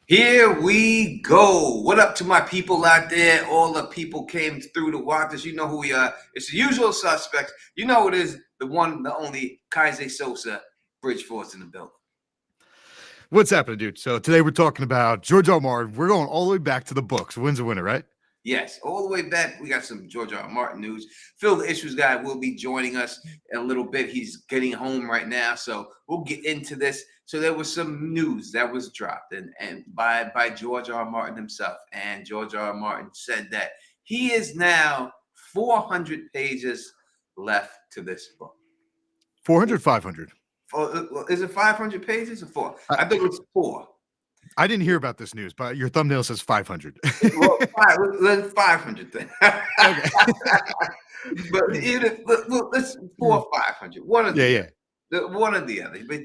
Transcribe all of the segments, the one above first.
Here we go. What up to my people out there? All the people came through to watch us. You know who we are. It's the usual suspects. You know it is the one, the only Kaiser Sosa, Bridge Force in the building. What's happening, dude? So today we're talking about George R. R. Martin. We're going all the way back to the books. When's a winner, right? Yes, all the way back. We got some George R. R. Martin news. Phil, the Issues Guy, will be joining us in a little bit. He's getting home right now, so we'll get into this. So there was some news that was dropped, and by George R. R. Martin himself. And George R. R. Martin said that he is now 400 pages left to this book. 400, 500. Is it 500 pages or 4? I think it's 4. I didn't hear about this news, but your thumbnail says 500. Well, 500 then. Okay. But let's 4 or 500. One of one or the other. But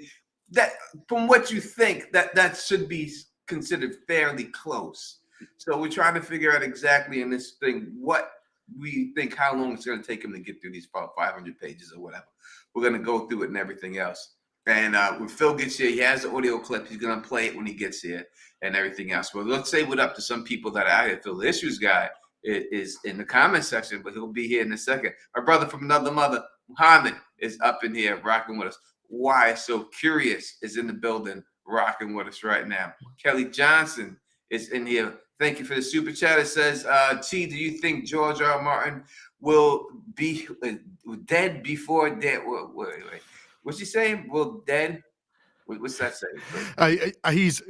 that, from what you think, that should be considered fairly close. So we're trying to figure out exactly in this thing what we think, how long it's going to take him to get through these 500 pages or whatever. We're going to go through it and everything else. And when Phil gets here, he has the audio clip. He's going to play it when he gets here and everything else. But let's say what up to some people that are out here. Phil, the Issues Guy is in the comment section, but he'll be here in a second. Our brother from another mother, Muhammad, is up in here rocking with us. Why So Curious is in the building rocking with us right now. Kelly Johnson is in here. Thank you for the super chat. It says, T, do you think George R. R. Martin will be dead before dead? Wait. What's he saying? Well, dead. What's that saying?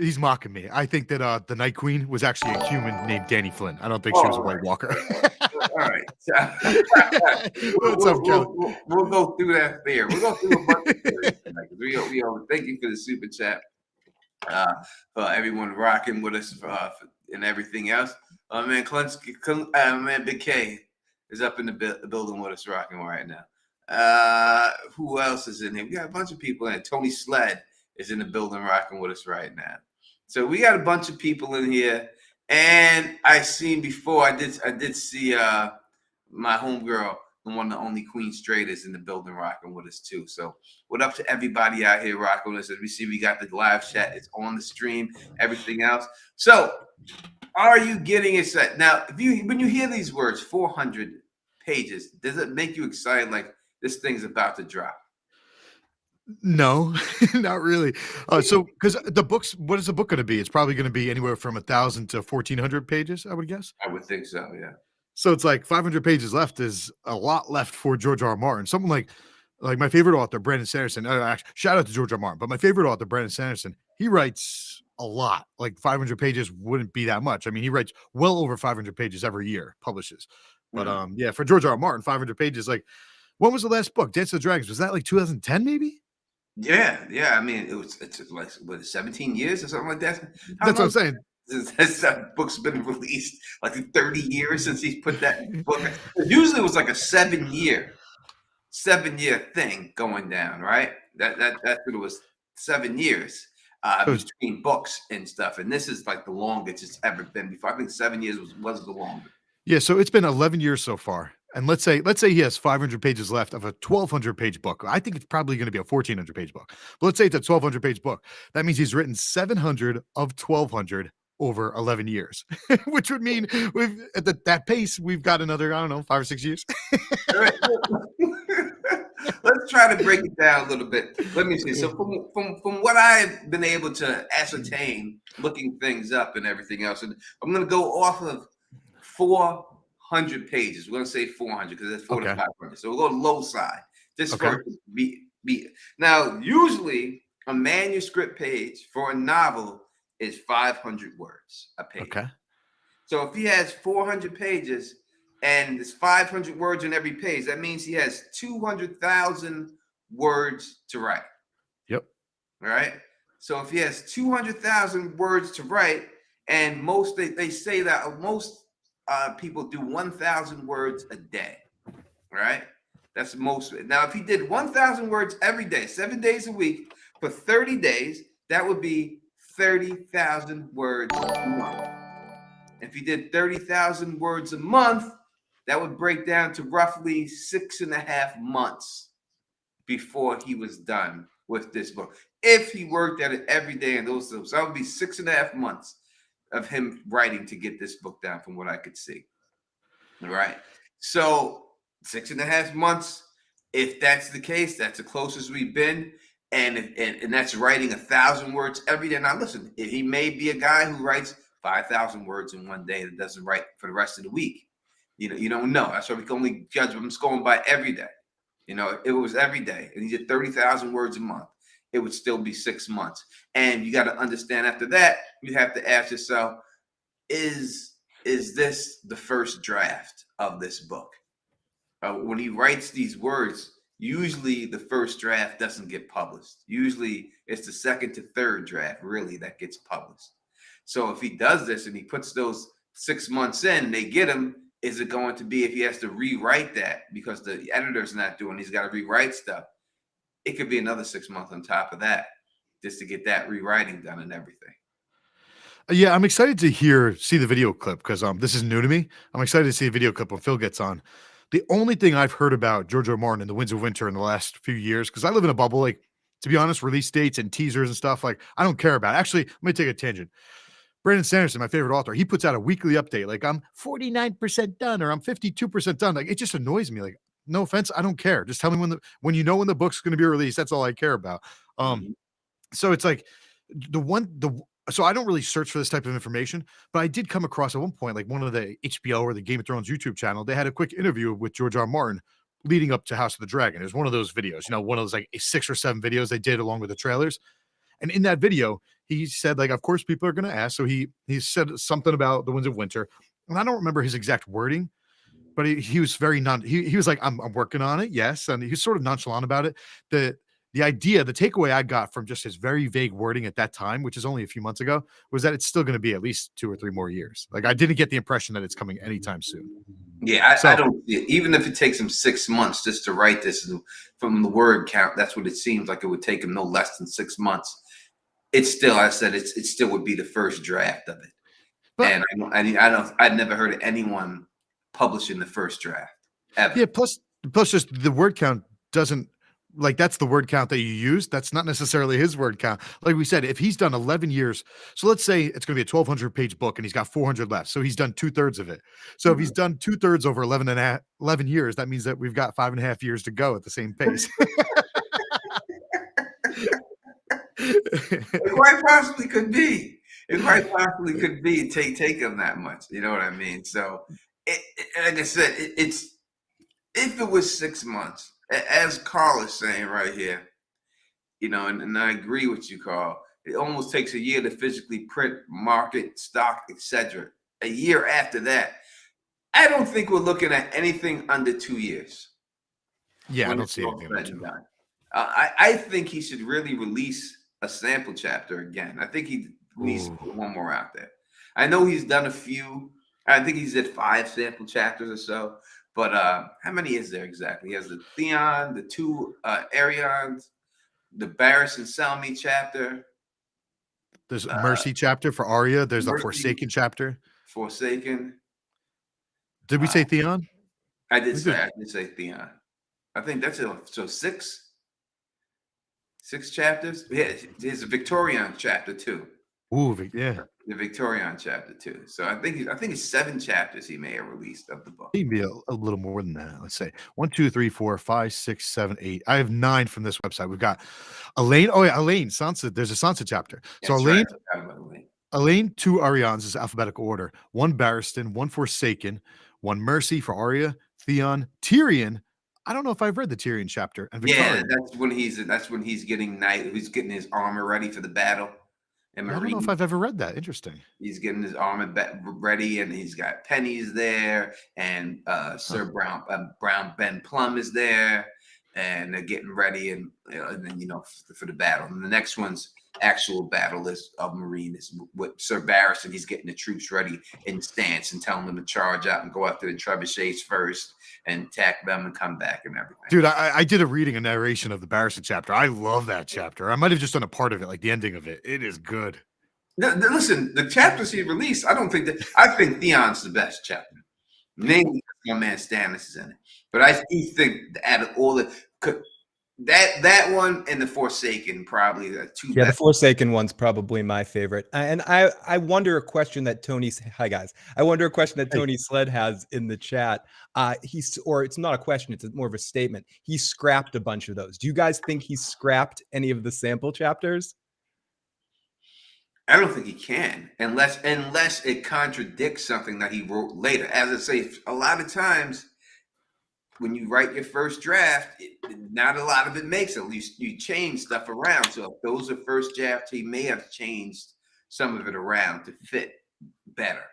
He's mocking me. I think that the Night Queen was actually a human named Danny Flynn. I don't think she was a White Walker. All right. What's up, Kelly? We'll go through that there. We'll go through a bunch of theories tonight. Thank you for the super chat. For everyone rocking with us and everything else. Man, man, Big K is up in the building with us rocking right now. Who else is in here? We got a bunch of people in. Tony Sled is in the building rocking with us right now. So we got a bunch of people in here. And I seen before, I did see my homegirl, the one, the only Queen Straight, is in the building rocking with us too. So what up to everybody out here rocking with us? As we see, we got the live chat. It's on the stream, everything else. So are you getting it set? Now, when you hear these words, 400 pages, does it make you excited like this thing's about to drop? No, not really. So because the books, what is the book going to be? It's probably going to be anywhere from 1,000 to 1,400 pages, I would guess. I would think so, yeah. So it's like 500 pages left is a lot left for George R. R. Martin. Someone like my favorite author, Brandon Sanderson. Actually, shout out to George R. R. Martin, but my favorite author, Brandon Sanderson, he writes a lot. Like 500 pages wouldn't be that much. I mean, he writes well over 500 pages every year, publishes. But yeah, for George R. R. Martin, 500 pages. Like, when was the last book? Dance of the Dragons. Was that like 2010 maybe? Yeah. I mean, it's like 17 years or something like that. That's what I'm saying. That book's been released like 30 years since he's put that book. Usually it was like a 7-year thing going down, right? That's what it was, 7 years between books and stuff. And this is like the longest it's ever been before. I think 7 years was the longest. Yeah, so it's been 11 years so far. And let's say he has 500 pages left of a 1,200 page book. I think it's probably going to be a 1,400 page book. But let's say it's a 1,200 page book. That means he's written 700 of 1,200 over 11 years, which would mean at that pace, we've got another, 5 or 6 years. Let's try to break it down a little bit. Let me see. So from what I've been able to ascertain, looking things up and everything else, and I'm going to go off of 400 pages. We're going to say 400 because that's 4 to 500. So we'll go low side. Just for it to be. Now, usually a manuscript page for a novel is 500 words a page. Okay. So if he has 400 pages and there's 500 words on every page, that means he has 200,000 words to write. Yep. All right. So if he has 200,000 words to write, and they say that most people do 1,000 words a day, right? That's most. Now, if he did 1,000 words every day, 7 days a week for 30 days, that would be 30,000 words a month. If he did 30,000 words a month, that would break down to roughly 6.5 months before he was done with this book. If he worked at it every day in those, so that would be 6.5 months of him writing to get this book down from what I could see. All right. So 6.5 months. If that's the case, that's the closest we've been. And that's writing 1,000 words every day. Now, listen, he may be a guy who writes 5,000 words in one day that doesn't write for the rest of the week. You don't know. That's why we can only judge him going by every day. If it was every day and he did 30,000 words a month, it would still be 6 months. And you got to understand after that, you have to ask yourself, is this the first draft of this book? When he writes these words, usually the first draft doesn't get published. Usually it's the second to third draft really that gets published. So if he does this and he puts those 6 months in, they get him, is it going to be, if he has to rewrite that because the editor's not doing, he's got to rewrite stuff, it could be another 6 months on top of that just to get that rewriting done and everything. Yeah, I'm excited to see the video clip because this is new to me. I'm excited to see a video clip when Phil gets on. The only thing I've heard about George R. R. Martin and the Winds of Winter in the last few years, because I live in a bubble, like, to be honest, release dates and teasers and stuff, like, I don't care about it. Actually, let me take a tangent. Brandon Sanderson, my favorite author, he puts out a weekly update. Like, I'm 49% done or I'm 52% done. Like, it just annoys me. Like, no offense, I don't care. Just tell me when when the book's going to be released. That's all I care about. So it's like so I don't really search for this type of information, but I did come across at one point, like one of the HBO or the Game of Thrones YouTube channel, they had a quick interview with George R. R. Martin leading up to House of the Dragon. It was one of those videos, one of those like 6 or 7 videos they did along with the trailers. And in that video, he said, like, of course, people are going to ask. So he said something about the Winds of Winter. And I don't remember his exact wording, but he was very he was like, I'm working on it. Yes. And he's sort of nonchalant about it. The idea, the takeaway I got from just his very vague wording at that time, which is only a few months ago, was that it's still going to be at least 2 or 3 more years. Like, I didn't get the impression that it's coming anytime soon. Yeah, I don't, even if it takes him 6 months just to write this from the word count, that's what it seems like it would take him, no less than 6 months. It's still, I said, it still would be the first draft of it. But, and I'd never heard of anyone publishing the first draft ever. Yeah, plus just the word count doesn't, like, that's the word count that you use. That's not necessarily his word count. Like we said, if he's done 11 years, so let's say it's going to be a 1,200 page book and he's got 400 left. So he's done 2/3 of it. So if he's done 2/3 over 11 years, that means that we've got 5.5 years to go at the same pace. It quite possibly could be. It quite possibly could be take him that much. You know what I mean? So, like I said, if it was 6 months, as Carl is saying right here, and I agree with you, Carl. It almost takes a year to physically print, market, stock, etc. A year after that, I don't think we're looking at anything under 2 years. Yeah, I don't see anything. I think he should really release a sample chapter again. I think he needs to put one more out there. I know he's done a few. I think he's at 5 sample chapters or so. But how many is there exactly? He has the Theon, the 2 Arions, the Barriss and Selmy chapter. There's a Mercy chapter for Arya. There's the Forsaken chapter. Forsaken. Did we say Theon? I did say Theon. I think that's it. So 6 chapters. Yeah, there's a Victorian chapter too. Ooh, yeah. The Victorian chapter too. So I think it's 7 chapters he may have released of the book. Maybe a little more than that. Let's say 1, 2, 3, 4, 5, 6, 7, 8. I have 9 from this website. We've got Elaine. Oh yeah, Elaine. Sansa. There's a Sansa chapter. So Elaine. Right. Elaine, 2 Arians is alphabetical order. 1 Barristan, 1 Forsaken, 1 Mercy for Arya, Theon, Tyrion. I don't know if I've read the Tyrion chapter. And Victoria. Yeah, that's when he's getting he's getting his armor ready for the battle. I don't know if I've ever read that. Interesting. He's getting his armor ready, and he's got Penny's there, and Sir Brown Ben Plum is there, and they're getting ready, and then for the battle. And the next one's actual battle is of Meereen is with Sir Barriss, and he's getting the troops ready in stance and telling them to charge out and go after the trebuchets first and attack them and come back and everything. Dude, I did a narration of the Barristan chapter. I love that chapter. I might have just done a part of it, like the ending of it. It is good. Listen, the chapters he released, I think Theon's the best chapter. Namely, my man Stannis is in it. But I do think out of all That one and the Forsaken probably the two. Yeah, the Forsaken one's probably my favorite. And I wonder a question that hi guys. I wonder a question that Tony Sled has in the chat. Or it's not a question, it's more of a statement. He scrapped a bunch of those. Do you guys think he scrapped any of the sample chapters? I don't think he can, unless it contradicts something that he wrote later. As I say, a lot of times when you write your first draft, not a lot of it makes it. You change stuff around. So if those are first drafts, he may have changed some of it around to fit better.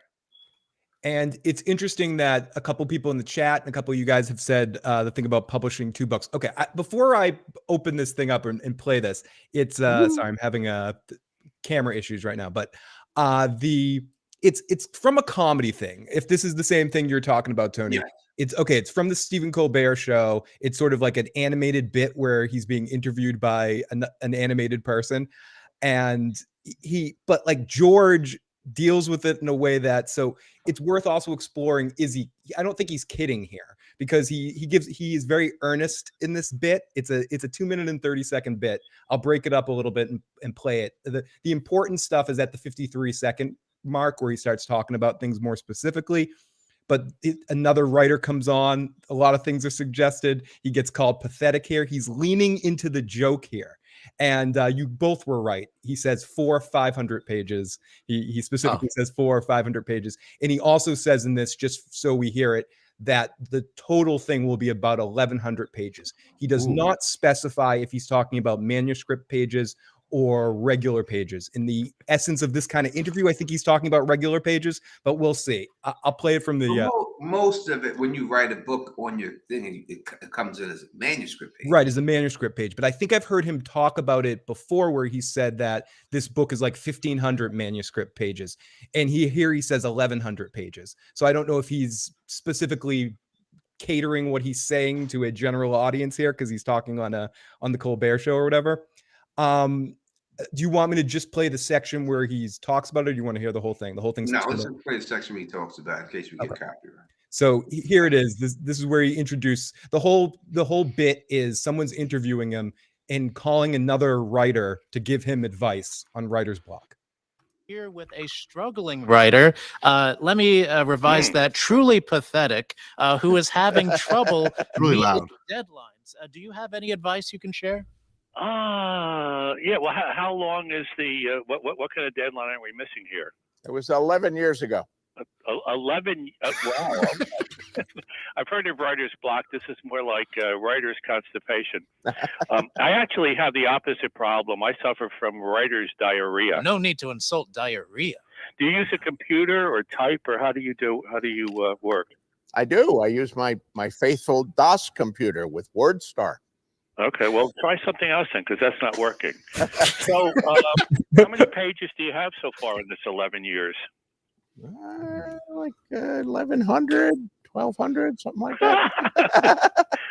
And it's interesting that a couple people in the chat and a couple of you guys have said the thing about publishing 2 books. Okay, before I open this thing up and play this, it's sorry, I'm having camera issues right now, but it's from a comedy thing. If this is the same thing you're talking about, Tony. Yeah. It's from the Stephen Colbert Show. It's sort of like an animated bit where he's being interviewed by an animated person, and but like George deals with it in a way that, so it's worth also exploring. I don't think he's kidding here, because he is very earnest in this bit. It's a 2 minute and 30-second bit. I'll break it up a little bit and play it. The important stuff is at the 53-second mark, where he starts talking about things more specifically. But another writer comes on. A lot of things are suggested. He gets called pathetic here. He's leaning into the joke here. And you both were right. He says 400 or 500 pages. He specifically says 400 or 500 pages. And he also says in this, just so we hear it, that the total thing will be about 1,100 pages. He does not specify if he's talking about manuscript pages or regular pages. In the essence of this kind of interview, I think he's talking about regular pages, but we'll see. I'll play it from the... most of it, when you write a book on your thing, it comes in as a manuscript page. Right, as a manuscript page. But I think I've heard him talk about it before, where he said that this book is like 1,500 manuscript pages. And here he says 1,100 pages. So I don't know if he's specifically catering what he's saying to a general audience here, because he's talking on the Colbert Show or whatever. Do you want me to just play the section where he talks about it, or do you want to hear the whole thing? The whole thing's... No, let's play the section where he talks about it, in case we get copyright. So here it is. This is where he introduced the whole bit. Is someone's interviewing him and calling another writer to give him advice on writer's block. Here with a struggling writer, let me revise that. Truly pathetic, who is having trouble meeting deadlines. Do you have any advice you can share? Yeah. Well, how long is the what kind of deadline are we missing here? It was 11 years ago. 11. Wow. I've heard of writer's block. This is more like writer's constipation. I actually have the opposite problem. I suffer from writer's diarrhea. No need to insult diarrhea. Do you use a computer or type, or how do you work? I do. I use my faithful DOS computer with WordStar. Okay, well, try something else then, because that's not working. So, how many pages do you have so far in this 11 years? Like 1,100, 1,200, something like that.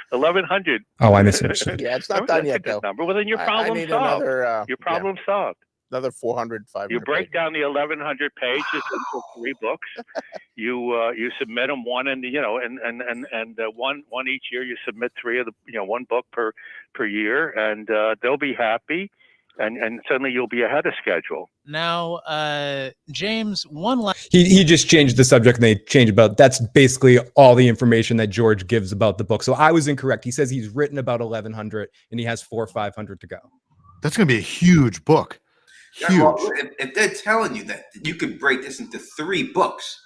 1,100. Oh, I misunderstood. Yeah, it's not done yet, though. Number. Well, then your problem solved. Your problem solved. Another 400, 500. You break down the 1,100 pages into 3 books. You submit them one, and one each year. You submit 3 of the 1 book per year, and they'll be happy, and suddenly you'll be ahead of schedule. Now, James, one last. He just changed the subject, and they changed about. That's basically all the information that George gives about the book. So I was incorrect. He says he's written about 1,100, and he has 400 or 500 to go. That's going to be a huge book. Yeah, well, if they're telling you that you could break this into 3 books,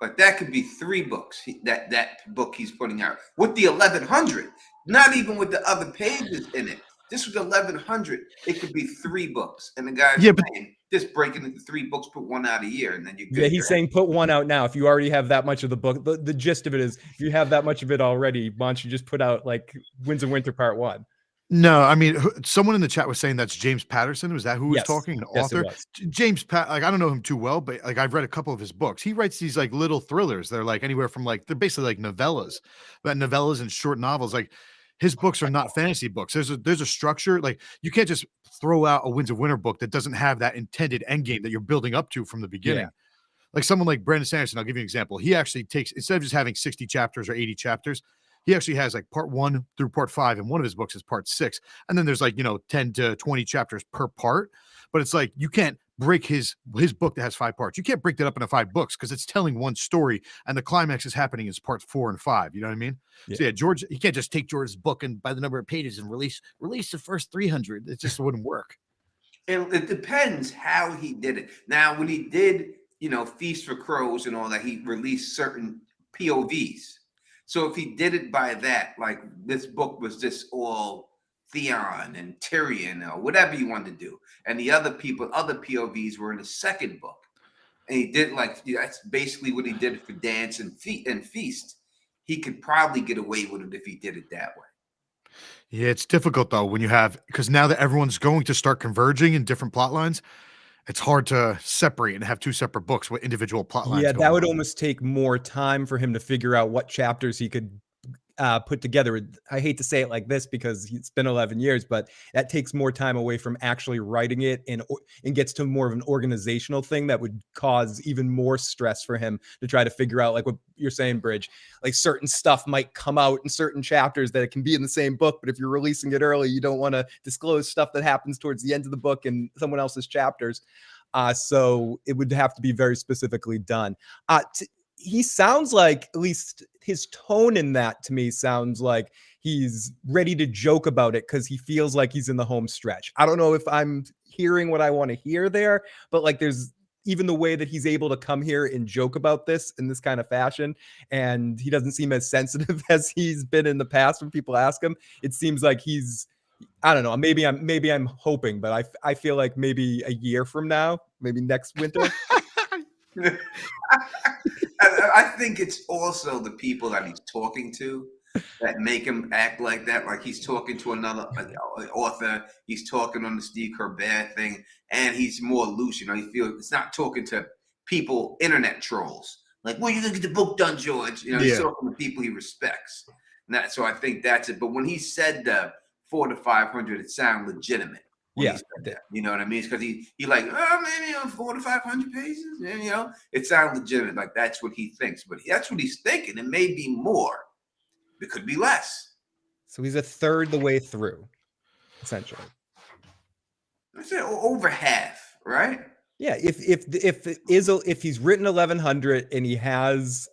like that could be 3 books. That book he's putting out with the 1,100, not even with the other pages in it. This was 1,100. It could be 3 books, and the guy's saying just breaking into 3 books, put 1 out a year, and then you. Yeah, he's saying put 1 out now. If you already have that much of the book, the gist of it is, if you have that much of it already, why don't you just put out like Winds of Winter Part 1? No, I mean, someone in the chat was saying that's James Patterson. Was that who was talking? An author? James I don't know him too well, but like I've read a couple of his books. He writes these like little thrillers. They're like anywhere from they're basically like novellas, but novellas and short novels. Like his books are not fantasy books. There's a structure. Like you can't just throw out a Winds of Winter book that doesn't have that intended end game that you're building up to from the beginning. Yeah. Like someone like Brandon Sanderson, I'll give you an example. He actually takes, instead of just having 60 chapters or 80 chapters, he actually has like part 1 through part 5, and one of his books is part 6. And then there's like, 10 to 20 chapters per part. But it's like you can't break his book that has 5 parts. You can't break that up into 5 books because it's telling one story, and the climax is happening in parts 4 and 5. You know what I mean? Yeah. So yeah, George, he can't just take George's book and by the number of pages and release the first 300. It just wouldn't work. It depends how he did it. Now, when he did, Feast for Crows and all that, he released certain POVs. So if he did it by that, like this book was just all Theon and Tyrion or whatever you wanted to do, and the other POVs were in the second book, and he did that's basically what he did for Dance and Feast. He could probably get away with it if he did it that way. Yeah, it's difficult though when you because now that everyone's going to start converging in different plot lines, it's hard to separate and have 2 separate books with individual plot lines. Yeah, that would almost take more time for him to figure out what chapters he could put together. I hate to say it like this because it's been 11 years, but that takes more time away from actually writing it and gets to more of an organizational thing that would cause even more stress for him to try to figure out, like what you're saying, Bridge, like certain stuff might come out in certain chapters that it can be in the same book, but if you're releasing it early, you don't want to disclose stuff that happens towards the end of the book in someone else's chapters. So it would have to be very specifically done. He sounds like, at least his tone in that to me sounds like he's ready to joke about it because he feels like he's in the home stretch. I don't know if I'm hearing what I want to hear there, but like there's even the way that he's able to come here and joke about this in this kind of fashion, and he doesn't seem as sensitive as he's been in the past when people ask him. It seems like he's, I don't know, maybe I'm hoping, but I feel like maybe a year from now, maybe next winter. I think it's also the people that he's talking to that make him act like that. Like he's talking to another author. He's talking on the Steve Colbert thing, and he's more loose. He feels it's not talking to people, internet trolls. Like, well, you're gonna get the book done, George. He's talking to people he respects. So I think that's it. But when he said the 400 to 500, it sounded legitimate. Yeah, you know what I mean? It's because he like, maybe 400 to 500 pages. It sounds legitimate. Like that's what he thinks, but that's what he's thinking. It may be more. It could be less. So he's a third the way through, essentially. I said over half, right? Yeah, if he's written 1100 and he has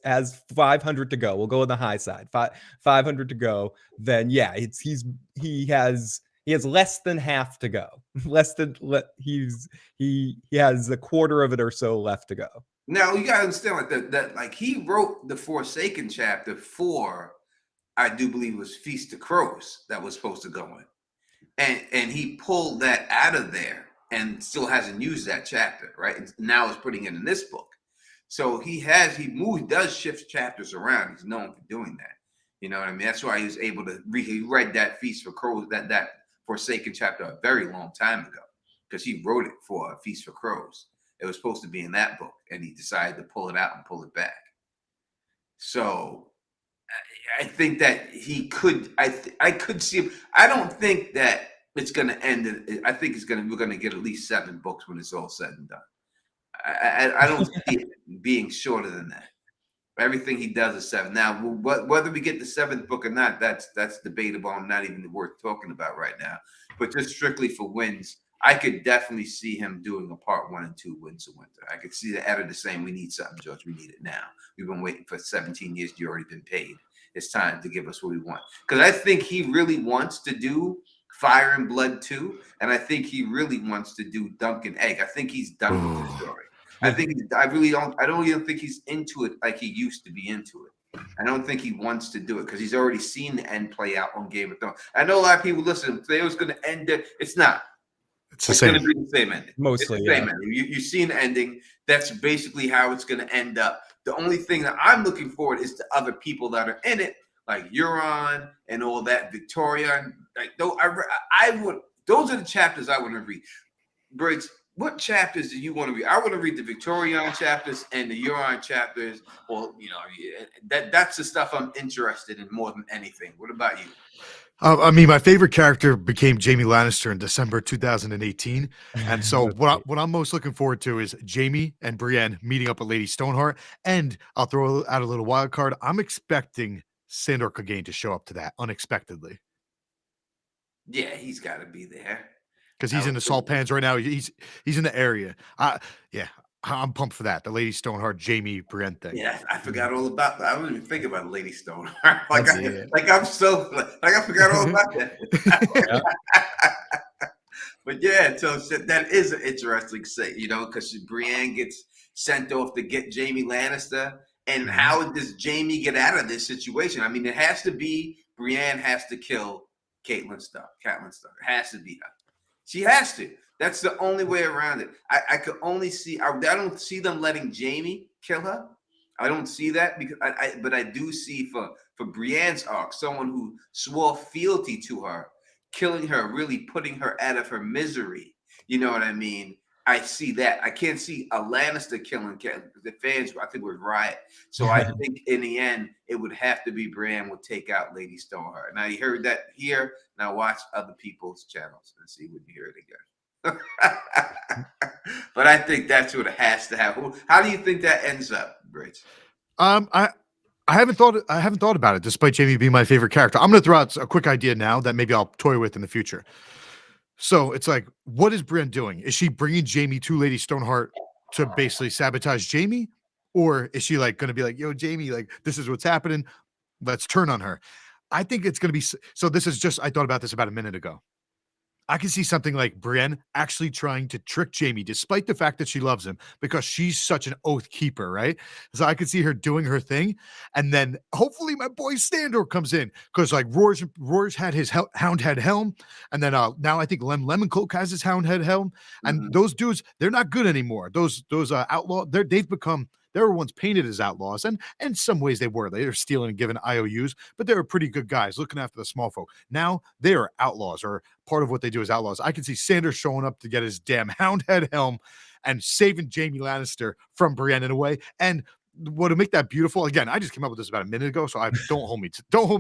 500 to go, we'll go on the high side. 500 to go, then yeah, he has less than half to go. He has a quarter of it or so left to go. Now you gotta understand that like he wrote the Forsaken chapter for, I do believe it was Feast of Crows that was supposed to go in, and he pulled that out of there and still hasn't used that chapter, right? And now is putting it in this book. So he does shift chapters around. He's known for doing that. You know what I mean? That's why he was able to he read that Feast for Crows, that Forsaken chapter a very long time ago, because he wrote it for a Feast for Crows. It was supposed to be in that book, and he decided to pull it out and pull it back. So I think that he could. I could see him. I don't think that it's going to end. I think we're going to get at least 7 books when it's all said and done. I don't see it being shorter than that. Everything he does is 7. Now, whether we get the 7th book or not, that's debatable. I'm not even worth talking about right now. But just strictly for wins, I could definitely see him doing a part 1 and 2, Winds of Winter. I could see the editor saying, "We need something, George. We need it now. We've been waiting for 17 years. You've already been paid. It's time to give us what we want." Because I think he really wants to do Fire and Blood 2, and I think he really wants to do Dunk and Egg. I think he's done with the story. I don't even think he's into it like he used to be into it. I don't think he wants to do it because he's already seen the end play out on Game of Thrones. I know a lot of people listen, they was going to end it. It's not. It's going to be the same ending. Mostly, it's the same ending. You've seen the ending. That's basically how it's going to end up. The only thing that I'm looking forward is the other people that are in it, like Euron and all that, Victoria. Like, those are the chapters I want to read. Briggs, what chapters do you want to read? I want to read the Victorian chapters and the Euron chapters. Or, that's the stuff I'm interested in more than anything. What about you? I mean, my favorite character became Jaime Lannister in December 2018. And so what I'm most looking forward to is Jaime and Brienne meeting up with Lady Stoneheart. And I'll throw out a little wild card. I'm expecting Sandor Clegane to show up to that unexpectedly. Yeah, he's got to be there because he's in the salt pans right now. He's in the area. I'm pumped for that. The Lady Stoneheart, Jamie Brienne thing. Yeah, I forgot all about that. I don't even think about Lady Stoneheart. I forgot all about that. But yeah, so that is an interesting say, because Brienne gets sent off to get Jamie Lannister. And how does Jamie get out of this situation? I mean, it has to be Brienne has to kill Catelyn Stark. It has to be her. She has to. That's the only way around it. I could only see. I don't see them letting Jamie kill her. I don't see that but I do see for Brienne's arc, someone who swore fealty to her, killing her, really putting her out of her misery. You know what I mean? I see that. I can't see a Lannister killing the fans. I think would riot. So I think in the end, it would have to be Brienne would take out Lady Stoneheart. Now you heard that here. Now watch other people's channels and see when you hear it again. But I think that's what it has to happen. How do you think that ends up, Bridge? I haven't thought about it, despite Jamie being my favorite character. I'm going to throw out a quick idea now that maybe I'll toy with in the future. So it's like, what is Brienne doing? Is she bringing Jamie to Lady Stoneheart to basically sabotage Jamie? Or is she like going to be like, yo, Jamie, like, this is what's happening. Let's turn on her. I think it's going to be, so this is just, I thought about this about a minute ago. I can see something like Brienne actually trying to trick Jamie, despite the fact that she loves him, because she's such an oath keeper, right? So I could see her doing her thing, and then hopefully my boy Sandor comes in, because like Roar's had his Houndhead helm, and then now I think Lemoncloak has his Houndhead helm, and those dudes, they're not good anymore. Those outlaw, they were once painted as outlaws, and in some ways they were. They were stealing and giving IOUs, but they were pretty good guys looking after the small folk. Now they are outlaws, or part of what they do is outlaws. I can see Sandor showing up to get his damn Houndhead helm and saving Jamie Lannister from Brienne in a way. And what to make that beautiful, again, I just came up with this about a minute ago, so don't hold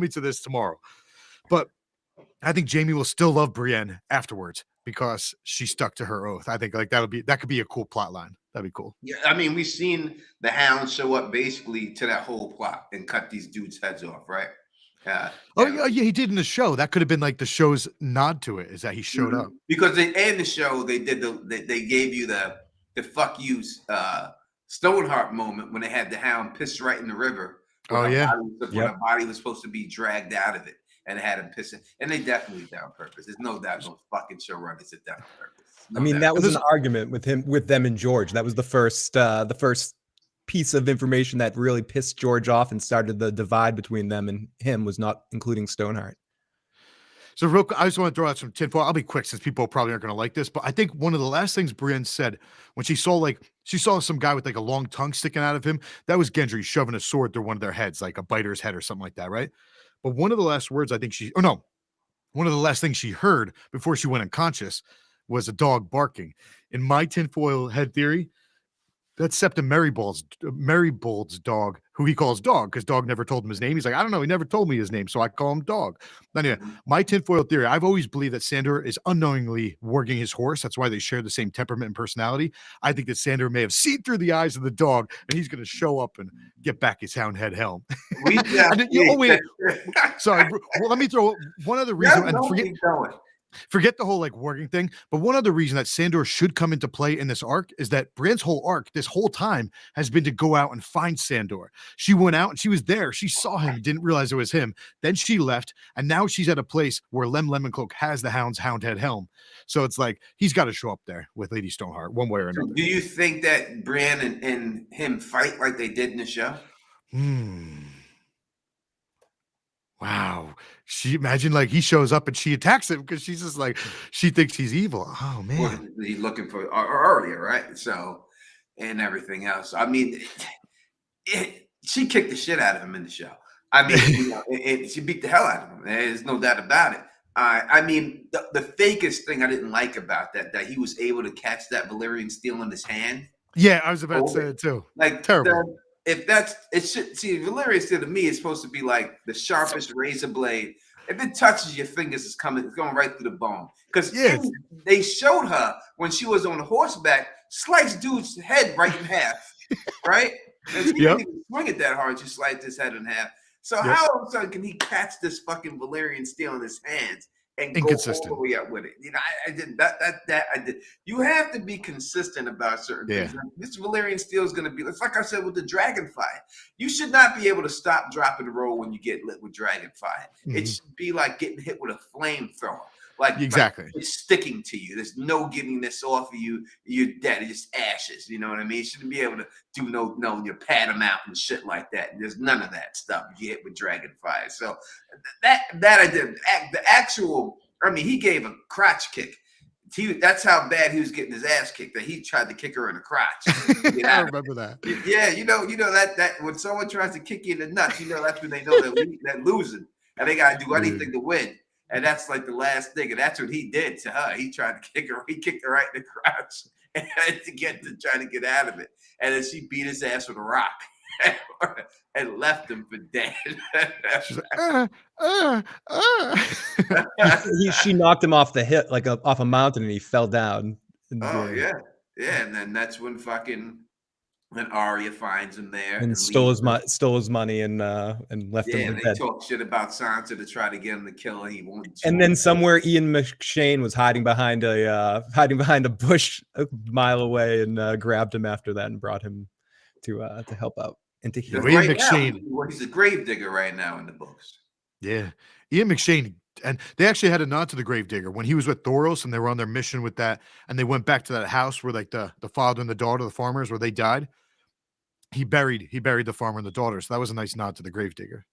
me to this tomorrow. But I think Jamie will still love Brienne afterwards because she stuck to her oath. I think like that could be a cool plot line. That'd be cool. Yeah, I mean, we've seen the Hound show up basically to that whole plot and cut these dudes' heads off, right? Yeah, he did in the show. That could have been like the show's nod to it, is that he showed up. Because they end the show, they gave you the fuck you Stoneheart moment when they had the Hound pissed right in the river. When the body was supposed to be dragged out of it, and they had him pissing. And they definitely did that on purpose. There's no doubt those fucking showrunners did that on purpose. I mean, that was an argument with them and George. That was the first piece of information that really pissed George off and started the divide between them and him, was not including Stoneheart. So real quick, I just want to throw out some tinfoil. I'll be quick since people probably aren't going to like this, but I think one of the last things Brienne said when she saw some guy with like a long tongue sticking out of him, that was Gendry shoving a sword through one of their heads, like a biter's head or something like that, right? But one of the last words I think one of the last things she heard before she went unconscious was a dog barking. In my tinfoil head theory, that's Septim Merrybold's dog, who he calls Dog, because Dog never told him his name. He's like, I don't know, he never told me his name, so I call him Dog. Anyway, my tinfoil theory, I've always believed that Sandor is unknowingly warging his horse. That's why they share the same temperament and personality. I think that Sandor may have seen through the eyes of the dog, and he's going to show up and get back his Houndhead helm. Sorry. Well, let me throw one other reason, forget the whole like warging thing, but one other reason that Sandor should come into play in this arc is that Brienne's whole arc this whole time has been to go out and find Sandor. She went out and she was there. She saw him, didn't realize it was him. Then she left, and now she's at a place where Lemoncloak has the Houndhead helm. So it's like he's got to show up there with Lady Stoneheart one way or another. Do you think that Brienne and him fight like they did in the show? Wow. Imagine like he shows up and she attacks him because she's just like, she thinks he's evil. Oh man. Well, he's looking for earlier, right? So, and everything else. I mean, she kicked the shit out of him in the show. I mean, she beat the hell out of him. There's no doubt about it. I mean, the fakest thing I didn't like about that he was able to catch that Valyrian steel in his hand. Yeah, I was about to say it too. Like terrible. If that's it, should see Valyrian steel to me is supposed to be like the sharpest razor blade. If it touches your fingers, it's going right through the bone. Because they showed her when she was on horseback, slice dude's head right in half, right? And she didn't even swing it that hard. She sliced his head in half. So how all of a sudden can he catch this fucking Valyrian steel in his hands and go all the way up with it? You know, I did that. I did. You have to be consistent about certain things. This Valyrian steel is going to be. It's like I said with the dragonfire. You should not be able to stop, drop, and roll when you get lit with dragonfire. It should be like getting hit with a flamethrower. Like it's sticking to you. There's no getting this off of you. You're dead. It's just ashes. You know what I mean? You shouldn't be able to do you pat them out and shit like that. And there's none of that stuff. You hit with dragonfire. So that I did. The actual. I mean, he gave a crotch kick. That's how bad he was getting his ass kicked. That he tried to kick her in the crotch. I remember that. Yeah, you know that when someone tries to kick you in the nuts, that's when they know they're losing, and they gotta do anything to win. And that's like the last thing. And that's what he did to her. He tried to kick her. He kicked her right in the crotch and to try to get out of it. And then she beat his ass with a rock and left him for dead. She's like, She knocked him off the hip, like off a mountain, and he fell down. Yeah. And then that's when Arya finds him there and stole his money and left him. And they talk shit about Sansa to try to get him to kill her. He won't. And then somewhere Ian McShane was hiding behind a bush a mile away and grabbed him after that and brought him to help out and to heal. Ian McShane, he's a gravedigger right now in the books. Yeah, Ian McShane. And they actually had a nod to the Gravedigger when he was with Thoros and they were on their mission with that. And they went back to that house where like the father and the daughter, the farmers, where they died. He buried the farmer and the daughter. So that was a nice nod to the Gravedigger.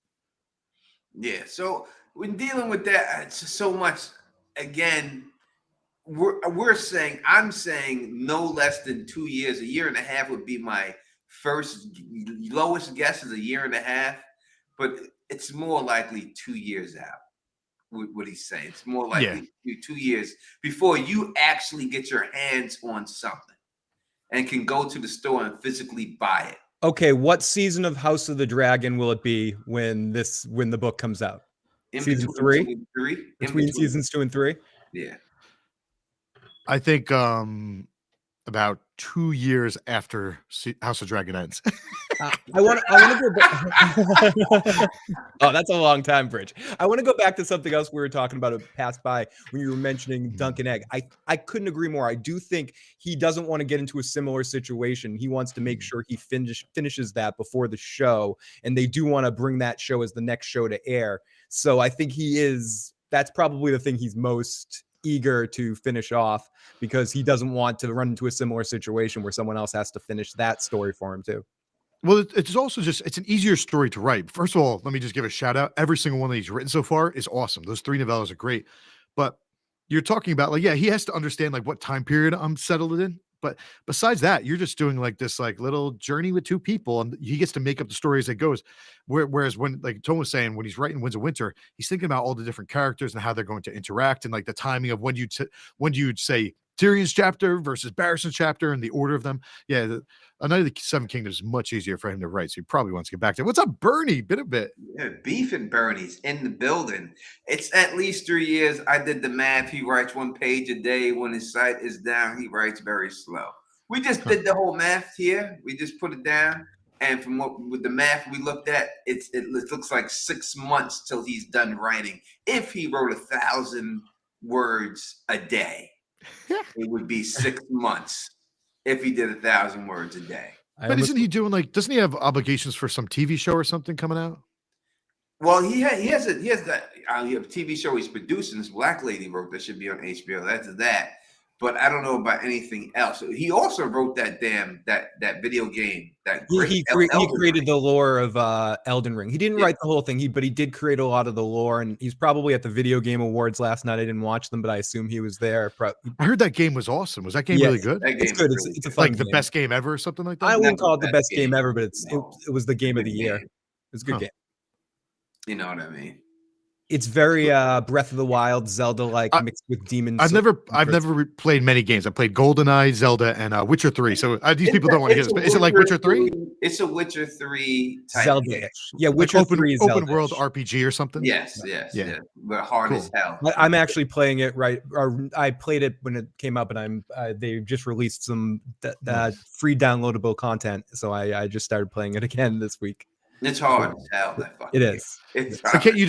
Yeah. So when dealing with that, it's just so much. Again, I'm saying no less than 2 years. A year and a half would be my first lowest guess is a year and a half, but it's more likely 2 years out. What he's saying, it's more likely 2 years before you actually get your hands on something and can go to the store and physically buy it. Okay, what season of House of the Dragon will it be when the book comes out? Season 3? Between seasons 2 and 3? Yeah. I think about 2 years after House of Dragon ends. I want to go back. Oh, that's a long time, Bridge. I want to go back to something else we were talking about. It passed by when you were mentioning Duncan Egg. I couldn't agree more. I do think he doesn't want to get into a similar situation. He wants to make sure he finishes that before the show, and they do want to bring that show as the next show to air. So I think that's probably the thing he's most eager to finish off, because he doesn't want to run into a similar situation where someone else has to finish that story for him too. Well, it's also it's an easier story to write. First of all, let me just give a shout out. Every single one that he's written so far is awesome. Those 3 novellas are great. But you're talking about he has to understand what time period I'm settled in. But besides that, you're just doing this little journey with 2 people, and he gets to make up the story as it goes. Whereas when, like Tom was saying, when he's writing Winds of Winter, he's thinking about all the different characters and how they're going to interact, and the timing of when you'd say Tyrion's chapter versus Barristan's chapter and the order of them. Yeah, A Knight of the Seven Kingdoms is much easier for him to write, so he probably wants to get back to it. What's up, Bernie? Been a bit. Yeah, Beef and Bernie's in the building. It's at least 3 years. I did the math. He writes 1 page a day. When his site is down, he writes very slow. We just did the whole math here. We just put it down. And with the math we looked at, it looks like 6 months till he's done writing. If he wrote 1,000 words a day, it would be 6 months if he did 1,000 words a day. But isn't he doing doesn't he have obligations for some TV show or something coming out? Well, he has a TV show he's producing. This Black Lady wrote that should be on HBO. That's that. But I don't know about anything else. He also wrote that video game. He created the lore of Elden Ring. He didn't write the whole thing, but he did create a lot of the lore. And he's probably at the Video Game Awards last night. I didn't watch them, but I assume he was there. I heard that game was awesome. Was that game really good? It's good. It's a fun game. The best game ever or something like that? I wouldn't call it the best game ever, but it was the game of the year. It's a good game. You know what I mean? It's very Breath of the Wild, Zelda-like mixed with demons. I've never played many games. I played GoldenEye, Zelda, and Witcher 3. So these people don't want to hear this. But is it like Witcher 3? It's a Witcher 3 type Zelda-ish. Yeah, Witcher 3 is open world RPG or something. Yes. But hard as hell. I'm actually playing it right. Or I played it when it came up, and they just released some free downloadable content. So I just started playing it again this week. It's hard as hell. That fucking It is. It's So can't you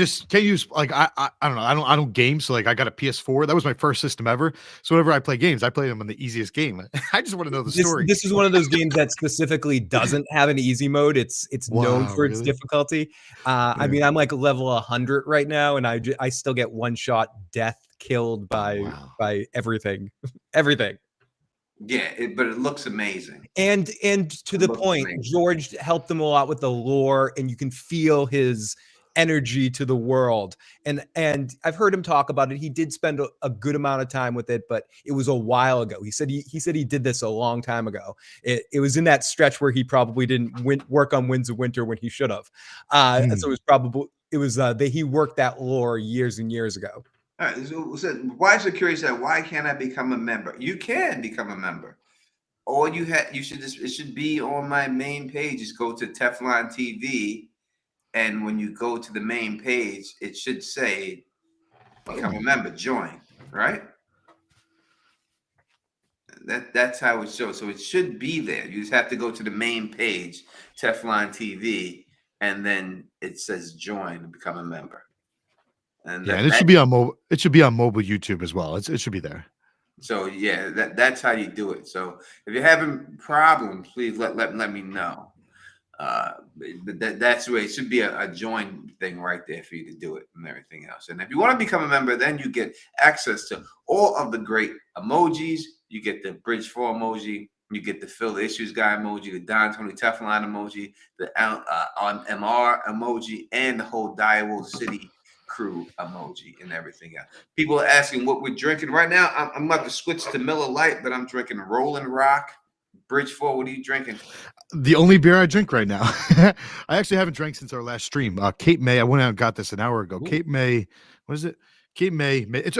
like I don't know, I don't game, so like I got a PS4. That was my first system ever. So whenever I play games, I play them on the easiest game. I just want to know the story. This is one of those games that specifically doesn't have an easy mode. It's known for its difficulty. I mean, I'm like level 100 right now, and I still get one shot death killed by everything. Everything. Yeah, but it looks amazing. And to the point, George helped them a lot with the lore, and you can feel his energy to the world. And I've heard him talk about it. He did spend a good amount of time with it, but it was a while ago. He said he did this a long time ago. It was in that stretch where he probably didn't work on Winds of Winter when he should have. So it was he worked that lore years and years ago. All right. So why is it curious that why can't I become a member? You can become a member. All you should it should be on my main page. Just go to Teflon TV, and when you go to the main page, it should say become a member, join, right? That's how it shows. So it should be there. You just have to go to the main page, Teflon TV, and then it says join and become a member. And it should be on mobile. It should be on mobile YouTube as well. It should be there. So yeah, that's how you do it. So if you're having problems, please let me know. That's the way it should be a join thing right there for you to do it and everything else. And if you want to become a member, then you get access to all of the great emojis. You get the Bridge 4 emoji. You get the Phil the Issues Guy emoji, the Don Tony Teflon emoji, the MR emoji, and the whole Direwolf City crew emoji and everything else. People are asking what we're drinking right now. I'm about to switch to Miller Lite, but I'm drinking Rolling Rock. Bridge 4, what are you drinking? The only beer I drink right now. I actually haven't drank since our last stream. Cape May. I went out and got this an hour ago. Ooh. Cape May. What is it? Cape May. It's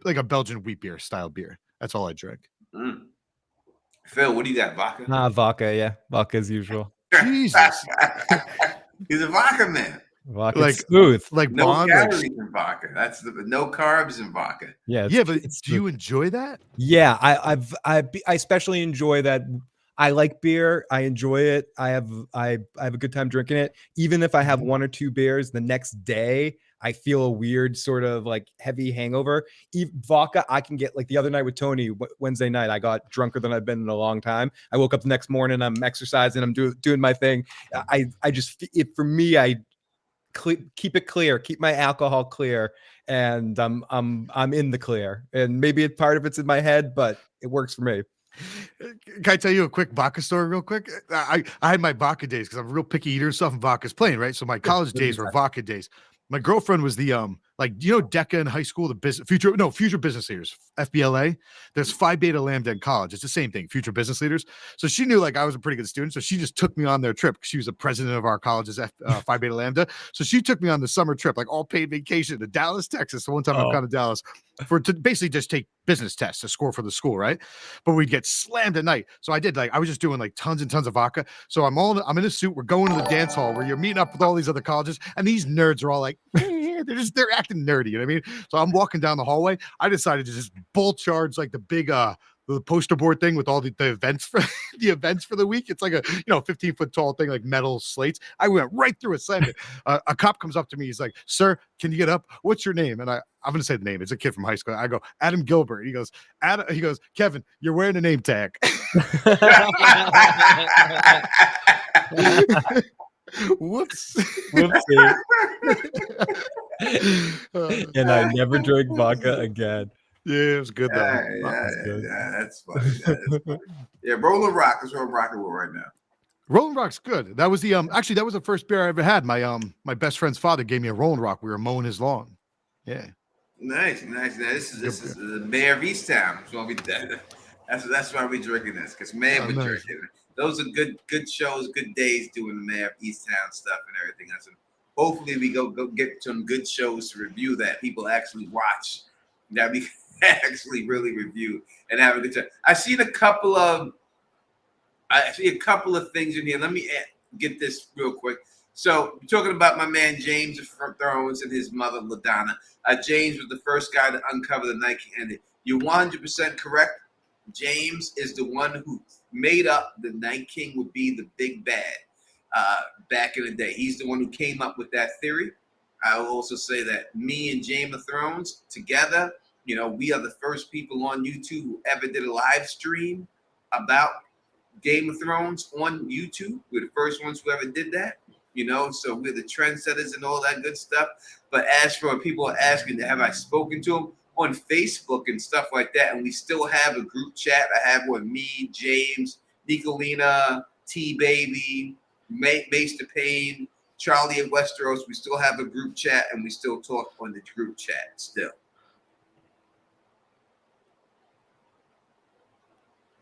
like a Belgian wheat beer style beer. That's all I drink. Phil, what do you got? Vodka? Vodka. Yeah, vodka as usual. Jesus. He's a vodka man. Vodka, like smooth, like no Bond, calories in vodka. That's no carbs in vodka. Yeah, but do you enjoy that? Yeah, I especially enjoy that. I like beer. I enjoy it. I have a good time drinking it. Even if I have one or two beers, the next day I feel a weird sort of like heavy hangover. Vodka, I can get, like the other night with Tony, Wednesday night, I got drunker than I've been in a long time. I woke up the next morning, I'm exercising, I'm doing my thing. I just, for me, I keep it clear, keep my alcohol clear, and I'm in the clear. And maybe part of it's in my head, but it works for me. Can I tell you a quick vodka story real quick? I had my vodka days because I'm a real picky eater and stuff, and vodka's plain, right? So my college days were vodka days. My girlfriend was the like, you know, DECA in high school, the future business leaders, FBLA. There's Phi Beta Lambda in college. It's the same thing, future business leaders. So she knew like I was a pretty good student, so she just took me on their trip. She was the president of our college's Phi Beta Lambda. So she took me on the summer trip, like all paid vacation to Dallas, Texas. So one time I've gone to Dallas to basically just take business tests to score for the school, right? But we'd get slammed at night. So I was just doing like tons and tons of vodka. So I'm in a suit. We're going to the dance hall where you're meeting up with all these other colleges, and these nerds are all like, they're acting nerdy, you know what I mean? So I'm walking down the hallway. I decided to just bull charge like the big the poster board thing with all the events for the events for the week. It's like a 15-foot tall thing, like metal slates. I went right through it, slammed it. A cop comes up to me. He's like, "Sir, can you get up? What's your name?" And I'm gonna say the name. It's a kid from high school. I go, "Adam Gilbert." He goes, "Kevin, you're wearing a name tag." Whoops. Whoopsie. And I never drank vodka again. Yeah, it was good though. Yeah, that's funny. Yeah, Rolling Rock is what I'm rocking with right now. Rolling Rock's good. That was the actually that was the first beer I ever had. My best friend's father gave me a Rolling Rock. We were mowing his lawn. Yeah. Nice. Now, this is the Mayor of Easttown. That's why we're drinking this, because Mayor was drinking it. Those are good shows, good days doing the Mayor of Easttown stuff and everything else. And hopefully we go get some good shows to review that people actually watch, that we actually really review and have a good time. I see a couple of things in here. Let me get this real quick. So we're talking about my man James of Thrones and his mother LaDonna. James was the first guy to uncover the Night King ending. You're 100% correct. James is the one who made up the Night King would be the big bad. back in the day. He's the one who came up with that theory. I will also say that me and Game of Thrones together, you know, we are the first people on YouTube who ever did a live stream about Game of Thrones on YouTube. We're the first ones who ever did that, you know, so we're the trendsetters and all that good stuff. But as for people asking, have I spoken to them on Facebook and stuff like that? And we still have a group chat. I have with me, James, Nicolina, T-Baby, Maester Payne, Charlie at Westeros. We still have a group chat and we still talk on the group chat still.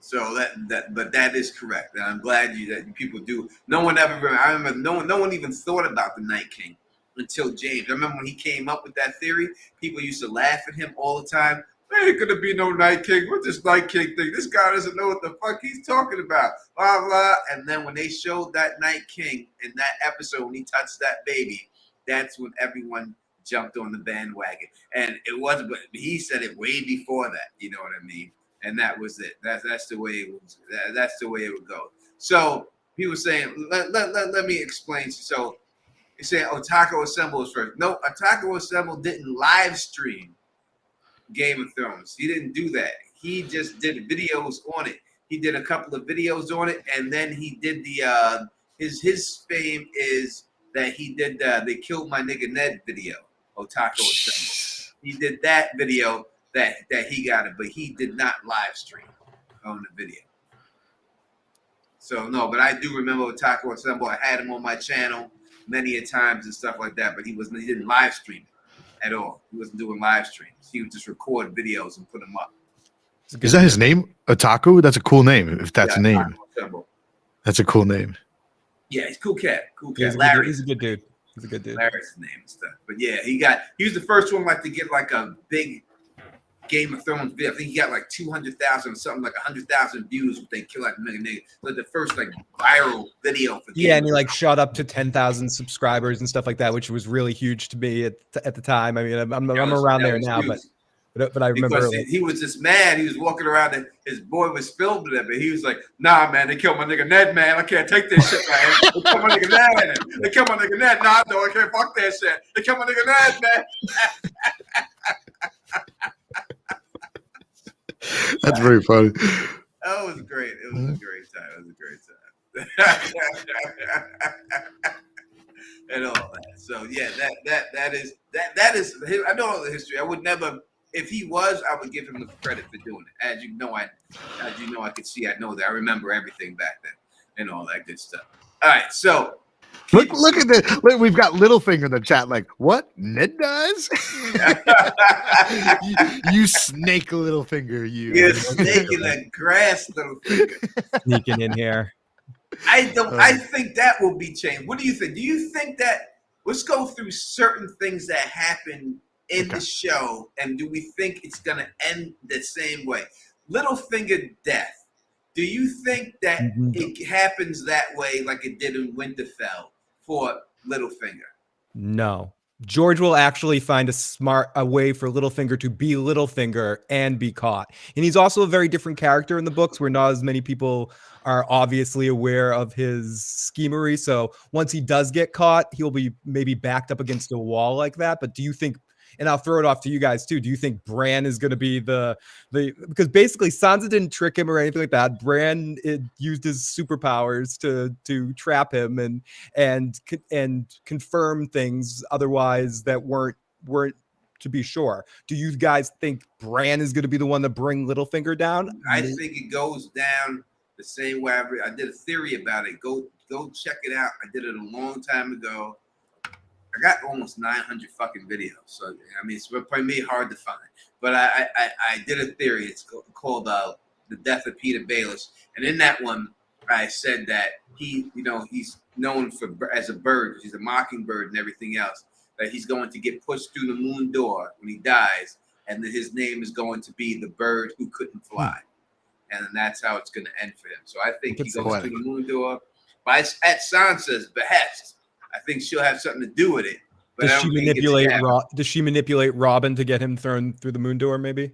So but that is correct, and I'm glad that people do. No one ever. I remember no one even thought about the Night King until James. I remember when he came up with that theory. People used to laugh at him all the time. There ain't gonna be no Night King. What's this Night King thing? This guy doesn't know what the fuck he's talking about. Blah blah. And then when they showed that Night King in that episode when he touched that baby, that's when everyone jumped on the bandwagon. And it was, but he said it way before that. You know what I mean? And that was it. That's the way it was. That's the way it would go. So people saying, let me explain. So you say Otaku Assemble was first. No, Otaku Assemble didn't live stream Game of Thrones. He didn't do that. He just did videos on it. He did a couple of videos on it, and then he did the his fame is that he did They Killed My Nigga Ned video. Otaku Assemble. He did that video. That he got it, but he did not live stream on the video. So no, but I do remember Otaku Assemble. I had him on my channel many a times and stuff like that, but he didn't live stream it at all. He wasn't doing live streams. He would just record videos and put them up. Is that his name? Otaku? That's a cool name. If that's a name, that's a cool name. Yeah, he's a cool cat. Cool cat. Larry. He's a good dude. He's a good dude. Larry's his name and stuff. But yeah, he was the first one to get like a big Game of Thrones video. I think he got like 200,000 or something, like 100,000 views with They Kill Like a Nigga. Like the first like viral video for Game and he like shot up to 10,000 subscribers and stuff like that, which was really huge to me at the time. I mean, I'm around there now, but I remember he was just mad. He was walking around and his boy was filming it, but he was like, "Nah, man, they killed my nigga Ned, man. I can't take this shit, man. They killed my nigga Ned. They killed my nigga Ned. Nah, no, I can't fuck that shit. They killed my nigga Ned, man." That's very funny. That was great. It was a great time. It was a great time. And all that. So yeah, that is. I know all the history. I would never. If he was, I would give him the credit for doing it. As you know, I could see. I know that. I remember everything back then and all that good stuff. All right, so. Look at this. We've got Littlefinger in the chat. Like, what? Ned does? you snake, Littlefinger. You're snake in the grass, Littlefinger. Sneaking in here. I think that will be changed. What do you think? Do you think that? Let's go through certain things that happen in the show, and do we think it's gonna end the same way? Littlefinger death. Do you think that it happens that way, like it did in Winterfell for Littlefinger? No. George will actually find a way for Littlefinger to be Littlefinger and be caught. And he's also a very different character in the books, where not as many people are obviously aware of his schemery. So once he does get caught, he'll be maybe backed up against a wall like that. But do you think, and I'll throw it off to you guys too, do you think Bran is going to be the because basically Sansa didn't trick him or anything like that. Bran used his superpowers to trap him and confirm things otherwise that weren't to be sure. Do you guys think Bran is going to be the one to bring Littlefinger down? I think it goes down the same way. I did a theory about it. Go check it out. I did it a long time ago. I got almost 900 fucking videos. So, I mean, it's probably hard to find. But I did a theory. It's called The Death of Peter Baelish. And in that one, I said that he's known as a bird. He's a mockingbird and everything else. That he's going to get pushed through the moon door when he dies. And that his name is going to be the bird who couldn't fly. And that's how it's going to end for him. So I think he goes through the moon door. But at Sansa's behest. I think she'll have something to do with it. But does she manipulate Robin to get him thrown through the moon door? Maybe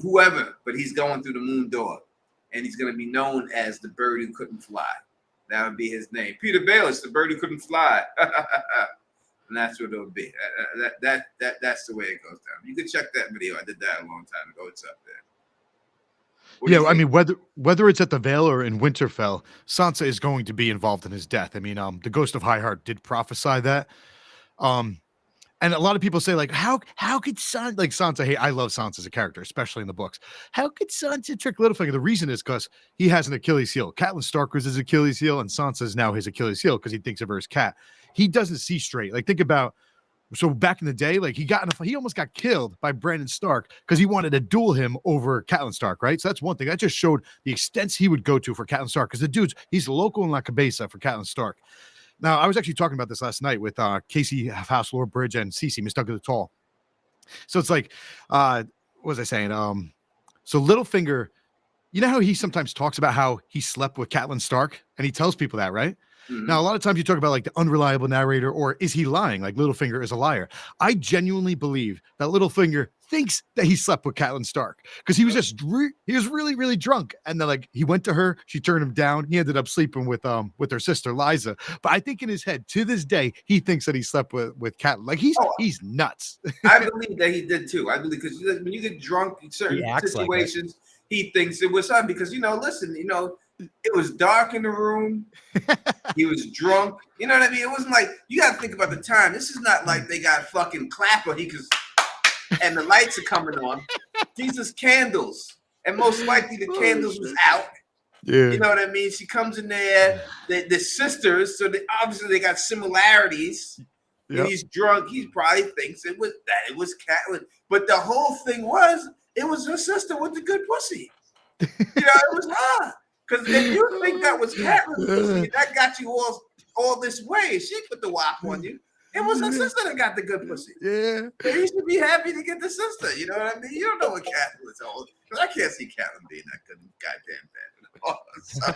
whoever, but he's going through the moon door, and he's going to be known as the bird who couldn't fly. That would be his name. Peter Baelish, the bird who couldn't fly. And that's what it would be. That's the way it goes down. You can check that video. I did that a long time ago. It's up there. Yeah, I mean, whether it's at the Vale or in Winterfell, Sansa is going to be involved in his death. I mean, the Ghost of High Heart did prophesy that. And a lot of people say, like, how could Sansa, like Sansa, hey, I love Sansa as a character, especially in the books. How could Sansa trick Littlefinger? The reason is because he has an Achilles heel. Catelyn Stark was his Achilles heel, and Sansa is now his Achilles heel because he thinks of her as Cat. He doesn't see straight. Like, think about, so back in the day, like he almost got killed by Brandon Stark because he wanted to duel him over Catelyn Stark, right? So that's one thing. That just showed the extents he would go to for Catelyn Stark, because he's local in La Cabeza for Catelyn Stark. Now, I was actually talking about this last night with Casey House, Lord Bridge, and Cece, Miss Doug of the Tall. So it's like, what was I saying? So Littlefinger, you know how he sometimes talks about how he slept with Catelyn Stark, and he tells people that, right? Mm-hmm. Now, a lot of times you talk about like the unreliable narrator, or is he lying? Like Littlefinger is a liar. I genuinely believe that Littlefinger thinks that he slept with Catelyn Stark because he was just he was really, really drunk, and then like he went to her, she turned him down. He ended up sleeping with her sister Liza. But I think in his head to this day he thinks that he slept with Catelyn. Like he's nuts. I believe that he did too. I believe because when you get drunk in certain situations, he thinks it was him because listen, it was dark in the room. He was drunk. You know what I mean? It wasn't like, you got to think about the time. This is not like they got fucking clapper. And the lights are coming on. These are candles. And most likely the candles was out. Yeah. You know what I mean? She comes in there. They're sisters. So obviously they got similarities. Yep. And he's drunk. He probably thinks it was Catelyn. But the whole thing it was her sister with the good pussy. It was her. Because if you think that was Catelyn's pussy, that got you all this way. She put the wop on you. It was her sister that got the good pussy. Yeah. And you should be happy to get the sister. You know what I mean? You don't know what Catelyn is old. Because I can't see Catelyn being that good goddamn bad. So,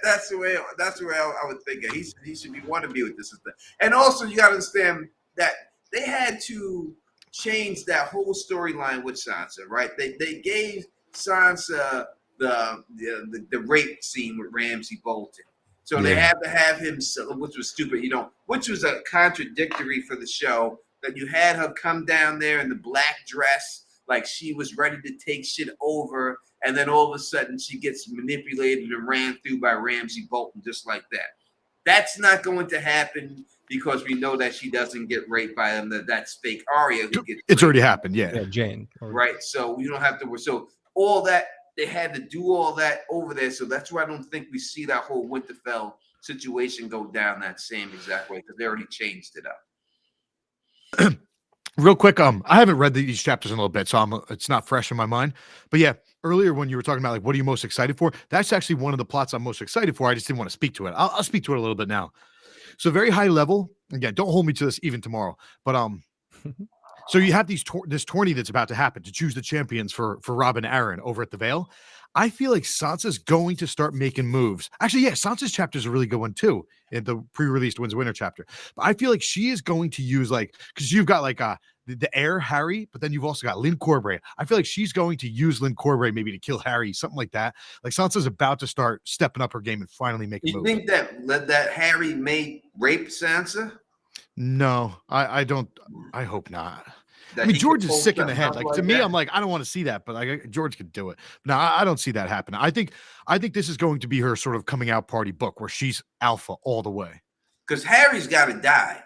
that's the way I would think it. He should want to be with the sister. And also you gotta understand that they had to change that whole storyline with Sansa, right? They gave Sansa the rape scene with Ramsay Bolton. So they had to have him, which was stupid, which was a contradictory for the show, that you had her come down there in the black dress like she was ready to take shit over, and then all of a sudden she gets manipulated and ran through by Ramsay Bolton just like that. That's not going to happen because we know that she doesn't get raped by him. That's fake Arya who gets It's already happened, yeah. Jane. Right, so you don't have to. So all that. They had to do all that over there, so that's why I don't think we see that whole Winterfell situation go down that same exact way, because they already changed it up. Real quick, I haven't read these chapters in a little bit, so it's not fresh in my mind. But yeah, earlier when you were talking about like what are you most excited for, that's actually one of the plots I'm most excited for. I just didn't want to speak to it. I'll speak to it a little bit now. So very high level. Again, don't hold me to this even tomorrow, but so you have this tourney that's about to happen to choose the champions for Robb and Aaron over at the Vale. I feel like Sansa's going to start making moves. Actually, yeah, Sansa's chapter is a really good one too, in the pre-released Winds of Winter chapter. But I feel like she is going to use because you've got the heir Harry, but then you've also got Lynn Corbray. I feel like she's going to use Lynn Corbray maybe to kill Harry, something like that. Like Sansa's about to start stepping up her game and finally make a move. You think that Harry may rape Sansa? No, I don't. I hope not. I mean, George is sick in the head. Like to me, I'm like, I don't want to see that, but George could do it. No, I don't see that happening. I think this is going to be her sort of coming out party book where she's alpha all the way. Because Harry's got to die.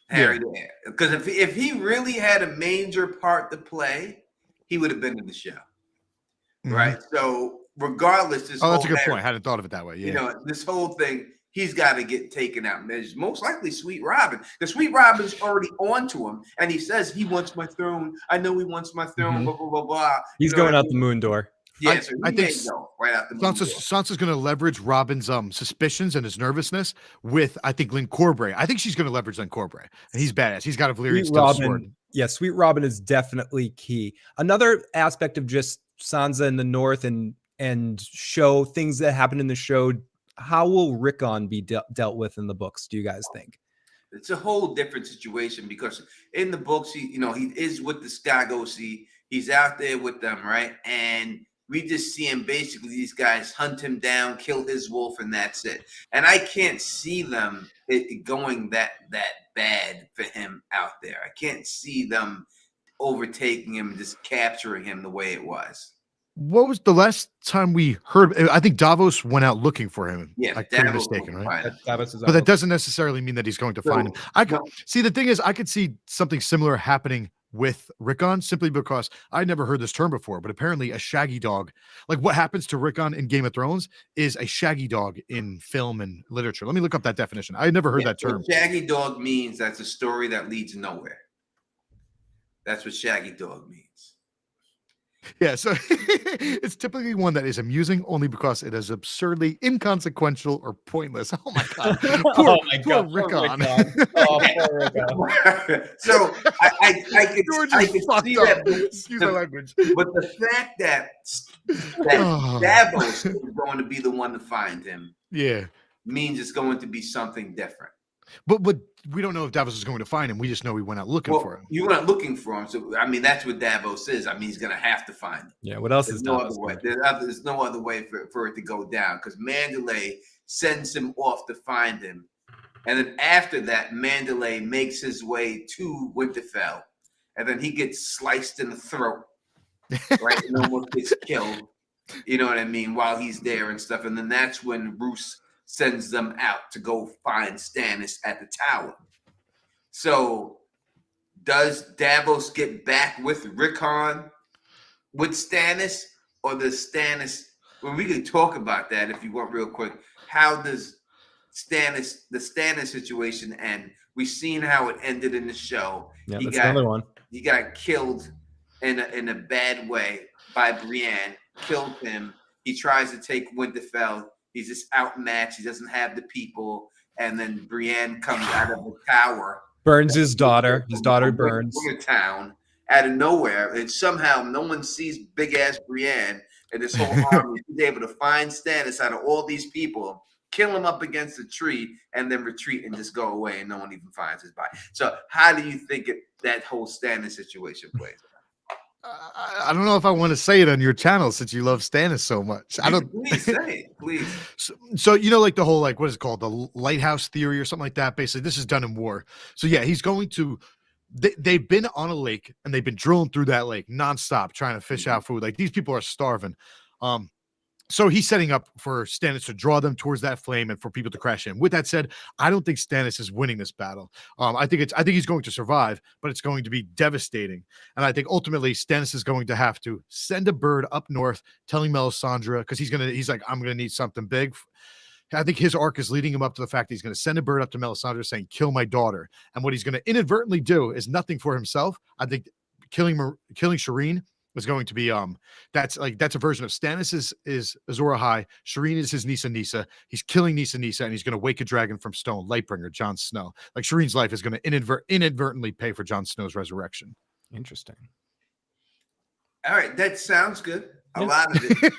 Because if he really had a major part to play, he would have been in the show, right? So regardless, that's a good point. I hadn't thought of it that way. Yeah, this whole thing. He's got to get taken out. Most likely Sweet Robin. The Sweet Robin's already onto him, and he says he wants my throne. I know he wants my throne. Blah blah blah blah. He's going out the moon door. Yeah, so I think right out the moon door. Sansa's going to leverage Robin's suspicions and his nervousness with, I think, Lynn Corbray. I think she's going to leverage Lynn Corbray, and he's badass. He's got a Valyrian steel sword. Yeah, Sweet Robin is definitely key. Another aspect of just Sansa in the North and show things that happen in the show. How will Rickon be dealt with in the books, do you guys think? It's a whole different situation because in the books, he is with the Skagos. He's out there with them, right? And we just see him basically, these guys hunt him down, kill his wolf, and that's it. And I can't see them going that bad for him out there. I can't see them overtaking him, just capturing him the way it was. What was the last time we heard? I think Davos went out looking for him. Yeah, I could be mistaken, right? Davos is But that doesn't necessarily mean that he's going to find him. I could see, the thing is, I could see something similar happening with Rickon, simply because I never heard this term before, but apparently a shaggy dog, like what happens to Rickon in Game of Thrones, is a shaggy dog in film and literature. Let me look up that definition. I had never heard that term. Shaggy dog means that's a story that leads nowhere. That's what shaggy dog means. Yeah, so it's typically one that is amusing only because it is absurdly inconsequential or pointless. Oh my god! Poor Rickon. Poor Rickon. So I could see that. Excuse my language. But the fact that Davos is going to be the one to find him, means it's going to be something different. But we don't know if Davos is going to find him. We just know he went out looking for him. You went looking for him, so I mean that's what Davos is. I mean he's going to have to find him. Yeah. What else There's is no Davos? other way. There's no other way for it to go down, because Mandalay sends him off to find him, and then after that, Mandalay makes his way to Winterfell, and then he gets sliced in the throat, right, and almost gets killed. You know what I mean? While he's there and stuff, and then that's when Roose sends them out to go find Stannis at the tower. So does Davos get back with Rickon with Stannis, or does Stannis, well, we can talk about that if you want real quick. How does the Stannis situation end? We've seen how it ended in the show. Yeah, that's another one. He got killed in a bad way by Brienne, killed him. He tries to take Winterfell. He's just outmatched. He doesn't have the people. And then Brienne comes out of the tower. Burns his daughter. His daughter burns. In town out of nowhere. And somehow no one sees big ass Brienne and this whole army. He's able to find Stannis out of all these people, kill him up against a tree, and then retreat and just go away, and no one even finds his body. So how do you think that whole Stannis situation plays out? I don't know if I want to say it on your channel since you love Stannis so much. I don't. Please say it, please. So you know, like the whole, like, what is it called, the lighthouse theory or something like that. Basically, this is done in war. So yeah, he's going to. They've been on a lake and they've been drilling through that lake nonstop trying to fish out food. Like, these people are starving. So he's setting up for Stannis to draw them towards that flame and for people to crash in. With that said, I don't think Stannis is winning this battle. I think he's going to survive, but it's going to be devastating. And I think ultimately Stannis is going to have to send a bird up north telling Melisandre, because he's like, I'm going to need something big. I think his arc is leading him up to the fact that he's going to send a bird up to Melisandre saying, kill my daughter. And what he's going to inadvertently do is nothing for himself. I think killing Shireen is going to be that's a version of Stannis is Azor Ahai. Shireen is his Nissa. He's killing Nissa, and he's going to wake a dragon from stone, Lightbringer, Jon Snow. Like, Shireen's life is going to inadvertently pay for Jon Snow's resurrection. Interesting. All right, that sounds good. A lot of it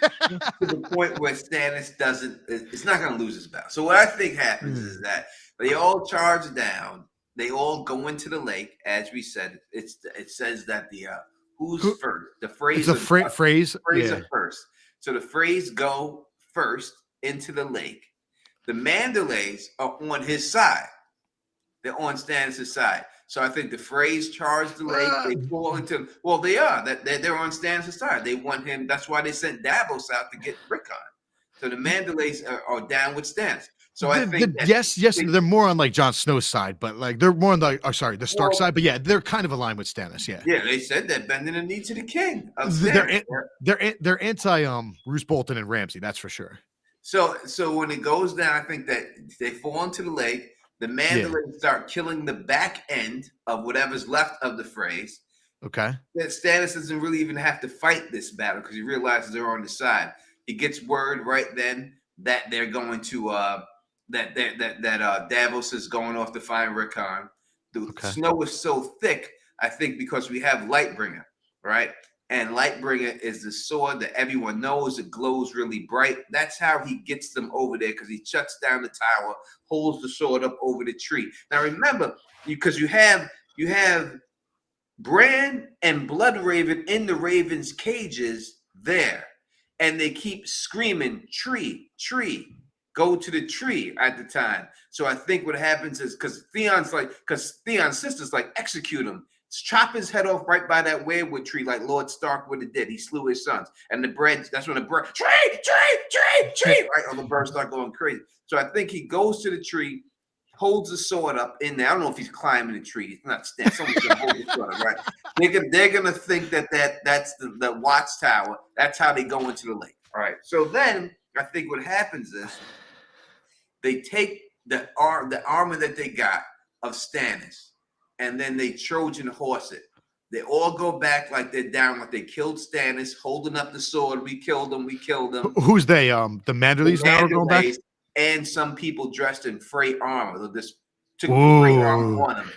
to the point where Stannis it's not going to lose his battle. So what I think happens is that they all charge down. They all go into the lake, as we said. It says that the who's first? The Freys. It's a phrase. Freys are first. So the Freys go first into the lake. The Mandalays are on his side. They're on Stannis' side. So I think the Freys charge the lake. They fall into. Well, they are. They're on Stannis' side. They want him. That's why they sent Davos out to get Rickon. So the Mandalays are down with Stannis. So I think yes, they're more on like Jon Snow's side, but like they're more on the Stark side. But yeah, they're kind of aligned with Stannis. Yeah, they said they're bending the knee to the king. They're anti Roose Bolton and Ramsay. That's for sure. So when it goes down, I think that they fall into the lake. The Mandalorians start killing the back end of whatever's left of the Freys. Okay. That Stannis doesn't really even have to fight this battle because he realizes they're on his side. He gets word right then that they're going to that Davos is going off to find Rickon. The snow is so thick, I think, because we have Lightbringer, right? And Lightbringer is the sword that everyone knows. It glows really bright. That's how he gets them over there, because he shuts down the tower, holds the sword up over the tree. Now remember, because you have Bran and Bloodraven in the Ravens' cages there. and they keep screaming, tree, tree, go to the tree at the time. So I think what happens is because Theon's sister's like, execute him. Chop his head off right by that weirwood tree, like Lord Stark would have did. He slew his sons. And that's when the bird, tree, right? All the birds start going crazy. So I think he goes to the tree, holds the sword up in there. I don't know if he's climbing the tree. He's not standing. Someone's gonna hold the sword, right? They're gonna think that's the watchtower. That's how they go into the lake. All right. So then I think what happens is they take the armor that they got of Stannis, and then they Trojan horse it. They all go back like they're down, like they killed Stannis, holding up the sword. We killed them. Who's they? The Manderleys now are going back? And some people dressed in Frey armor. They just took the Frey armor on them.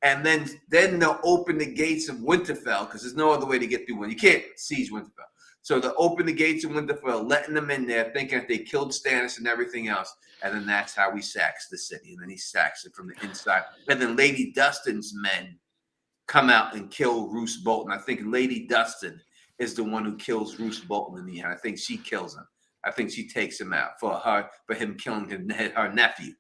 And then they'll open the gates of Winterfell, because there's no other way to get through one. You can't siege Winterfell. So they'll open the gates of Winterfell, letting them in there, thinking that they killed Stannis and everything else. And then that's how he sacks the city. And then he sacks it from the inside. And then Lady Dustin's men come out and kill Roose Bolton. I think Lady Dustin is the one who kills Roose Bolton in the end. I think she kills him. I think she takes him out for him killing her nephew.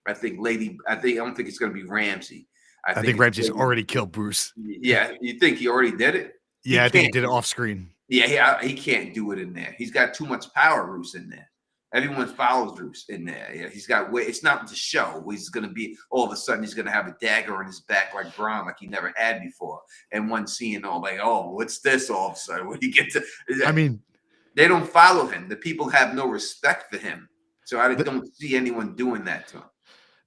I don't think it's going to be Ramsay. I think Ramsay's already killed Bruce. Yeah, you think he already did it? Yeah, I think he did it off screen. Yeah, he can't do it in there. He's got too much power, Roose, in there. Everyone follows Roose in there. Yeah, he's got way. It's not the show. He's going to be all of a sudden. He's going to have a dagger on his back like Bronn, like he never had before. And one scene, all like, oh, what's this? All of a sudden, when you get to, I mean, they don't follow him. The people have no respect for him. So I don't see anyone doing that to him.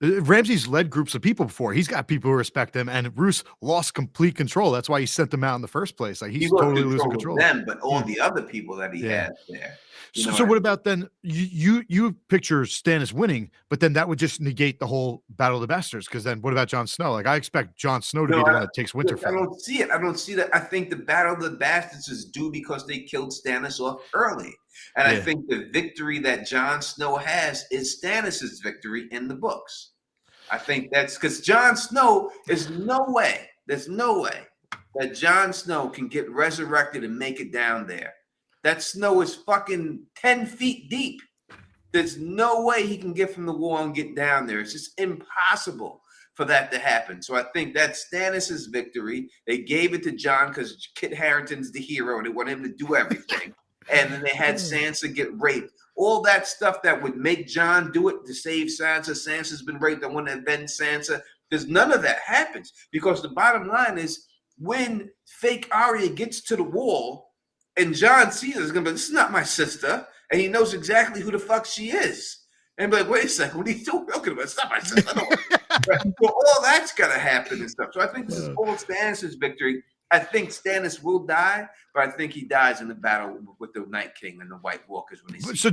Ramsay's led groups of people before. He's got people who respect him, and Roose lost complete control. That's why he sent them out in the first place. Like he's totally losing control. Them, but all the other people that he had there. So what about then? You picture Stannis winning, but then that would just negate the whole Battle of the Bastards. Because then what about Jon Snow? Like I expect Jon Snow to be the one that takes Winterfell. I don't see it. I don't see that. I think the Battle of the Bastards is due because they killed Stannis off early. And I think the victory that Jon Snow has is Stannis's victory in the books. I think that's because Jon Snow there's no way that Jon Snow can get resurrected and make it down there. That snow is fucking 10 feet deep. There's no way he can get from the wall and get down there. It's just impossible for that to happen. So I think that's Stannis's victory. They gave it to Jon because Kit Harington's the hero and they want him to do everything. And then they had Sansa get raped. All that stuff that would make Jon do it to save Sansa. Sansa's been raped. I want to avenge Sansa. Because none of that happens. Because the bottom line is when fake Arya gets to the wall and Jon sees it, it's going to be, this is not my sister. And he knows exactly who the fuck she is. And be like, wait a second, what are you talking about? It's not my sister. So all that's got to happen and stuff. So I think this is all Stannis' victory. I think Stannis will die, but I think he dies in the battle with the Night King and the White Walkers when he. So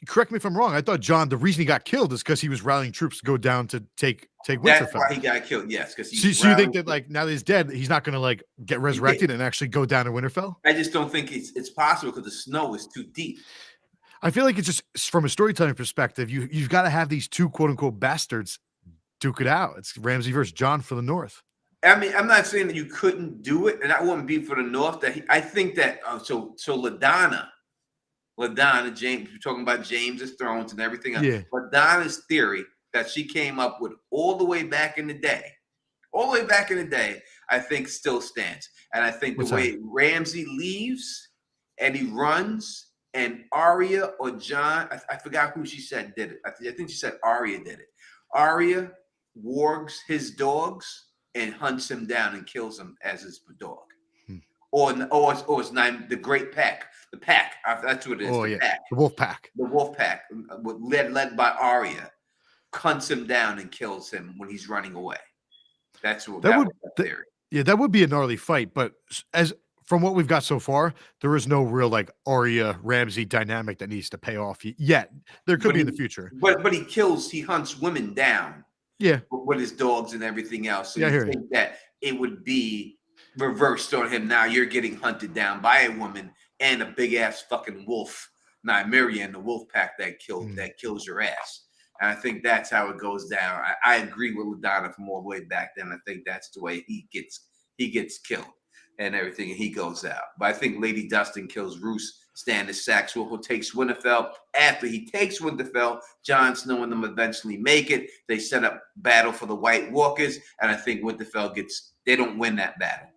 correct me if I'm wrong. I thought Jon, the reason he got killed is because he was rallying troops to go down to take Winterfell. That's why he got killed. Yes, because so you think that like now that he's dead, he's not going to like get resurrected and actually go down to Winterfell? I just don't think it's possible because the snow is too deep. I feel like it's just from a storytelling perspective, you've got to have these two quote unquote bastards duke it out. It's Ramsay versus Jon for the North. I mean, I'm not saying that you couldn't do it, and that wouldn't be for the North. I think that so LaDonna, James, we're talking about James's Thrones and everything else. Yeah. LaDonna's theory that she came up with all the way back in the day, I think still stands. And I think the way Ramsay leaves and he runs, and Arya or Jon, I forgot who she said did it. I think she said Arya did it. Arya wargs his dogs and hunts him down and kills him as his dog. Or it's not the Great Pack. The Pack. That's what it is. Oh, Pack. The Wolf Pack. The Wolf Pack, led by Arya, hunts him down and kills him when he's running away. That's what that was the theory. Yeah, that would be a gnarly fight. But as from what we've got so far, there is no real like Arya Ramsay dynamic that needs to pay off yet. There could be in the future. But he hunts women down. Yeah, with his dogs and everything else. So yeah, you think that it would be reversed on him. Now you're getting hunted down by a woman and a big ass fucking wolf, Nymeria and the wolf pack that kills your ass. And I think that's how it goes down. I agree with LaDonna from all the way back then. I think that's the way he gets killed and everything, and he goes out. But I think Lady Dustin kills Roose Stannis Saxwell, who takes Winterfell. After he takes Winterfell, Jon Snow and them eventually make it. They set up battle for the White Walkers, and I think Winterfell they don't win that battle.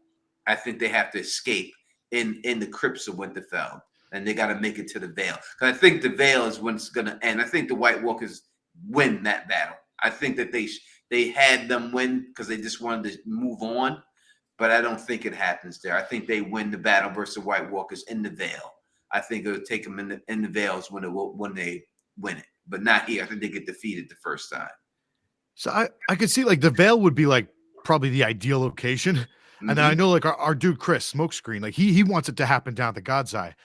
I think they have to escape in the crypts of Winterfell, and they got to make it to the Vale. Because I think the Vale is when it's going to end. I think the White Walkers win that battle. I think that they had them win because they just wanted to move on, but I don't think it happens there. I think they win the battle versus the White Walkers in the Vale. I think it'll take them in the Vales when they win it, but not here. I think they get defeated the first time. So I could see like the Vale would be like probably the ideal location. Mm-hmm. And then I know like our dude Chris Smokescreen, like he wants it to happen down at the God's Eye.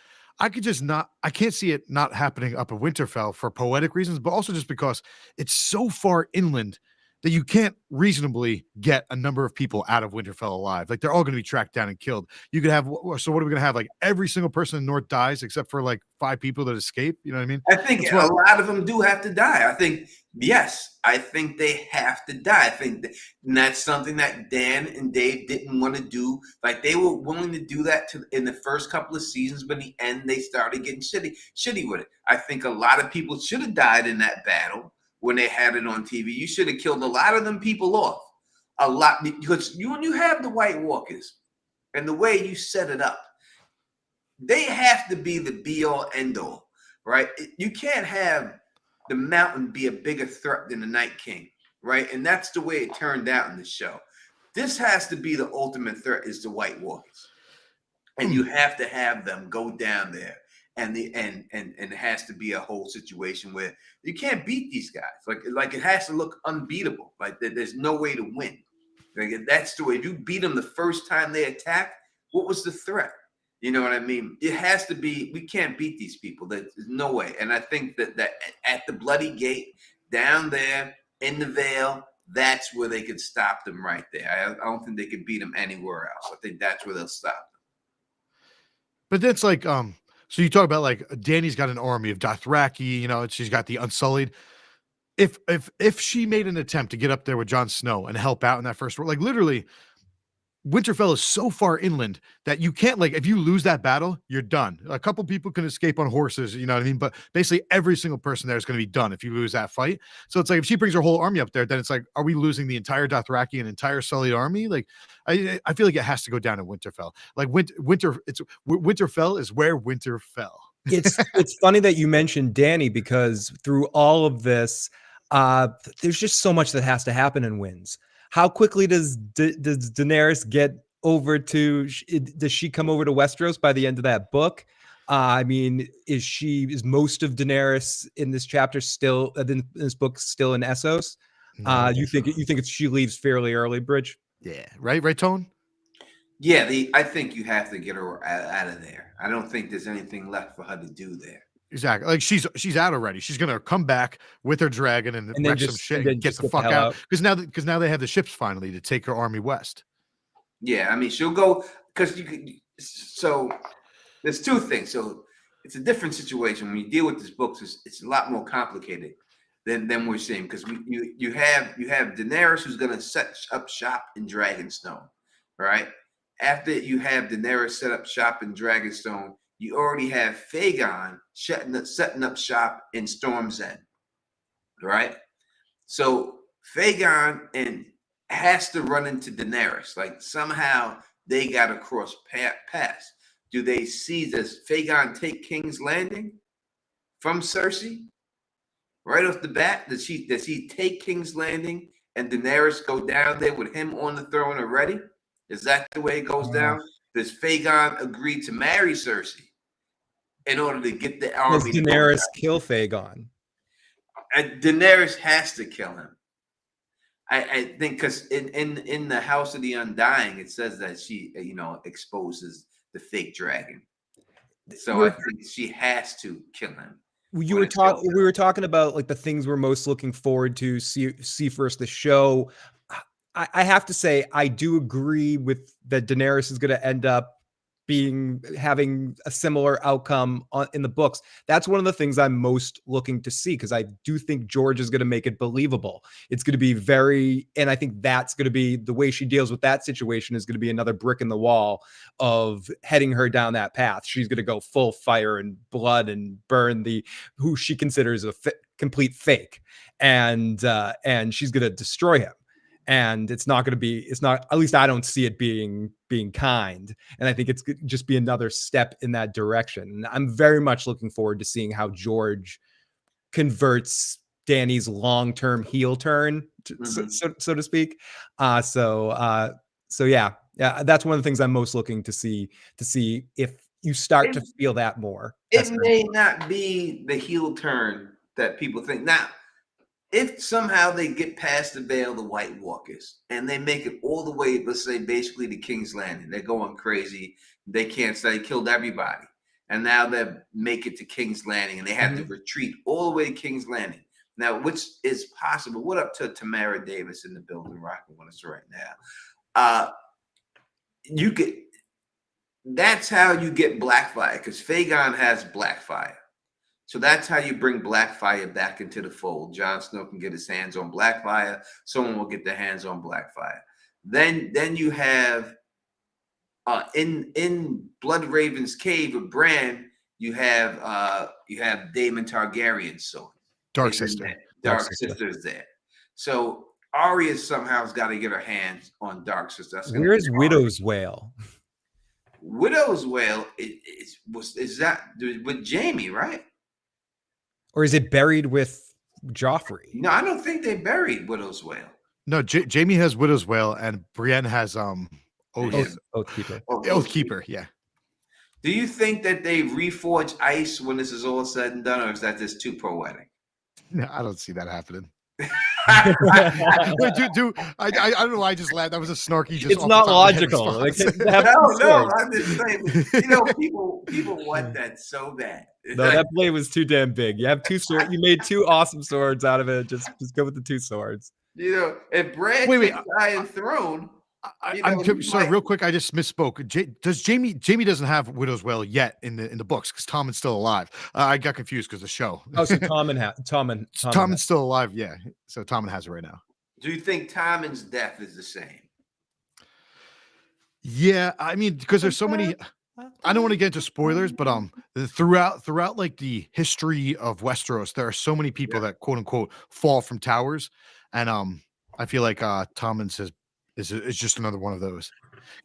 I can't see it not happening up at Winterfell for poetic reasons, but also just because it's so far inland that you can't reasonably get a number of people out of Winterfell alive. Like they're all going to be tracked down and killed. You could have, so what are we going to have? Like every single person in North dies except for like 5 people that escape. You know what I mean? I think a lot of them do have to die. I think they have to die. I think that's something that Dan and Dave didn't want to do. Like they were willing to do that in the first couple of seasons, but in the end they started getting shitty with it. I think a lot of people should have died in that battle. When they had it on TV, you should have killed a lot of them people off. A lot, because when you have the White Walkers and the way you set it up, they have to be the be-all, end-all, right? You can't have the Mountain be a bigger threat than the Night King, right? And that's the way it turned out in the show. This has to be the ultimate threat is the White Walkers. And you have to have them go down there. And it has to be a whole situation where you can't beat these guys. Like it has to look unbeatable. Like there's no way to win. Like that's the way. If you beat them the first time they attack, what was the threat? You know what I mean? It has to be. We can't beat these people. There's no way. And I think that at the Bloody Gate down there in the Vale, that's where they could stop them right there. I don't think they could beat them anywhere else. I think that's where they'll stop them. But that's like So you talk about like Dany's got an army of Dothraki, you know, she's got the Unsullied. If she made an attempt to get up there with Jon Snow and help out in that first war, like literally, Winterfell is so far inland that you can't, like, if you lose that battle, you're done. A couple people can escape on horses, you know what I mean? But basically every single person there is going to be done if you lose that fight. So it's like, if she brings her whole army up there, then it's like, are we losing the entire Dothraki and entire Sullied army? Like, I feel like it has to go down in Winterfell. Like Winterfell is where winter fell. It's funny that you mentioned Dany, because through all of this, there's just so much that has to happen in Winds. How quickly does Daenerys get over to? Does she come over to Westeros by the end of that book? I mean, is most of Daenerys in this chapter still in this book still in Essos? No, you think she leaves fairly early, Bridge? Yeah, right, Tone. Yeah, I think you have to get her out of there. I don't think there's anything left for her to do there. Exactly. Like she's out already. She's gonna come back with her dragon and wreck some shit and get the fuck out. Because now they have the ships finally to take her army west. Yeah, I mean she'll go because you could. So there's two things. So it's a different situation when you deal with these books. It's a lot more complicated than we're seeing, because you have Daenerys who's gonna set up shop in Dragonstone, right? After you have Daenerys set up shop in Dragonstone, you already have Fagon setting up shop in Storm's End, right? So Fagon has to run into Daenerys. Like somehow they got to cross paths. Do they see does Fagon take King's Landing from Cersei right off the bat? Does he take King's Landing and Daenerys go down there with him on the throne already? Is that the way it goes down? Does Fagon agree to marry Cersei in order to get the army? Does Daenerys kill Fagon? Daenerys has to kill him. I think because in the House of the Undying, it says that she, exposes the fake dragon. So I think she has to kill him. We were talking about like the things we're most looking forward to see first the show. I have to say, I do agree with that Daenerys is going to end up having a similar outcome in the books. That's one of the things I'm most looking to see, because I do think George is going to make it believable. It's going to be and I think that's going to be the way she deals with that situation is going to be another brick in the wall of heading her down that path. She's going to go full fire and blood and burn who she considers a complete fake, and she's going to destroy him. And it's not, at least I don't see it being kind. And I think it's just be another step in that direction. And I'm very much looking forward to seeing how George converts Danny's long-term heel turn, so to speak. So yeah, that's one of the things I'm most looking to see if you start to feel that more. It may not be the heel turn that people think. Now, if somehow they get past the veil of the White Walkers and they make it all the way, let's say basically to King's Landing, they're going crazy. They can't say they killed everybody. And now they make it to King's Landing and they have to retreat all the way to King's Landing. Now, which is possible. What up to Tamara Davis in the building rocking with us right now? That's how you get Blackfire, because Fagon has Blackfire. So that's how you bring Blackfire back into the fold. Jon Snow can get his hands on Blackfire. Someone will get their hands on Blackfire. Then you have in Bloodraven's cave of Bran, you have Daemon Targaryen's sword. Dark Sister. Dark Sister's there. So Arya somehow has got to get her hands on Dark Sister. Where's Widow's Wail? Widow's Wail is that with Jaime, right? Or is it buried with Joffrey? No, I don't think they buried Widow's Wail. No, Jaime has Widow's Wail and Brienne has Oathkeeper. Oathkeeper, yeah. Do you think that they reforge ice when this is all said and done, or is that just too poetic? No, I don't see that happening. Wait, I don't know why I just laughed. That was a snarky. It's not logical. No, I'm just saying. People want that so bad. No, that blade was too damn big. You have two swords. You made two awesome swords out of it. Just go with the two swords. If Brad takes the Iron Throne. I'm sorry, real quick. I just misspoke. Jaime doesn't have Widow's Wail yet in the books because Tommen's still alive. I got confused because the show. Oh, so Tommen's still alive. Yeah, so Tommen has it right now. Do you think Tommen's death is the same? Yeah, I mean, because there's so many. I don't want to get into spoilers, but throughout like the history of Westeros, there are so many people that quote unquote fall from towers, and I feel like Tommen's is just another one of those.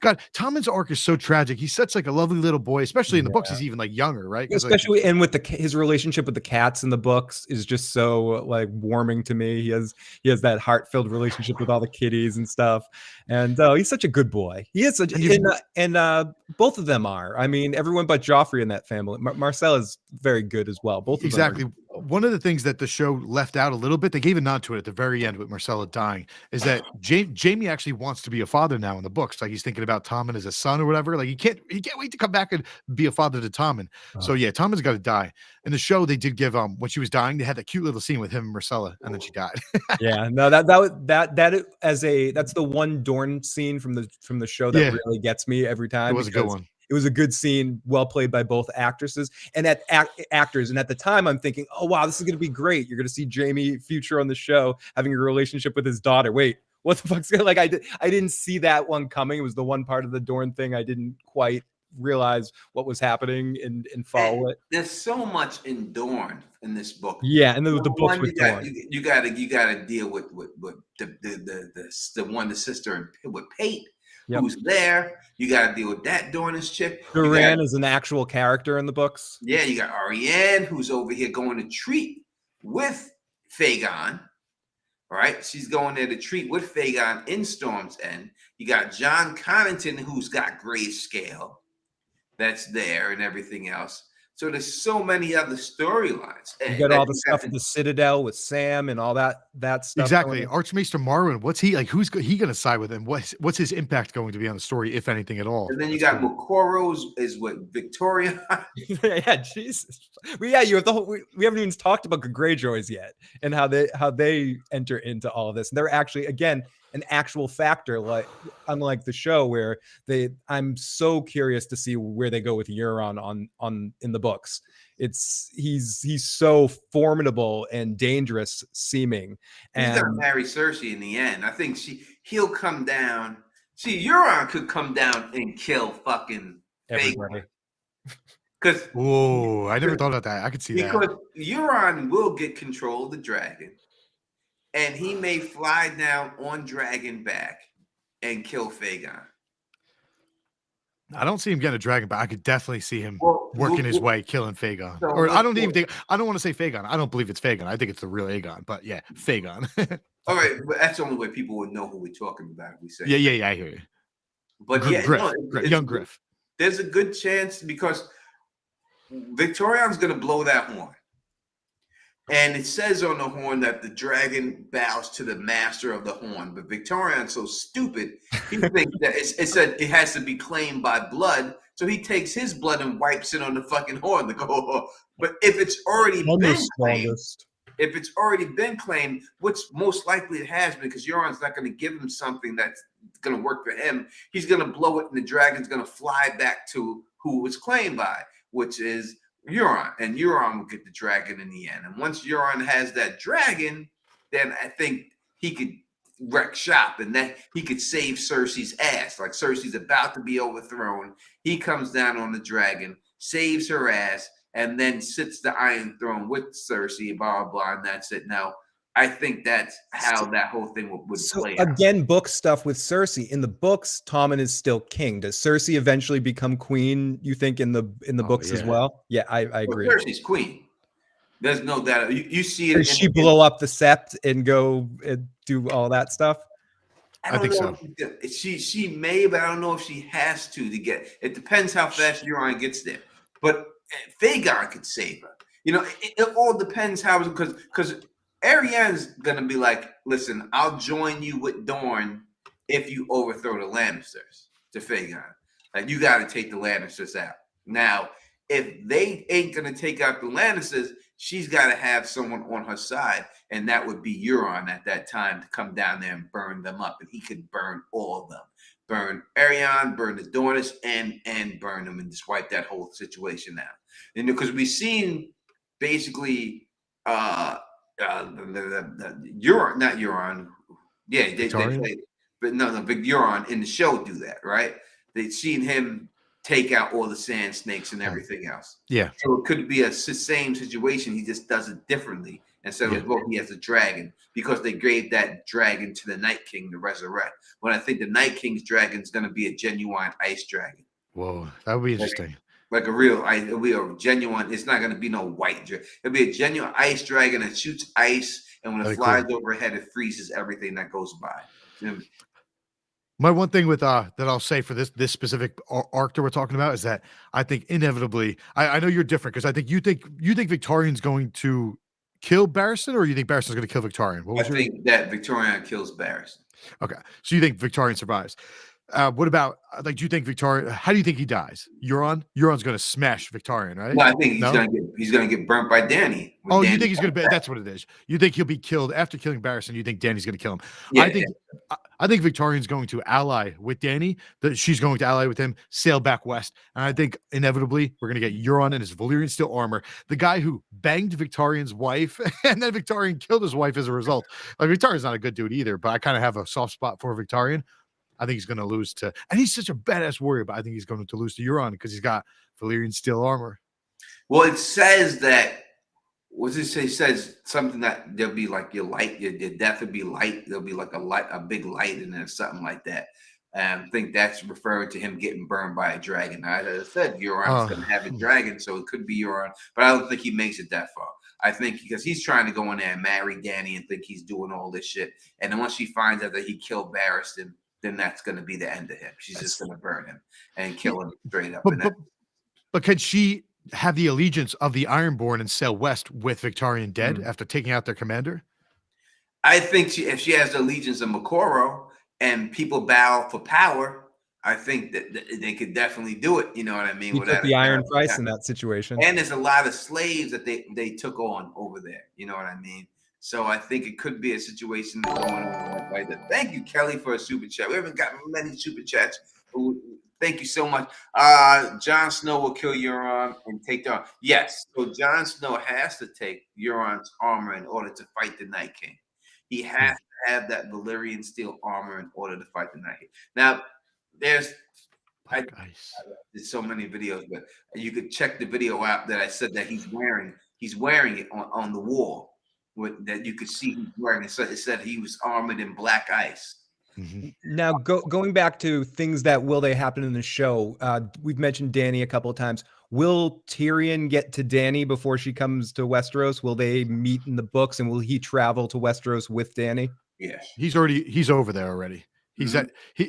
God, Tommen's arc is so tragic. He's such like a lovely little boy, especially in the books. He's even like younger, right? Especially and with his relationship with the cats in the books is just so like warming to me. He has that heart-filled relationship with all the kitties and stuff, and he's such a good boy. He is such, and both of them are. I mean, everyone but Joffrey in that family. Marcel is very good as well. Both of them one of the things that the show left out a little bit, they gave a nod to it at the very end with Marcella dying, is that Jaime actually wants to be a father now in the books. Like he's thinking about Tommen as a son or whatever. Like he can't wait to come back and be a father to Tommen. So yeah, Tommen's got to die. In the show, they did give when she was dying, they had that cute little scene with him and Marcella, and then she died. Yeah, no, that's the one Dorne scene from the show that really gets me every time. It was a good one. It was a good scene, well played by both actresses and actors. And at the time, I'm thinking, oh, wow, this is going to be great. You're going to see Jaime Future on the show having a relationship with his daughter. Wait, what the fuck's going on? Like, I didn't see that one coming. It was the one part of the Dorne thing I didn't quite realize what was happening and follow it. There's so much in Dorne in this book. Yeah, and the books with Dorne. You got to deal with the sister with Pate. Yep. Who's there? You got to deal with that Dornish chick. Duran is an actual character in the books. Yeah, you got Arianne, who's over here going to treat with Fagon. All right, she's going there to treat with Fagon in Storm's End. You got John Connington, who's got Grayscale, that's there, and everything else. So there's so many other storylines. You got all the stuff with the Citadel with Sam and all that stuff. Exactly. Archmaester Marwyn, what's he like? Who's he going to side with him? What's his impact going to be on the story, if anything at all? And then you got Mokoro's is what Victoria. Yeah, Jesus. Well, yeah, you have the whole. We haven't even talked about the Greyjoys yet and how they enter into all of this. And they're actually again an actual factor, like unlike the show where I'm so curious to see where they go with Euron on in the books. He's so formidable and dangerous seeming. He's gonna marry Cersei in the end. I think he'll come down. See, Euron could come down and kill fucking everybody. Because I never thought about that. I could see that. Because Euron will get control of the dragon, and he may fly down on dragon back and kill Fagon. I don't see him getting a dragon, but I could definitely see him working his way, killing Fagon. Or I don't want to say Fagon. I don't believe it's Fagon. I think it's the real Aegon. But yeah, Fagon. All right, but that's the only way people would know who we're talking about. We say, yeah, I hear you. But young Griff. There's a good chance because Victorion's going to blow that horn. And it says on the horn that the dragon bows to the master of the horn. But Victorion's so stupid, he thinks that it said it has to be claimed by blood. So he takes his blood and wipes it on the fucking horn to go. Oh. But if it's already been claimed, which most likely it has, because Euron's not going to give him something that's going to work for him. He's going to blow it, and the dragon's going to fly back to who it was claimed by, which is Euron, and Euron will get the dragon in the end. And once Euron has that dragon, then I think he could wreck shop, and then he could save Cersei's ass. Like Cersei's about to be overthrown, he comes down on the dragon, saves her ass, and then sits the Iron Throne with Cersei, blah, blah, blah, and that's it. Now, I think that's how that whole thing would play out. Again, book stuff with Cersei. In the books, Tommen is still king. Does Cersei eventually become queen, you think, in the books as well? Yeah, I agree. Well, Cersei's queen. There's no doubt. You see it. Does she blow up the Sept and go and do all that stuff? I think so. She may, but I don't know if she has to get. It depends how fast Euron gets there. But Fagon could save her. You know, it all depends how, because Ariane's gonna be like, listen, I'll join you with Dorne if you overthrow the Lannisters to Fagon. Like, you got to take the Lannisters out. Now, if they ain't gonna take out the Lannisters, she's got to have someone on her side, and that would be Euron at that time to come down there and burn them up, and he could burn all of them. Burn Arianne, burn the Dornish, and burn them, and just wipe that whole situation out. And because we've seen basically Euron, not Euron, yeah, they but Euron in the show do that, right? They've seen him take out all the sand snakes and everything else. Yeah. So it could be a same situation. He just does it differently. And so he has a dragon, because they gave that dragon to the Night King to resurrect. When I think the Night King's dragon is going to be a genuine ice dragon. Whoa, that would be interesting. Like a real, it'll be a genuine. It's not going to be no white dragon. It'll be a genuine ice dragon that shoots ice, and when it flies overhead, it freezes everything that goes by. My one thing with that I'll say for this specific arc that we're talking about is that I think inevitably, I know you're different, because I think you think Victorion's going to kill Barristan, or you think Barristan's going to kill Victorion? I think that Victorion kills Barristan. Okay, so you think Victorion survives? What about, like, do you think Victorion? How do you think he dies? Euron's going to smash Victorion, right? No, I think he's going to get burnt by Dany. Oh, you think he's going to be? That's what it is. You think he'll be killed after killing Barristan? You think Dany's going to kill him? Yeah, I think Victorion's going to ally with Dany. That she's going to ally with him, sail back west, and I think inevitably we're going to get Euron in his Valyrian steel armor, the guy who banged Victorion's wife, and then Victorion killed his wife as a result. Like, Victorion's not a good dude either, but I kind of have a soft spot for Victorion. I think he's going to lose to, and he's such a badass warrior, but I think he's going to lose to Euron because he's got Valyrian steel armor. Well, it says that, what does it say? It says something that there'll be like your death will be light. There'll be like a big light in there, something like that. And I think that's referring to him getting burned by a dragon. Now, as I said, Euron's going to have a dragon, so it could be Euron, but I don't think he makes it that far. I think because he's trying to go in there and marry Dany and think he's doing all this shit. And then once she finds out that he killed Barristan, then that's going to be the end of him. She's just going to burn him and kill him straight up. But could she have the allegiance of the Ironborn and sail west with Victorion dead after taking out their commander? I think if she has the allegiance of Mokoro and people bow for power, I think that they could definitely do it. You know what I mean? You took the iron price in that situation. And there's a lot of slaves that they took on over there. You know what I mean? So I think it could be a situation that's going on like that. Thank you, Kelly, for a super chat. We haven't got many super chats. Thank you so much. Jon Snow will kill Euron and take the armor. Yes. So Jon Snow has to take Euron's armor in order to fight the Night King. He has to have that Valyrian steel armor in order to fight the Night King. Now, there's so many videos, but you could check the video out that I said that he's wearing it on the wall that you could see he's wearing it. So it said he was armored in black ice. Now, going back to things that will they happen in the show, we've mentioned Dany a couple of times. Will Tyrion get to Dany before she comes to Westeros? Will they meet in the books, and will he travel to Westeros with Dany? Yes, he's over there already. He's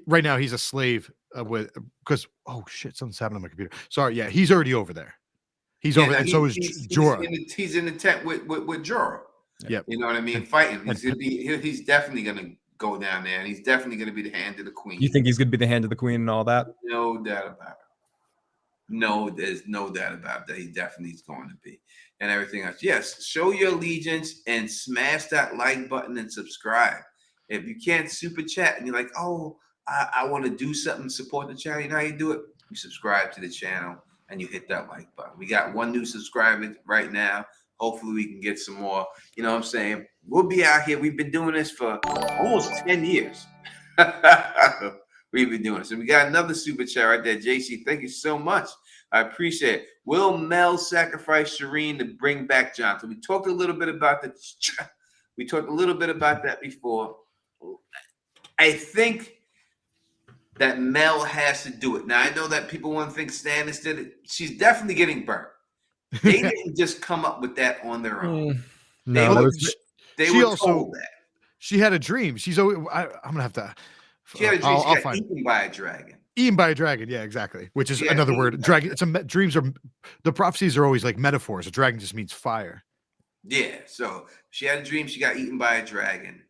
right now. He's a slave because something's happening on my computer. Sorry, yeah, he's already over there. He's over there, and so is Jorah. He's in the tent with Jorah. Yep. You know what I mean? Fighting. He's definitely gonna go down there, and he's definitely gonna be the hand of the queen. You think he's gonna be the hand of the queen and all that? No doubt about it. No, there's no doubt about that. He definitely is going to be, and everything else. Yes, show your allegiance and smash that like button and subscribe. If you can't super chat and you're like, oh, I want to do something, support the channel, you know how you do it? You subscribe to the channel and you hit that like button. We got 1 new subscriber right now. Hopefully we can get some more. You know what I'm saying? We'll be out here. We've been doing this for almost 10 years. We've been doing this. And we got another super chat right there. JC, thank you so much. I appreciate it. Will Mel sacrifice Shireen to bring back Jonathan? We talked a little bit about that. We talked a little bit about that before. I think that Mel has to do it. Now, I know that people want to think Stannis did it. She's definitely getting burnt. They didn't just come up with that on their own. No, they were told that. She had a dream. I'm gonna have to. She had a dream. She got eaten by a dragon. Eaten by a dragon, yeah, exactly. Which is another word. Dragon. Dreams are the prophecies are always like metaphors. A dragon just means fire. Yeah. So she had a dream. She got eaten by a dragon.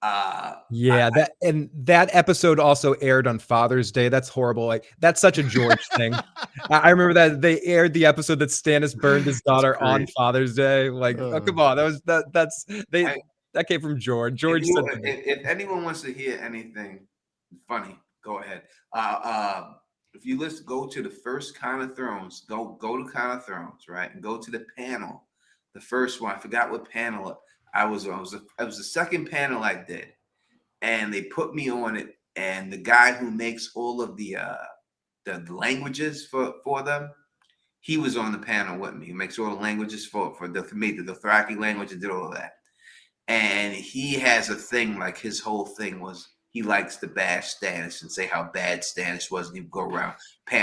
That episode also aired on Father's Day. That's horrible. Like that's such a George thing. I remember that they aired the episode that Stannis burned his daughter on Father's Day. Like, oh come on, that came from George. George said, if anyone wants to hear anything funny, go ahead. If you go to the first Kind of Thrones, go to Kind of Thrones, right, and go to the panel, the first one. I forgot what panel I was on. It was the second panel I did, and they put me on it. And the guy who makes all of the languages for them, he was on the panel with me. He makes all the languages for the Dothraki language and did all of that. And he has a thing, like his whole thing was he likes to bash Stannis and say how bad Stannis was, and he'd go around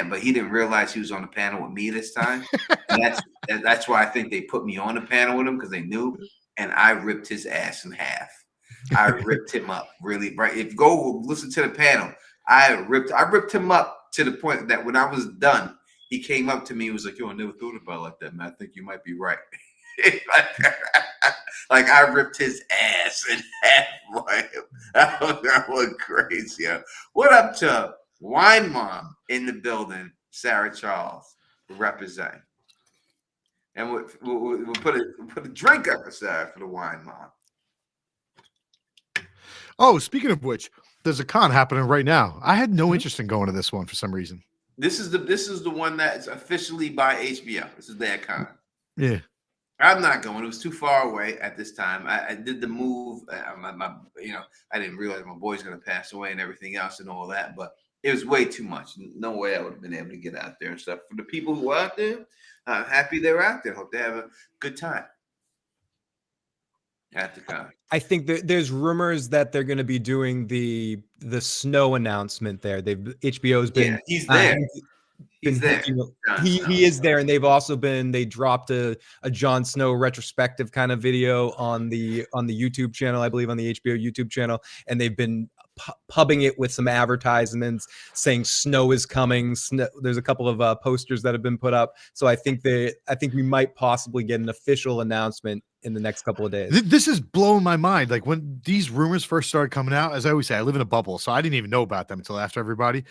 but he didn't realize he was on the panel with me this time. And that's why I think they put me on the panel with him, because they knew. And I ripped his ass in half. I ripped him up really right. If you go listen to the panel, I ripped him up to the point that when I was done, he came up to me and was like, "Yo, I never thought about it like that, man. I think you might be right." Like I ripped his ass in half. That was crazy. Yeah. What up to Wine Mom in the building? Sarah Charles representing. And we'll put a drink up for Sarah for the Wine Mom. Oh, speaking of which, there's a con happening right now. I had no interest in going to this one for some reason. This is the one that's officially by HBO. This is their con. Yeah. I'm not going. It was too far away at this time. I did the move. I didn't realize my boy's going to pass away and everything else and all that. But it was way too much. No way I would have been able to get out there and stuff. For the people who are out there, happy they're out there. Hope they have a good time at the con. I think there's rumors that they're going to be doing the snow announcement there. HBO's been. Yeah, he's there. He's there. He is there, and they dropped a Jon Snow retrospective kind of video on the YouTube channel, I believe on the HBO YouTube channel, and they've been pubbing it with some advertisements saying snow is coming. There's a couple of posters that have been put up, so I think we might possibly get an official announcement in the next couple of days. This is blowing my mind. Like when these rumors first started coming out, as I always say, I live in a bubble, so I didn't even know about them until after everybody.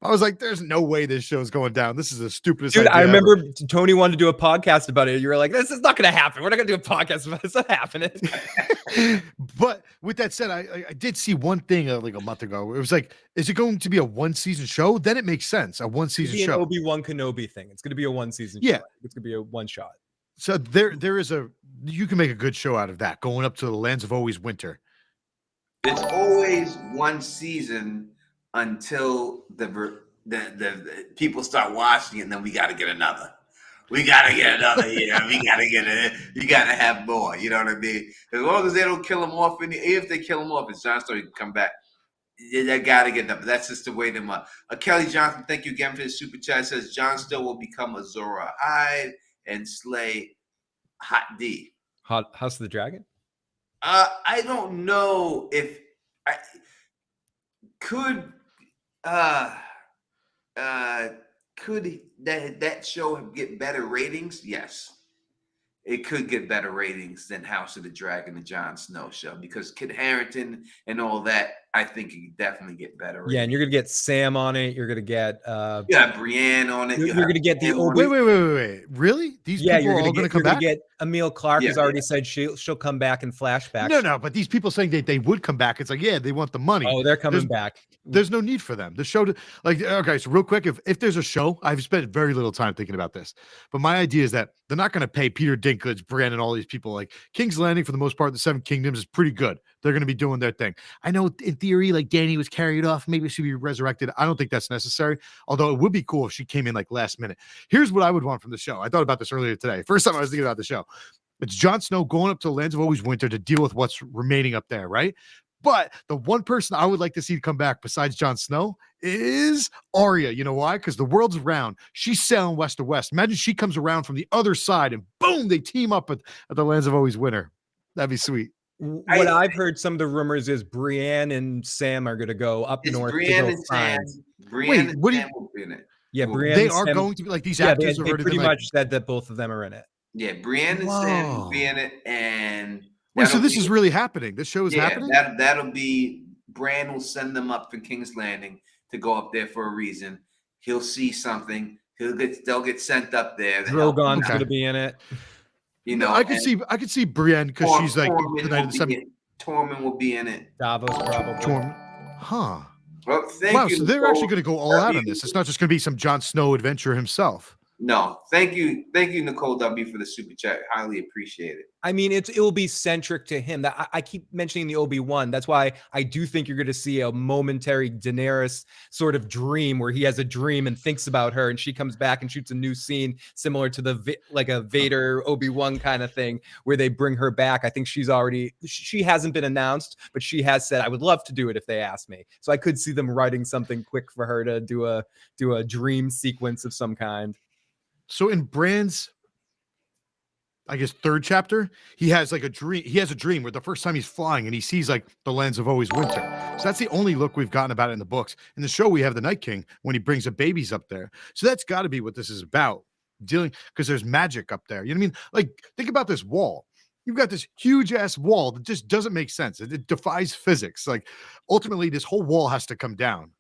I was like, there's no way this show's going down. This is the stupidest Dude, idea I remember ever. Tony wanted to do a podcast about it. You were like, this is not going to happen. We're not going to do a podcast about it. It's not happening. But with that said, I did see one thing like a month ago. It was like, is it going to be a 1-season show? Then it makes sense. A 1-season It's show. an Obi-Wan Kenobi thing. It's going to be a 1-season Yeah. show. It's going to be a one shot. So there is you can make a good show out of that, going up to the lands of always winter. It's always one season until the people start watching it, and then we got to get another. We got to get another year. We got to get it. You got to have more. You know what I mean? As long as they don't kill him off, if they kill him off, it's Jon Snow. He can come back. They got to get them. That's just the way them up. Kelly Johnson, thank you again for the super chat. It says Jon Snow will become Azor Ahai and slay Hot D. House of the Dragon? I don't know if I could that show get better ratings? Yes. It could get better ratings than House of the Dragon, the Jon Snow show, because Kit Harington and all that, I think it could definitely get better ratings. Yeah, and you're going to get Sam on it. You're going to get Brienne on it. You're going to get the Wait. Really? These people are all going to come back? Get Emil Clark has already said she'll come back in flashbacks. No, but these people saying they would come back. It's like, yeah, they want the money. Oh, they're coming back. There's no need for them. The show, okay, so real quick, if there's a show, I've spent very little time thinking about this, but my idea is that they're not going to pay Peter Dinklage, Bran, and all these people. Like King's Landing, for the most part, the Seven Kingdoms is pretty good. They're going to be doing their thing. I know in theory, like Dany was carried off, maybe she'd be resurrected. I don't think that's necessary, although it would be cool if she came in like last minute. Here's what I would want from the show. I thought about this earlier today. First time I was thinking about the show. It's Jon Snow going up to the lands of always winter to deal with what's remaining up there, right? But the one person I would like to see come back besides Jon Snow is Arya. You know why? Because the world's round. She's sailing west to west. Imagine she comes around from the other side and boom, they team up at the lands of always winter. That'd be sweet. What I've heard, some of the rumors is Brienne and Sam are going to go up north. Brienne and Sam. Brienne and Sam will be in it. Yeah, Brienne. They are going to be like these actors. They pretty much said that both of them are in it. Yeah, Brienne and Sam will be in it, and wait, so this is really happening. This show is happening. That'll be Bran will send them up to King's Landing to go up there for a reason. He'll see something. They'll get sent up there. Drogon's going to be in it. You know, I could see Brienne because she's like the night of the seven. Tormund will be in it. Davos probably. Tormund, huh? Well, thank you. So they're actually going to go all out on this. It's not just going to be some Jon Snow adventure himself. No, thank you, Nicole W, for the super chat. Highly appreciate it. I mean, it will be centric to him. That I keep mentioning the Obi-Wan. That's why I do think you're going to see a momentary Daenerys sort of dream where he has a dream and thinks about her, and she comes back and shoots a new scene similar to like a Vader Obi-Wan kind of thing where they bring her back. I think she hasn't been announced, but she has said, I would love to do it if they asked me. So I could see them writing something quick for her to do a dream sequence of some kind. So in Bran's, I guess, third chapter, he has like a dream. He has a dream where the first time he's flying and he sees like the lands of always winter. So that's the only look we've gotten about it in the books. In the show, we have the Night King when he brings the babies up there. So that's got to be what this is about, dealing, because there's magic up there. You know what I mean? Like, think about this wall. You've got this huge ass wall that just doesn't make sense. It defies physics. Like, ultimately, this whole wall has to come down.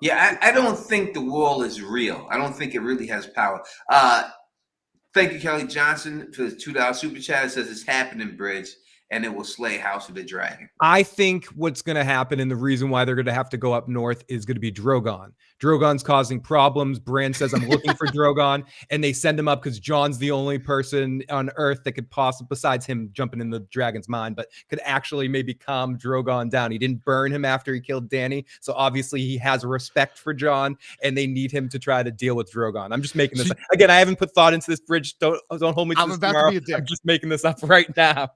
Yeah, I don't think the wall is real. I don't think it really has power. Thank you, Kelly Johnson, for the $2 super chat. It says it's happening, Bridge, and it will slay House of the Dragon. I think what's going to happen, and the reason why they're going to have to go up north, is going to be Drogon. Drogon's causing problems. Bran says, I'm looking for Drogon, and they send him up because Jon's the only person on Earth that could possibly, besides him jumping in the dragon's mind, but could actually maybe calm Drogon down. He didn't burn him after he killed Dany, so obviously he has respect for Jon, and they need him to try to deal with Drogon. I'm just making this up. Again, I haven't put thought into this, Bridge. Don't hold me to this tomorrow. I'm just making this up right now.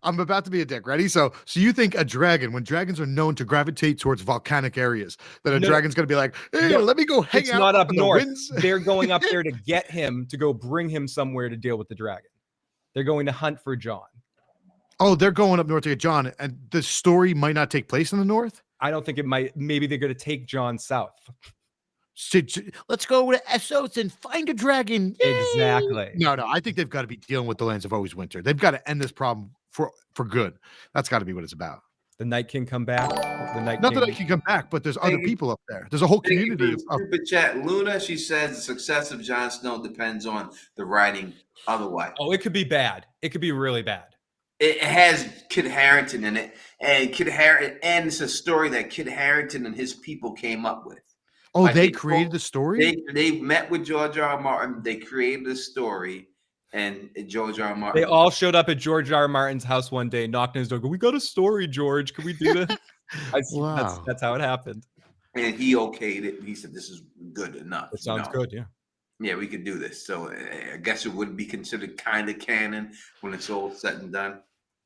I'm about to be a dick. Ready? So you think a dragon, when dragons are known to gravitate towards volcanic areas, that a dragon's going to be like, hey, let me go hang out. It's not up north. They're going up there to get him, to go bring him somewhere to deal with the dragon. They're going to hunt for Jon. Oh, they're going up north to get Jon, and the story might not take place in the north? I don't think it might. Maybe they're going to take Jon south. So, let's go to Essos and find a dragon. Yay! Exactly. No, I think they've got to be dealing with the lands of always winter. They've got to end this problem for good. That's got to be what it's about. The Night King come back. The Night Not King. that I can come back, but there's other people up there. There's a whole community of Super chat. Luna, she says the success of Jon Snow depends on the writing. Otherwise, Oh, it could be bad. It could be really bad. it has Kit Harington in it, and it's a story that Kit Harington and his people came up with. Oh, Like, they created the story? They met with George R. R. Martin. They created the story, and George R. R. Martin. They all showed up at George R. R. Martin's house one day, knocked on his door. Go, we got a story, George. Can we do this? Wow. That's how it happened. And he okayed it. He said, "This is good enough." It sounds good, yeah. Yeah, we could do this. So I guess it would be considered kind of canon when it's all said and done.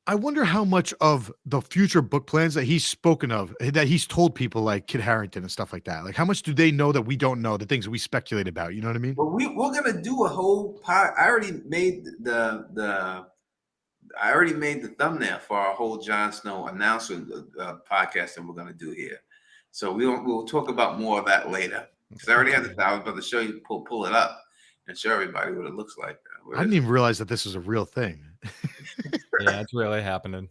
I wonder how much of the future book plans that he's spoken of, that he's told people like Kit Harington and stuff like that. Like, how much do they know that we don't know, the things that we speculate about? You know what I mean? But we're gonna do a whole part. I already made the thumbnail for our whole Jon Snow announcement podcast that we're gonna do here. So we'll talk about more of that later. Because I already had the I was about to show you, pull it up and show everybody what it looks like. I didn't even realize that this is a real thing. Yeah, it's really happening.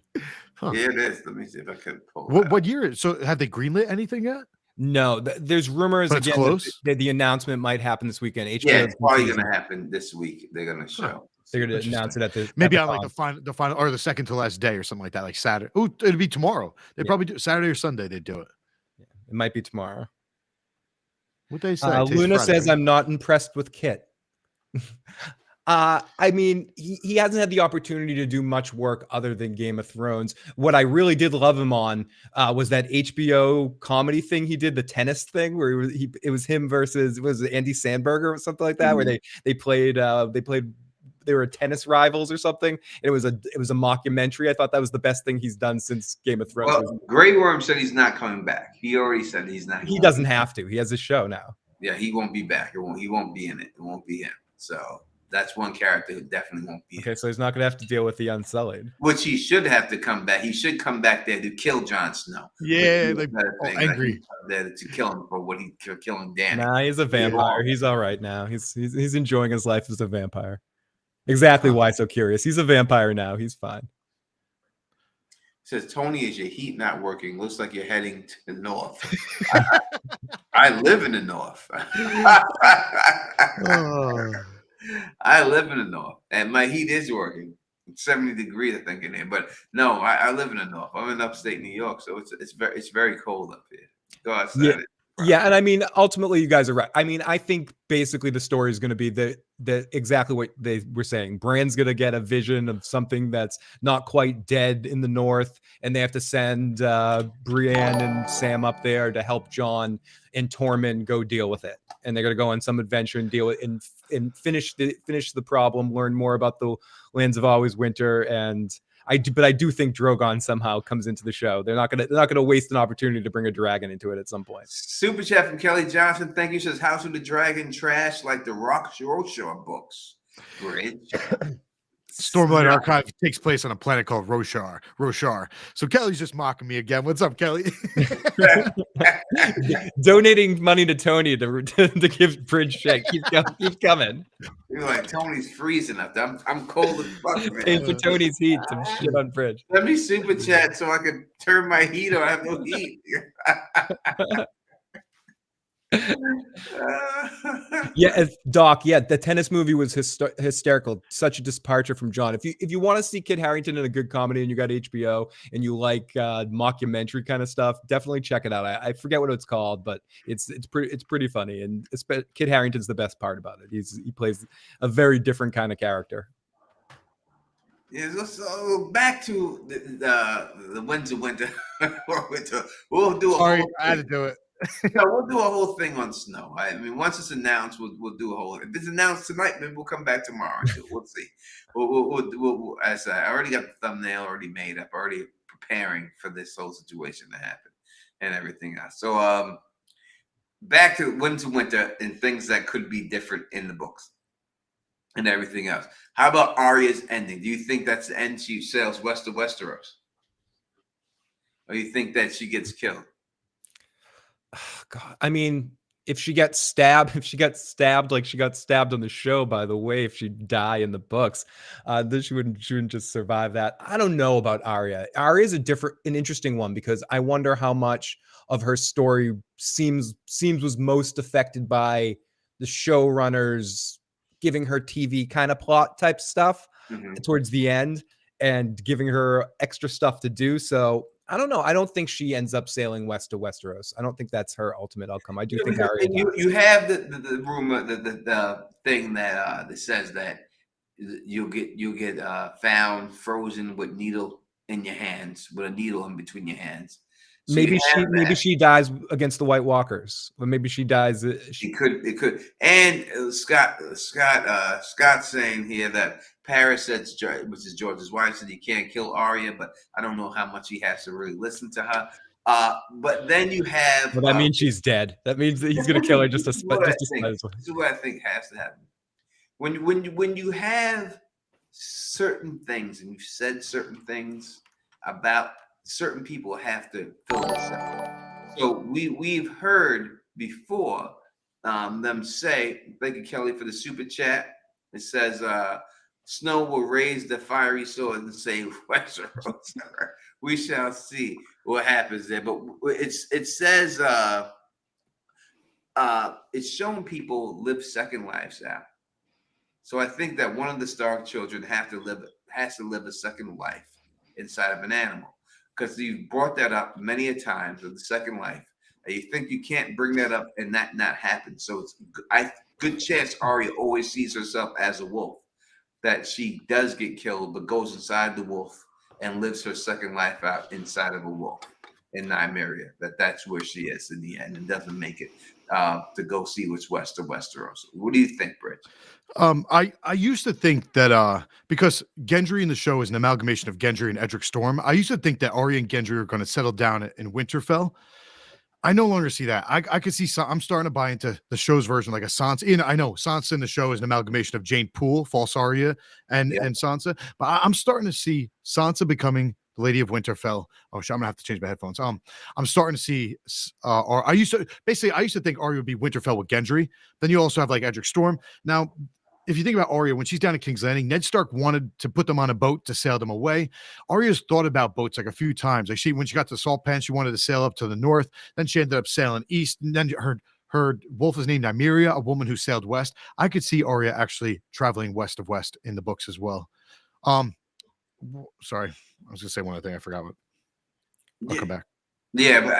Huh. Yeah, it is. Let me see if I can pull it What year? So have they greenlit anything yet? No, there's rumors But it's again close? that the announcement might happen this weekend. HBO Yeah, it's probably gonna happen this week. They're gonna show. They're going to announce it at the Maybe at on like the final or the second to last day or something like that, like Saturday. Oh, it'd be tomorrow. They probably do Saturday or Sunday. They do it. It might be tomorrow. What they say? Today's Luna Friday, says, right? "I'm not impressed with Kit." I mean, he hasn't had the opportunity to do much work other than Game of Thrones. What I really did love him on was that HBO comedy thing he did, the tennis thing, where it was him versus Andy Samberg or something like that, where they played they were tennis rivals or something. It was a mockumentary. I thought that was the best thing he's done since Game of Thrones. Well, Grey Worm said he's not coming back. He already said he's not. He doesn't have to. He has a show now. Yeah, he won't be back. He won't be in it. It won't be him. So that's one character who definitely won't be. Okay, so he's not going to have to deal with the Unsullied. Which he should have to come back. He should come back there to kill Jon Snow. Yeah, angry. There to kill him for what he killing Dany. Nah, he's a vampire. He's all right now. He's enjoying his life as a vampire. Exactly why so curious. He's a vampire now. He's fine. Says Tony, is your heat not working? Looks like you're heading to the north. I live in the north. I live in the north, and my heat is working. It's 70 degrees, I think, in there. But no, I live in the north. I'm in upstate New York, so it's very cold up here. Go outside. Yeah. Yeah, and I mean, ultimately, you guys are right. I mean, I think basically the story is going to be the exactly what they were saying. Bran's going to get a vision of something that's not quite dead in the north, and they have to send Brienne and Sam up there to help Jon and Tormund go deal with it. And they're going to go on some adventure and deal with and finish the problem, learn more about the lands of always winter. And I do think Drogon somehow comes into the show. They're not gonna waste an opportunity to bring a dragon into it at some point. Super chat from Kelly Johnson. Thank you. Says House of the Dragon trash like the Roshar books. Great. Stormlight Archive takes place on a planet called Roshar. So Kelly's just mocking me again. What's up, Kelly? Donating money to Tony to give Bridge shit. Keep coming. You're like, Tony's freezing up there. I'm cold as fuck, man. Paying for Tony's heat to shit on Bridge. Let me super chat so I can turn my heat on. I have no heat. Yeah, Doc. Yeah, the tennis movie was hysterical. Such a departure from Jon. If you want to see Kit Harington in a good comedy and you got HBO and you like mockumentary kind of stuff, definitely check it out. I forget what it's called, but it's pretty funny, and Kit Harington's the best part about it. He plays a very different kind of character. Yeah, so back to the Winds of Winter. We'll do. Sorry, I had to do it. No, we'll do a whole thing on Snow. I mean, once it's announced, we'll do a whole. If it's announced tonight, maybe we'll come back tomorrow. We'll see. We'll as I already got the thumbnail already made up, already preparing for this whole situation to happen and everything else. So, back to Winds of Winter and things that could be different in the books and everything else. How about Arya's ending? Do you think that's the end? She sails west of Westeros, or you think that she gets killed? Oh, God, I mean, if she gets stabbed like she got stabbed on the show, by the way, if she'd die in the books, then she wouldn't just survive that. I don't know about Arya. Arya is an interesting one, because I wonder how much of her story seems was most affected by the showrunners giving her TV kind of plot type stuff towards the end and giving her extra stuff to do. So I don't know. I don't think she ends up sailing west to Westeros. I don't think that's her ultimate outcome. I do think Arya. You have the rumor, the thing that says that you'll get found frozen with needle in your hands, with a needle in between your hands. So maybe she dies against the White Walkers, or maybe she dies. It could. And Scott saying here that Paris said, which is George's wife, said you can't kill Arya, but I don't know how much he has to really listen to her. But then you have. Well, that means she's dead. That means that he's going to kill her just to spite. This is what I think has to happen. When you have certain things and you've said certain things about certain people, have to fill this out. So we've heard before them say, thank you, Kelly, for the super chat. It says Snow will raise the fiery sword and save Westeros. We shall see what happens there. But it says it's showing people live second lives now. So I think that one of the Stark children has to live a second life inside of an animal. Because you've brought that up many a times with the second life, and you think you can't bring that up and that not happen. So it's good chance Arya always sees herself as a wolf, that she does get killed, but goes inside the wolf and lives her second life out inside of a wolf in Nymeria. That's where she is in the end, and doesn't make it to go see what's west of Westeros. What do you think, Bridge? I used to think that because Gendry in the show is an amalgamation of Gendry and Edric Storm, I used to think that Arya and Gendry are going to settle down in Winterfell. I no longer see that. I could see. I'm starting to buy into the show's version, like a Sansa. I know Sansa in the show is an amalgamation of Jane Poole, false Arya, and Sansa. But I'm starting to see Sansa becoming the Lady of Winterfell. Oh shit, I'm gonna have to change my headphones. I'm starting to see. Or I used to think Arya would be Winterfell with Gendry. Then you also have like Edric Storm. Now, if you think about Arya, when she's down at King's Landing, Ned Stark wanted to put them on a boat to sail them away. Arya's thought about boats like a few times. Like when she got to Salt Pan, she wanted to sail up to the north. Then she ended up sailing east. And then her wolf is named Nymeria, a woman who sailed west. I could see Arya actually traveling west of west in the books as well. Sorry, I was gonna say one other thing I forgot. But I'll come back. Yeah, but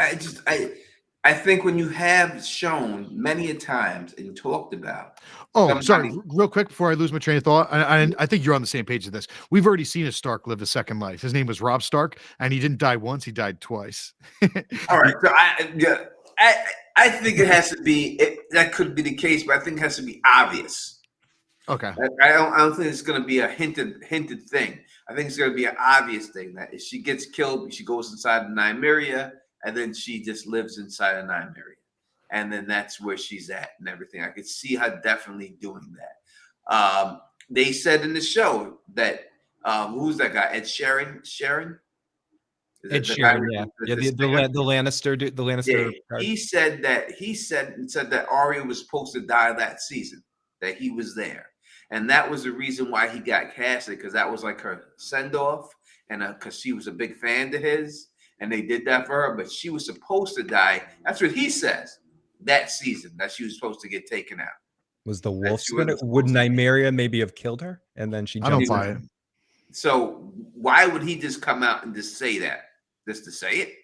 I think when you have shown many a times and talked about. Sorry, real quick before I lose my train of thought, I think you're on the same page of this. We've already seen a Stark live a second life. His name was Robb Stark, and he didn't die once; he died twice. All right, so I think it has to be. That could be the case, but I think it has to be obvious. Okay. I don't think it's going to be a hinted thing. I think it's going to be an obvious thing that if she gets killed, she goes inside the Nymeria. And then she just lives inside of Nymeria. And then that's where she's at and everything. I could see her definitely doing that. They said in the show that, who's that guy? Ed Sheeran? Ed Sheeran, yeah. The Lannister dude, the Lannister. Yeah, he said that Arya was supposed to die that season, that he was there. And that was the reason why he got casted, because that was like her send-off, and because she was a big fan to his. And they did that for her, but she was supposed to die. That's what he says. That season, that she was supposed to get taken out. Was the wolf gonna? Would Nymeria maybe have killed her? And then she. I don't buy it. So why would he just come out and just say that? Just to say it?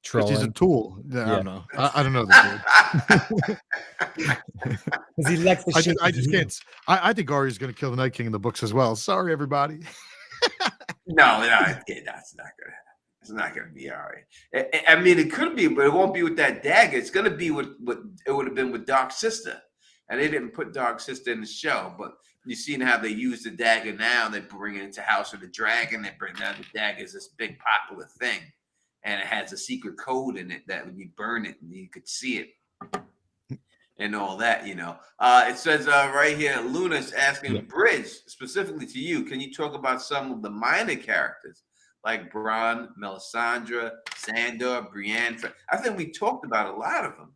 Because he's a tool. I don't know. I don't know this dude. Because he likes the shit. I just can't. I think Arya's going to kill the Night King in the books as well. Sorry, everybody. No, that's not going to happen. It's not going to be Arya. I mean, it could be, but it won't be with that dagger. It's going to be with it would have been with Dark Sister. And they didn't put Dark Sister in the show, but you've seen how they use the dagger now. They bring it into House of the Dragon. They bring down the dagger as this big popular thing. And it has a secret code in it that when you burn it, you could see it. And all that, you know. It says right here, Luna's asking Bridge, specifically to you, can you talk about some of the minor characters like Bronn, Melisandre, Sandor, Brienne? I think we talked about a lot of them.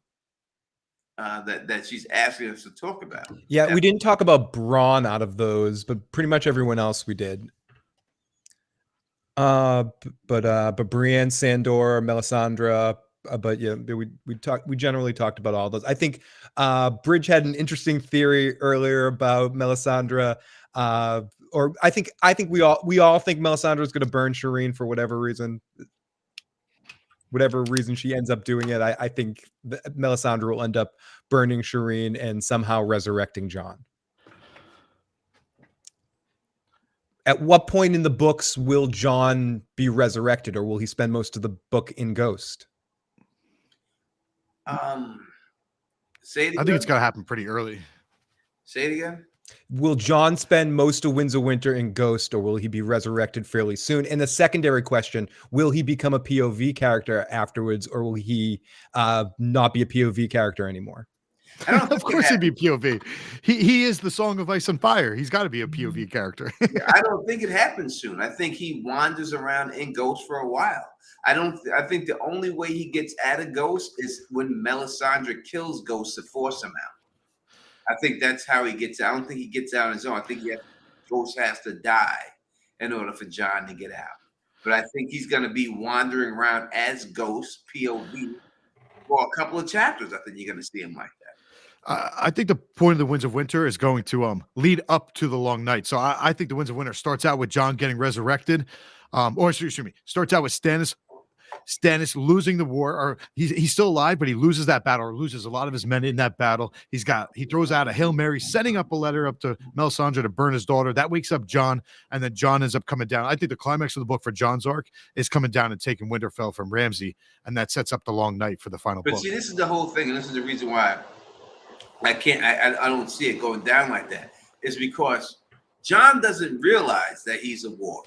that she's asking us to talk about. Yeah, we didn't talk about Braun out of those, but pretty much everyone else we did. But Brienne, Sandor, Melisandre, but yeah, we generally talked about all those. I think Bridge had an interesting theory earlier about Melisandre. Or I think we all think Melisandre is going to burn Shireen for whatever reason she ends up doing it. I think Melisandre will end up burning Shireen and somehow resurrecting Jon. At what point in the books will Jon be resurrected, or will he spend most of the book in Ghost? Say it again. I think it's got to happen pretty early. Say it again. Will Jon spend most of Winds of Winter in Ghost, or will he be resurrected fairly soon? And the secondary question, will he become a POV character afterwards, or will he not be a POV character anymore? Of course he'd be POV. He is the Song of Ice and Fire. He's got to be a POV character. Yeah, I don't think it happens soon. I think he wanders around in Ghost for a while. I think the only way he gets out of Ghost is when Melisandre kills Ghost to force him out. I think that's how he gets out. I don't think he gets out on his own. I think Ghost has to die in order for Jon to get out. But I think he's going to be wandering around as Ghost, POV, for a couple of chapters. I think you're going to see him like that. I think the point of the Winds of Winter is going to lead up to the Long Night. So I think the Winds of Winter starts out with Jon getting resurrected, or excuse me, starts out with Stannis losing the war, or he's still alive, but he loses that battle, or loses a lot of his men in that battle. He throws out a Hail Mary, sending up a letter up to Melisandre to burn his daughter. That wakes up Jon, and then Jon ends up coming down. I think the climax of the book for Jon's arc is coming down and taking Winterfell from Ramsay, and that sets up the Long Night for the final book. But see, this is the whole thing, and this is the reason why I don't see it going down like that. Is because Jon doesn't realize that he's a warrior.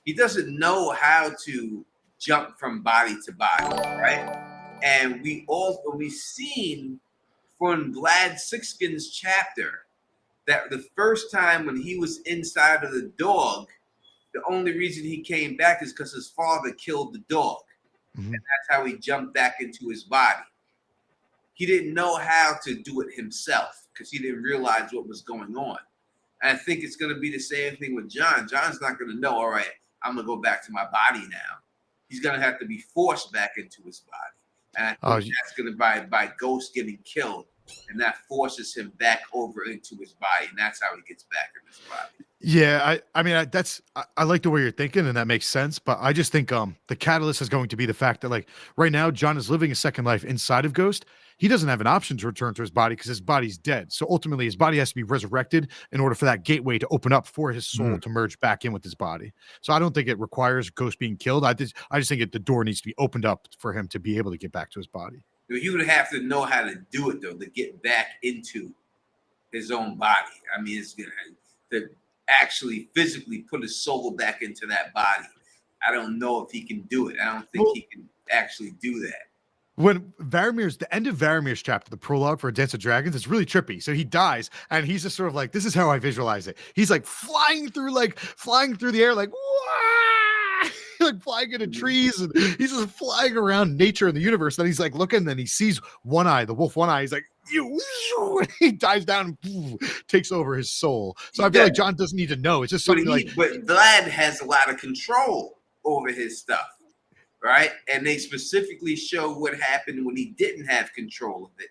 He doesn't know how to jump from body to body, right? And we've seen from Vlad Sixkin's chapter that the first time when he was inside of the dog, the only reason he came back is because his father killed the dog. Mm-hmm. And that's how he jumped back into his body. He didn't know how to do it himself because he didn't realize what was going on. And I think it's going to be the same thing with Jon. Jon's not going to know, all right, I'm going to go back to my body now. He's going to have to be forced back into his body. And I think that's going to by Ghost getting killed. And that forces him back over into his body. And that's how he gets back in his body. Yeah, I mean, I like the way you're thinking, and that makes sense. But I just think the catalyst is going to be the fact that, like, right now, Jon is living a second life inside of Ghost. He doesn't have an option to return to his body because his body's dead. So ultimately, his body has to be resurrected in order for that gateway to open up for his soul to merge back in with his body. So I don't think it requires Ghost being killed. I just think the door needs to be opened up for him to be able to get back to his body. He would have to know how to do it, though, to get back into his own body. I mean, it's going to actually physically put his soul back into that body. I don't know if he can do it. I don't think he can actually do that. When the end of Varamir's chapter, the prologue for A Dance of Dragons, it's really trippy. So he dies, and he's just sort of like, this is how I visualize it. He's like flying through the air, like, wah! Like flying into trees, and he's just flying around nature and the universe. Then he's like looking, and then he sees One Eye, the wolf One Eye. He's like, he dives down and takes over his soul. So I feel like Jon doesn't need to know. It's just something but Vlad has a lot of control over his stuff. Right. And they specifically show what happened when he didn't have control of it,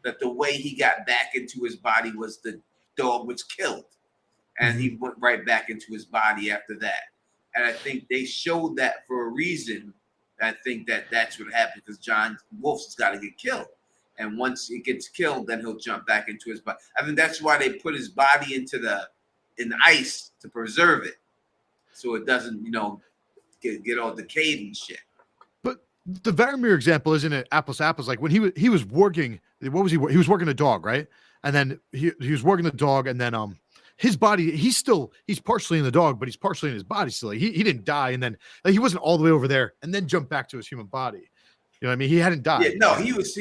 that the way he got back into his body was the dog was killed and he went right back into his body after that. And I think they showed that for a reason. I think that's what happened because Jon Wolf's got to get killed. And once he gets killed, then he'll jump back into his body. I think that's why they put his body in the ice to preserve it. So it doesn't, get all decayed and shit. But the Varamir example isn't it apples to apples. Like when he was working, what was he? He was working a dog, right? And then he was working the dog, and then his body, he's partially in the dog, but he's partially in his body still. Like, he didn't die, and then he wasn't all the way over there, and then jumped back to his human body. You know what I mean? He hadn't died. Yeah, no, he was.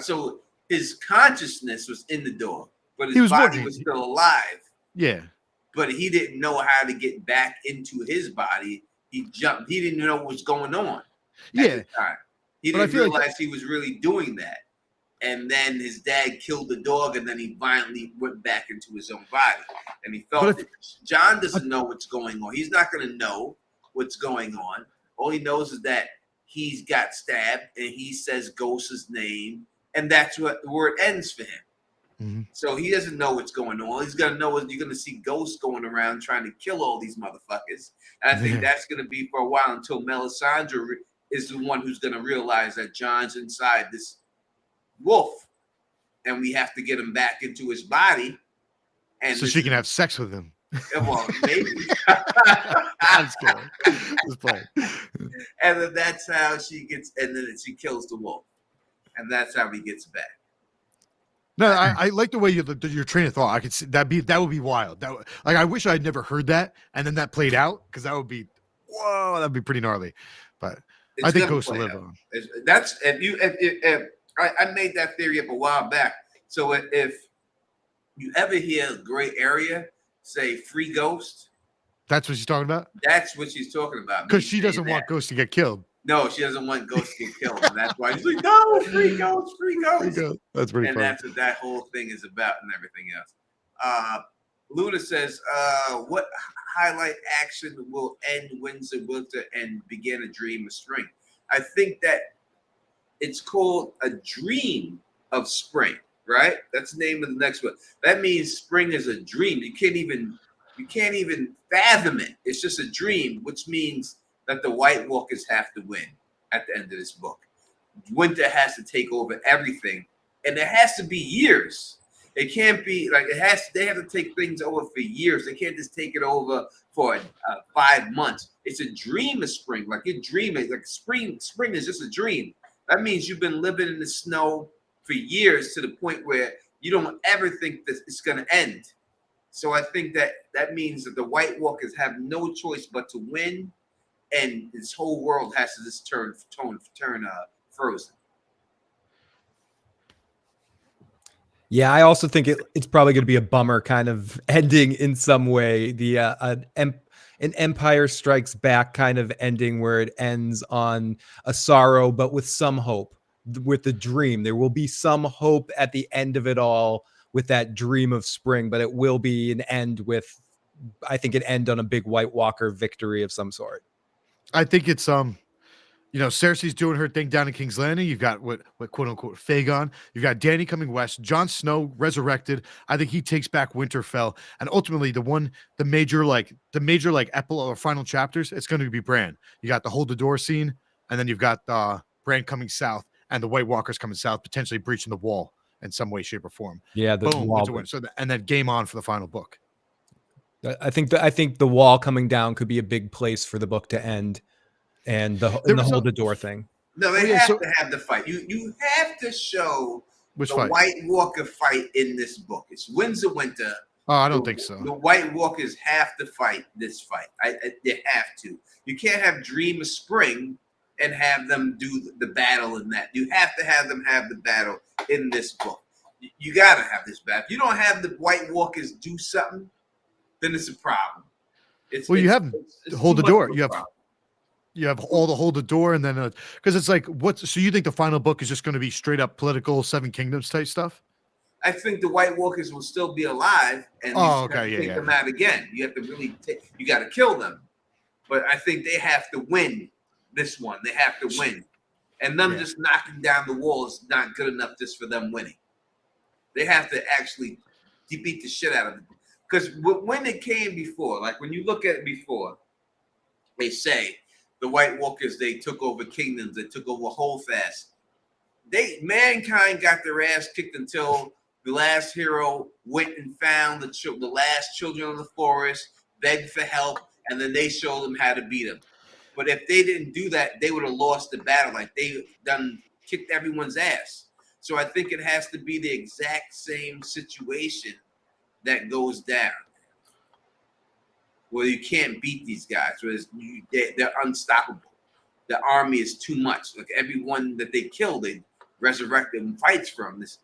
So his consciousness was in the dog, but his body was still alive. Yeah, but he didn't know how to get back into his body. He jumped. He didn't know what was going on. Yeah, he didn't realize he was really doing that. and then his dad killed the dog, and then he violently went back into his own body, and he felt it. John doesn't know what's going on. He's not going to know what's going on. All he knows is that he's got stabbed, and he says Ghost's name, and that's where it ends for him. Mm-hmm. So he doesn't know what's going on. All he's going to know is you're going to see Ghost going around trying to kill all these motherfuckers, and I think that's going to be for a while until Melisandre is the one who's going to realize that John's inside this wolf, and we have to get him back into his body, and so she can have sex with him. Well, maybe. I'm just kidding. Just playing. And then that's how she gets, and then she kills the wolf, and that's how he gets back. No, I like the way your train of thought. I could see that would be wild. I wish I'd never heard that, and then that played out, because that would be that'd be pretty gnarly. But I think Ghost will live on. That's if I made that theory up a while back. So if you ever hear a gray area say free Ghost, that's what she's talking about. That's what she's talking about. Because she doesn't want Ghost to get killed. No, she doesn't want Ghost to get killed, and that's why she's like, "No, free Ghost, free Ghost." Free Ghost. That's pretty funny. And that's what that whole thing is about, and everything else. Luna says, "What highlight action will end Winds of Winter and begin a dream of spring?" I think that it's called A Dream of Spring, right? That's the name of the next one. That means spring is a dream. You can't even fathom it. It's just a dream, which means that the White Walkers have to win at the end of this book. Winter has to take over everything, and it has to be years. It can't be like they have to take things over for years. They can't just take it over for 5 months. It's a dream of spring. Like you're dreaming. Like spring is just a dream. That means you've been living in the snow for years to the point where you don't ever think that it's going to end. So I think that means that the White Walkers have no choice but to win, and this whole world has to just turn frozen. Yeah, I also think it's probably going to be a bummer kind of ending in some way. An Empire Strikes Back kind of ending where it ends on a sorrow, but with some hope, with the dream. There will be some hope at the end of it all with that dream of spring, but it will be an end with, I think, an end on a big White Walker victory of some sort. I think it's Cersei's doing her thing down in King's Landing. You've got what quote unquote Fagon. You've got Dany coming west. Jon Snow resurrected. I think he takes back Winterfell, and ultimately the major epilogue or final chapters, it's going to be Bran. You got the hold the door scene, and then you've got Bran coming south and the White Walkers coming south, potentially breaching the wall in some way, shape, or form. Yeah, the wall. And then game on for the final book. I think the wall coming down could be a big place for the book to end, and the hold the door thing. No, they have to have the fight. You have to show the fight? White Walker fight in this book. It's Winds of Winter. Oh, I don't think so. The White Walkers have to fight this fight. They have to. You can't have Dream of Spring and have them do the battle in that. You have to have them have the battle in this book. You got to have this battle. If you don't have the White Walkers do something, then it's a problem. You have hold the door. You have all the hold the door, and then because it's like so you think the final book is just going to be straight up political Seven Kingdoms type stuff? I think the White Walkers will still be alive, and you have to take them out again. You have to really you got to kill them, but I think they have to win this one. They have to win, and them just knocking down the wall is not good enough just for them winning. They have to actually beat the shit out of them. Because when it came before, like when you look at it before, they say the White Walkers, they took over kingdoms, they took over Holdfast. Mankind got their ass kicked until the last hero went and found the last children of the forest, begged for help, and then they showed them how to beat them. But if they didn't do that, they would have lost the battle. Like they done kicked everyone's ass. So I think it has to be the exact same situation that goes down, where you can't beat these guys, where they're unstoppable. The army is too much. Like everyone that they kill, they resurrect and fights from. It's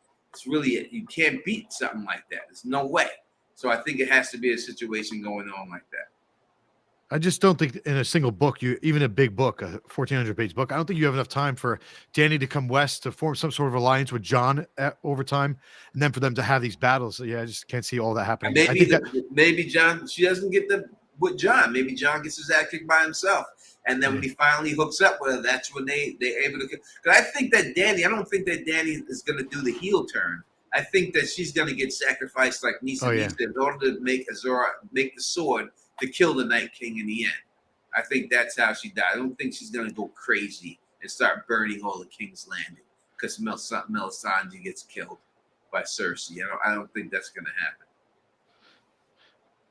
really, you can't beat something like that. There's no way. So I think it has to be a situation going on like that. I just don't think in a single book, even a big book, a 1,400-page book, I don't think you have enough time for Dany to come west to form some sort of alliance with Jon over time, and then for them to have these battles. So, yeah, I just can't see all that happening. Maybe Jon, she doesn't get with Jon. Maybe Jon gets his ass kicked by himself, and then when he finally hooks up with her, that's when they're able to. Because I think that I don't think that Dany is going to do the heel turn. I think that she's going to get sacrificed like Nisa in order to make make the sword to kill the Night King in the end. I think that's how she died. I don't think she's going to go crazy and start burning all the King's Landing because Melisandre gets killed by Cersei. I don't think that's going to happen.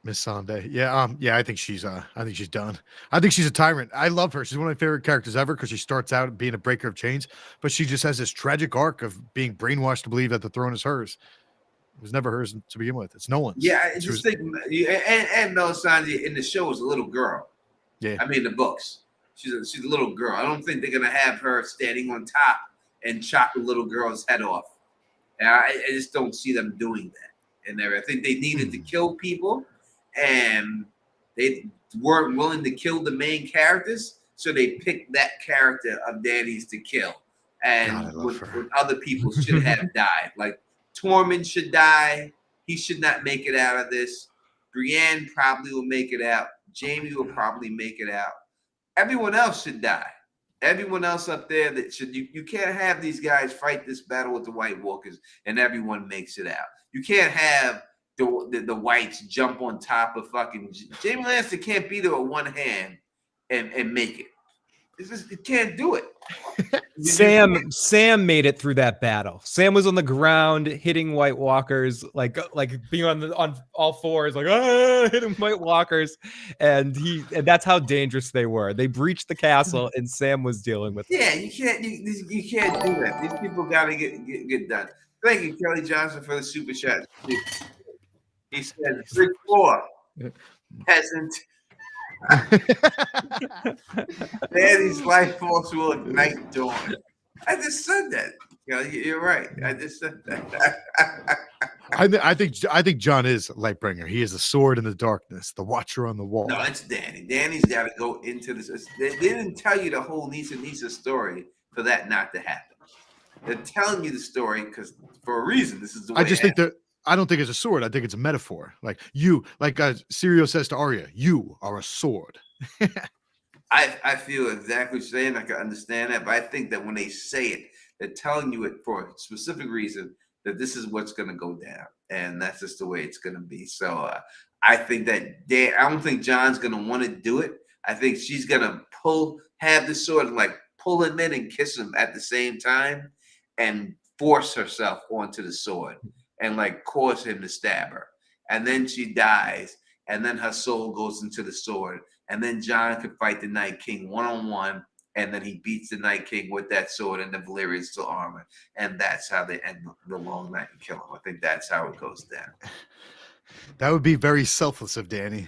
Missandei. Yeah, I think she's done. I think she's a tyrant. I love her. She's one of my favorite characters ever because she starts out being a breaker of chains, but she just has this tragic arc of being brainwashed to believe that the throne is hers. It was never hers to begin with. It's no one's. Yeah, I just think and Melisandre in the show is a little girl. Yeah. I mean the books. She's a little girl. I don't think they're gonna have her standing on top and chop the little girl's head off. And I just don't see them doing that. And I think they needed to kill people. And they weren't willing to kill the main characters, so they picked that character of Dany's to kill. And when other people should have died. Like Tormund should die. He should not make it out of this. Brienne probably will make it out. Jaime will probably make it out. Everyone else should die. Everyone else up there that should you can't have these guys fight this battle with the White Walkers and everyone makes it out. You can't have the whites jump on top of fucking Jaime Lannister can't be there with one hand and make it. It can't do it. Sam made it through that battle. Sam was on the ground hitting White Walkers, like being on all fours, like hitting White Walkers, and that's how dangerous they were. They breached the castle, and Sam was dealing with it. Yeah, you can't do that. These people gotta get done. Thank you, Kelly Johnson, for the super chat. He said, 6'4", peasant. Daddy's life force will ignite dawn. I just said that. You're right. I just said that. I think Jon is Lightbringer. He is the sword in the darkness, the watcher on the wall. No, it's Dany. Dany's got to go into this. They didn't tell you the whole Nisa story for that not to happen. They're telling you the story because for a reason. This is the way I don't think it's a sword. I think it's a metaphor. Like Syrio says to Arya, you are a sword. I feel exactly what you're saying. I can understand that. But I think that when they say it, they're telling you it for a specific reason that this is what's going to go down. And that's just the way it's going to be. So I think that I don't think Jon's going to want to do it. I think she's going to have the sword and pull him in and kiss him at the same time and force herself onto the sword. And cause him to stab her. And then she dies. And then her soul goes into the sword. And then Jon could fight the Night King one-on-one. And then he beats the Night King with that sword and the Valyrian steel armor. And that's how they end the long night and kill him. I think that's how it goes down. That would be very selfless of Dany.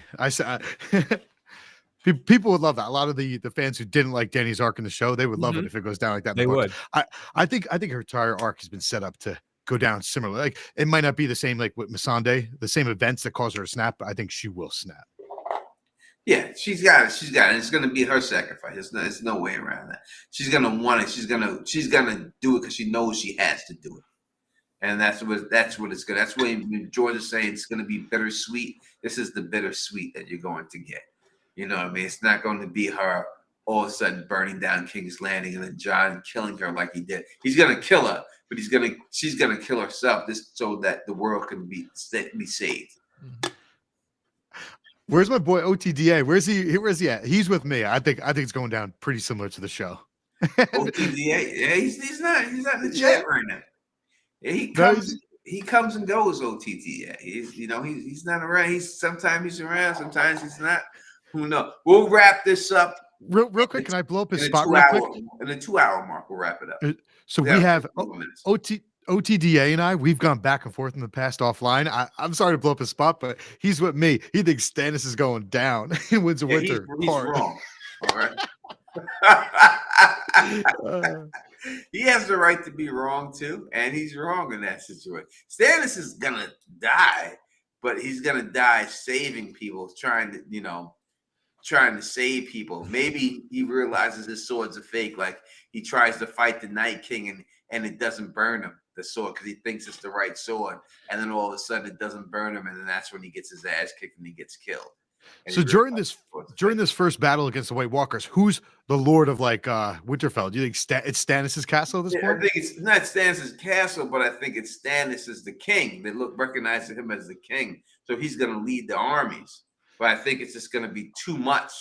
People would love that. A lot of the fans who didn't like Dany's arc in the show, they would love it if it goes down like that. They would. I think her entire arc has been set up to go down similar. Like it might not be the same with Missandei, the same events that cause her to snap, but I think she will snap. Yeah, she's got it. It's gonna be her sacrifice. There's no way around that. She's gonna want it. She's gonna do it because she knows she has to do it. And that's what it's gonna. That's when George is saying it's gonna be bittersweet. This is the bittersweet that you're going to get. You know what I mean? It's not going to be her all of a sudden burning down King's Landing and then Jon killing her like he did. He's gonna kill her, but she's gonna kill herself just so that the world can be saved. Where's my boy OTDA? Where's he at? He's with me. I think it's going down pretty similar to the show. OTDA, yeah, he's not in the chat right now. Yeah, he comes and goes. OTDA. He's not around. Sometimes he's around, sometimes he's not. Who knows? We'll wrap this up. Real quick, can I blow up his spot real quick? In the 2-hour mark, we'll wrap it up. So we have OTDA and I, we've gone back and forth in the past offline. I'm sorry to blow up his spot, but he's with me. He thinks Stannis is going down in Winds of Winter. He's wrong. All right. He has the right to be wrong too, and he's wrong in that situation. Stannis is gonna die, but he's gonna die saving people, trying to, trying to save people. Maybe he realizes his sword's a fake. Like he tries to fight the Night King and it doesn't burn him, the sword, because he thinks it's the right sword. And then all of a sudden it doesn't burn him. And then that's when he gets his ass kicked and he gets killed. And so during this first battle against the White Walkers, who's the Lord of like Winterfell? Do you think it's Stannis' castle at this point? I think it's not Stannis' castle, but I think it's Stannis as the king. They recognize him as the king. So he's going to lead the armies. But I think it's just going to be too much.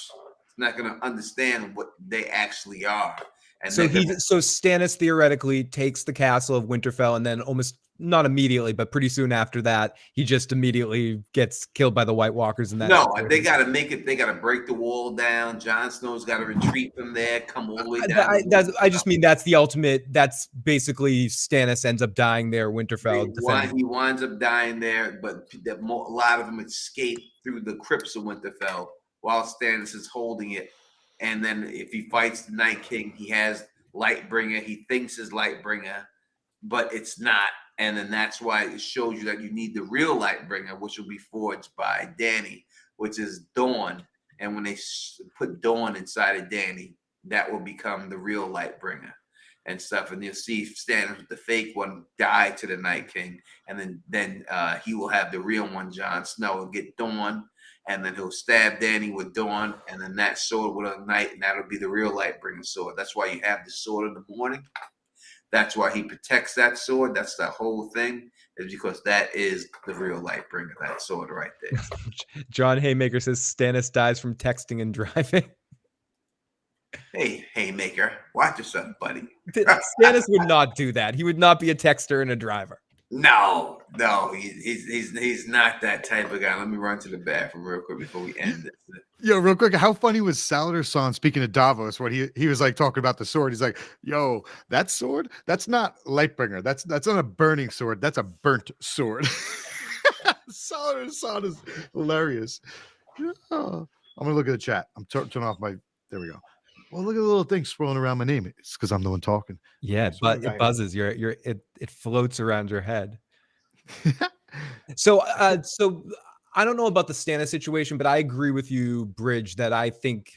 It's not going to understand what they actually are. And so Stannis theoretically takes the castle of Winterfell, and then almost not immediately, but pretty soon after that, he just immediately gets killed by the White Walkers. And they got to make it. They got to break the wall down. Jon Snow's got to retreat from there, come all the way down. I just mean that's the ultimate. That's basically Stannis ends up dying there. Winterfell. He winds up dying there, but a lot of them escape through the crypts of Winterfell while Stannis is holding it. And then if he fights the Night King, he has Lightbringer. He thinks is Lightbringer, but it's not. And then that's why it shows you that you need the real Lightbringer, which will be forged by Dany, which is Dawn. And when they put Dawn inside of Dany, that will become the real Lightbringer and stuff. And you'll see Stannis with the fake one die to the Night King. And then he will have the real one, Jon Snow, will get Dawn. And then he'll stab Dany with Dawn, and then that sword will ignite, and that'll be the real Lightbringer sword. That's why you have the sword in the morning. That's why he protects that sword. That's the whole thing, is because that is the real Lightbringer, that sword right there. John Haymaker says Stannis dies from texting and driving. Hey, Haymaker, watch yourself, buddy. Stannis would not do that. He would not be a texter and a driver. No, he's not that type of guy. Let me run to the bathroom real quick before we end this. Yo, real quick, how funny was Salador's son speaking of Davos when he was like talking about the sword? He's like, "Yo, that sword, that's not Lightbringer. That's not a burning sword. That's a burnt sword." Salador's son is hilarious. Oh, I'm gonna look at the chat. I'm turning off my. There we go. Well, look at the little thing swirling around my name. It's because I'm the one talking. Yeah, but it buzzes. It floats around your head. So I don't know about the Stannis situation, but I agree with you, Bridge, that I think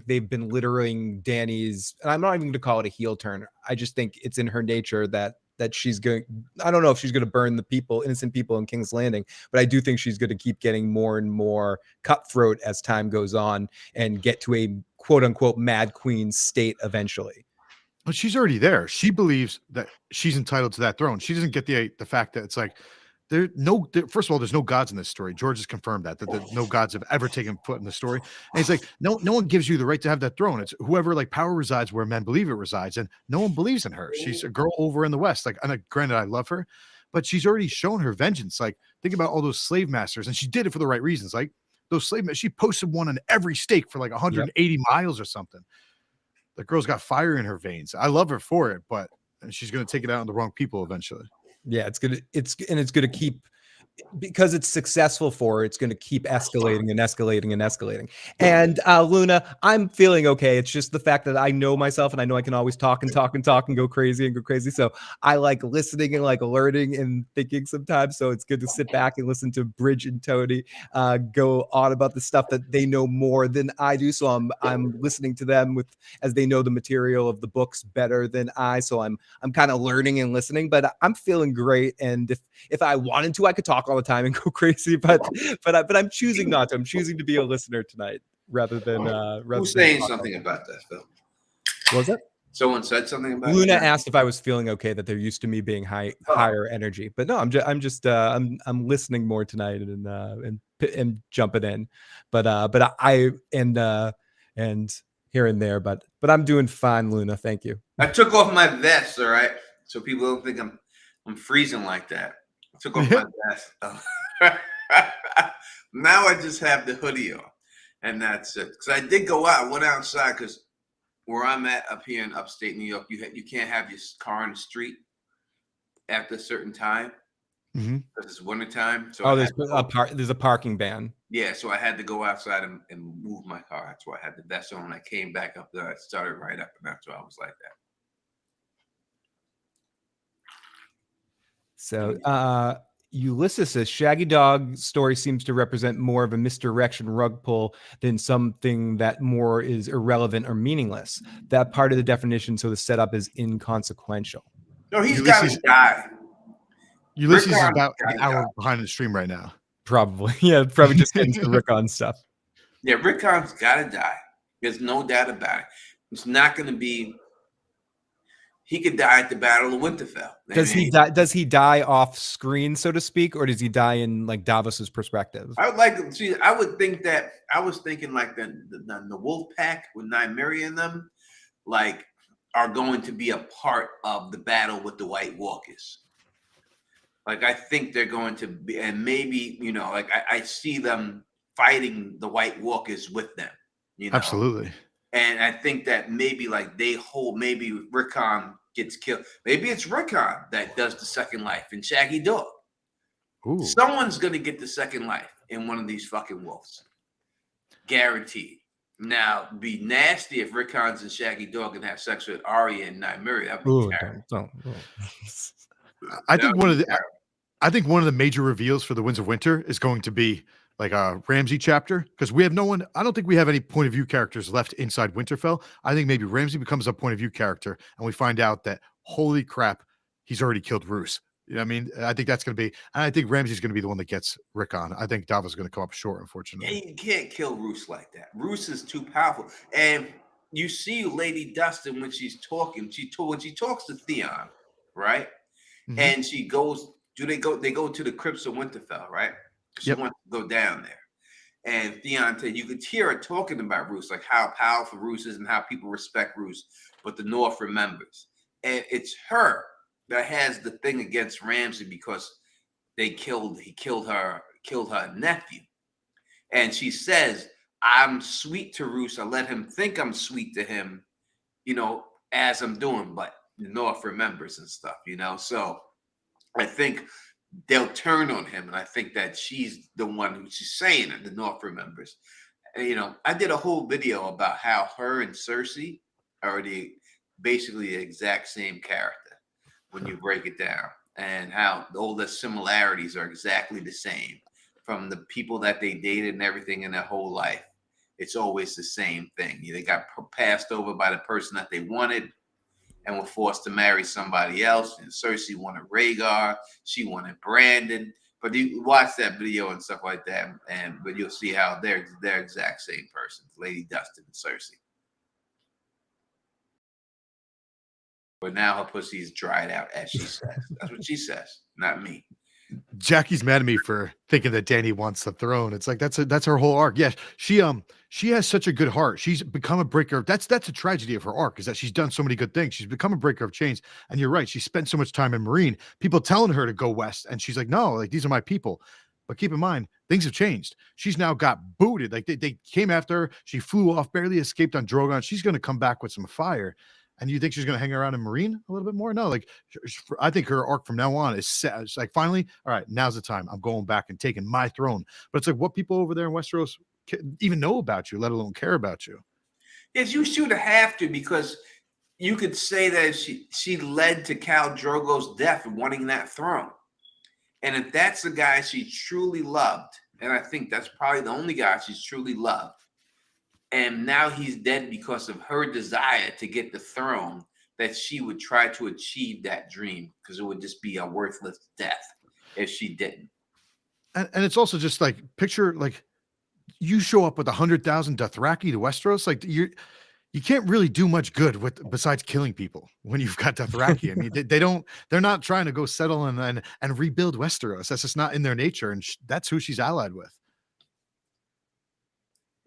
they've been littering Dany's, and I'm not even going to call it a heel turn. I just think it's in her nature that she's going. I don't know if she's going to burn the innocent people in King's Landing, but I do think she's going to keep getting more and more cutthroat as time goes on and get to a quote unquote mad queen state eventually. But she's already there. She believes that she's entitled to that throne. She doesn't get the fact that it's like first of all, there's no gods in this story. George has confirmed that no gods have ever taken foot in the story. And he's like, no one gives you the right to have that throne. It's whoever like power resides where men believe it resides. And no one believes in her. She's a girl over in the West. Like, and granted, I love her, but she's already shown her vengeance. Like, think about all those slave masters, and she did it for the right reasons. Like those slave masters, she posted one on every stake for like 180 miles or something. The girl's got fire in her veins. I love her for it, but she's going to take it out on the wrong people eventually. Yeah, it's going to keep, because it's successful for her, it's going to keep escalating and escalating and escalating. And Luna, I'm feeling okay. It's just the fact that I know myself and I know I can always talk and go crazy. So I like listening and like alerting and thinking sometimes. So it's good to sit back and listen to Bridge and Tony go on about the stuff that they know more than I do. So I'm listening to them as they know the material of the books better than I. So I'm kind of learning and listening, but I'm feeling great. And if I wanted to, I could talk all the time and go crazy, but I'm choosing not to. I'm choosing to be a listener tonight rather than who's saying something about that, Phil? What was it? Someone said something about Luna asked if I was feeling okay, that they're used to me being higher energy, but no, I'm listening more tonight and jumping in, but I and here and there, but I'm doing fine, Luna. Thank you. I took off my vest, all right, so people don't think I'm freezing like that. I took off my vest. Now I just have the hoodie on, and that's it. Because I did go out. I went outside because where I'm at up here in upstate New York, you can't have your car on the street after a certain time because it's wintertime. So there's a parking ban. Yeah, so I had to go outside and move my car. That's why I had the vest on. When I came back up there, I started right up, and that's why I was like that. So Ulysses says Shaggy Dog story seems to represent more of a misdirection rug pull than something that more is irrelevant or meaningless. That part of the definition, so the setup is inconsequential. No, he's got to die. Ulysses is about an hour behind the stream right now. Probably. Yeah, probably just getting to Rickon stuff. Yeah, Rickon's got to die. There's no doubt about it. It's not going to be. He could die at the Battle of Winterfell. Does he die? Does he die off screen, so to speak, or does he die in like Davos's perspective? I would like to see. I would think that I was thinking like the Wolf Pack with Nymeria in them, like are going to be a part of the battle with the White Walkers. Like I think they're going to be, and maybe like I see them fighting the White Walkers with them. Absolutely. And I think that maybe like maybe Rickon gets killed. Maybe it's Rickon that does the second life in Shaggy Dog. Ooh. Someone's gonna get the second life in one of these fucking wolves. Guaranteed. Now, it'd be nasty if Rickon's and Shaggy Dog can have sex with Arya and Nymeria. That'd be terrible. Don't. I think one of the major reveals for the Winds of Winter is going to be like a Ramsay chapter, because we have no one. I don't think we have any point of view characters left inside Winterfell. I think maybe Ramsay becomes a point of view character, and we find out that holy crap, he's already killed Roose. You know what I mean? I think that's going to be, and I think Ramsay's going to be the one that gets Rickon. I think Davos is going to come up short, unfortunately. Yeah, you can't kill Roose like that. Roose is too powerful, and you see Lady Dustin when she's talking. When she talks to Theon, right? Mm-hmm. And she goes. They go to the crypts of Winterfell, right? She wants to go down there. And Theon said you could hear her talking about Roose, like how powerful Roose is and how people respect Roose, but the North remembers. And it's her that has the thing against Ramsay because he killed her nephew. And she says, I'm sweet to Roose. I let him think I'm sweet to him, as I'm doing, but the North remembers and stuff, So I think they'll turn on him, and I think that she's the one who she's saying it. The North remembers. And, I did a whole video about how her and Cersei are basically the exact same character when you break it down, and how all the similarities are exactly the same from the people that they dated and everything in their whole life. It's always the same thing. They got passed over by the person that they wanted and were forced to marry somebody else. And Cersei wanted Rhaegar. She wanted Brandon. But you watch that video and stuff like that, but you'll see how they're exact same person, Lady Dustin and Cersei. But now her pussy is dried out, as she says. That's what she says, not me. Jackie's mad at me for thinking that Dany wants the throne. It's like that's her whole arc. Yes, she has such a good heart. She's become a breaker. That's a tragedy of her arc, is that she's done so many good things. She's become a breaker of chains. And you're right. She spent so much time in Meereen. People telling her to go west, and she's like, no, like these are my people. But keep in mind, things have changed. She's now got booted. Like they came after her. She flew off, barely escaped on Drogon. She's going to come back with some fire. And you think she's going to hang around in Meereen a little bit more? No, like I think her arc from now on is set. It's like, finally, all right, now's the time. I'm going back and taking my throne. But it's like, what people over there in Westeros even know about you, let alone care about you? Yes, you should have to, because you could say that she led to Khal Drogo's death, wanting that throne. And if that's the guy she truly loved, and I think that's probably the only guy she's truly loved, and now he's dead because of her desire to get the throne, that she would try to achieve that dream, because it would just be a worthless death if she didn't. And it's also just like, picture, like, you show up with 100,000 Dothraki to Westeros. Like, you can't really do much good besides killing people when you've got Dothraki. I mean, they're not trying to go settle and rebuild Westeros. That's just not in their nature. And that's who she's allied with.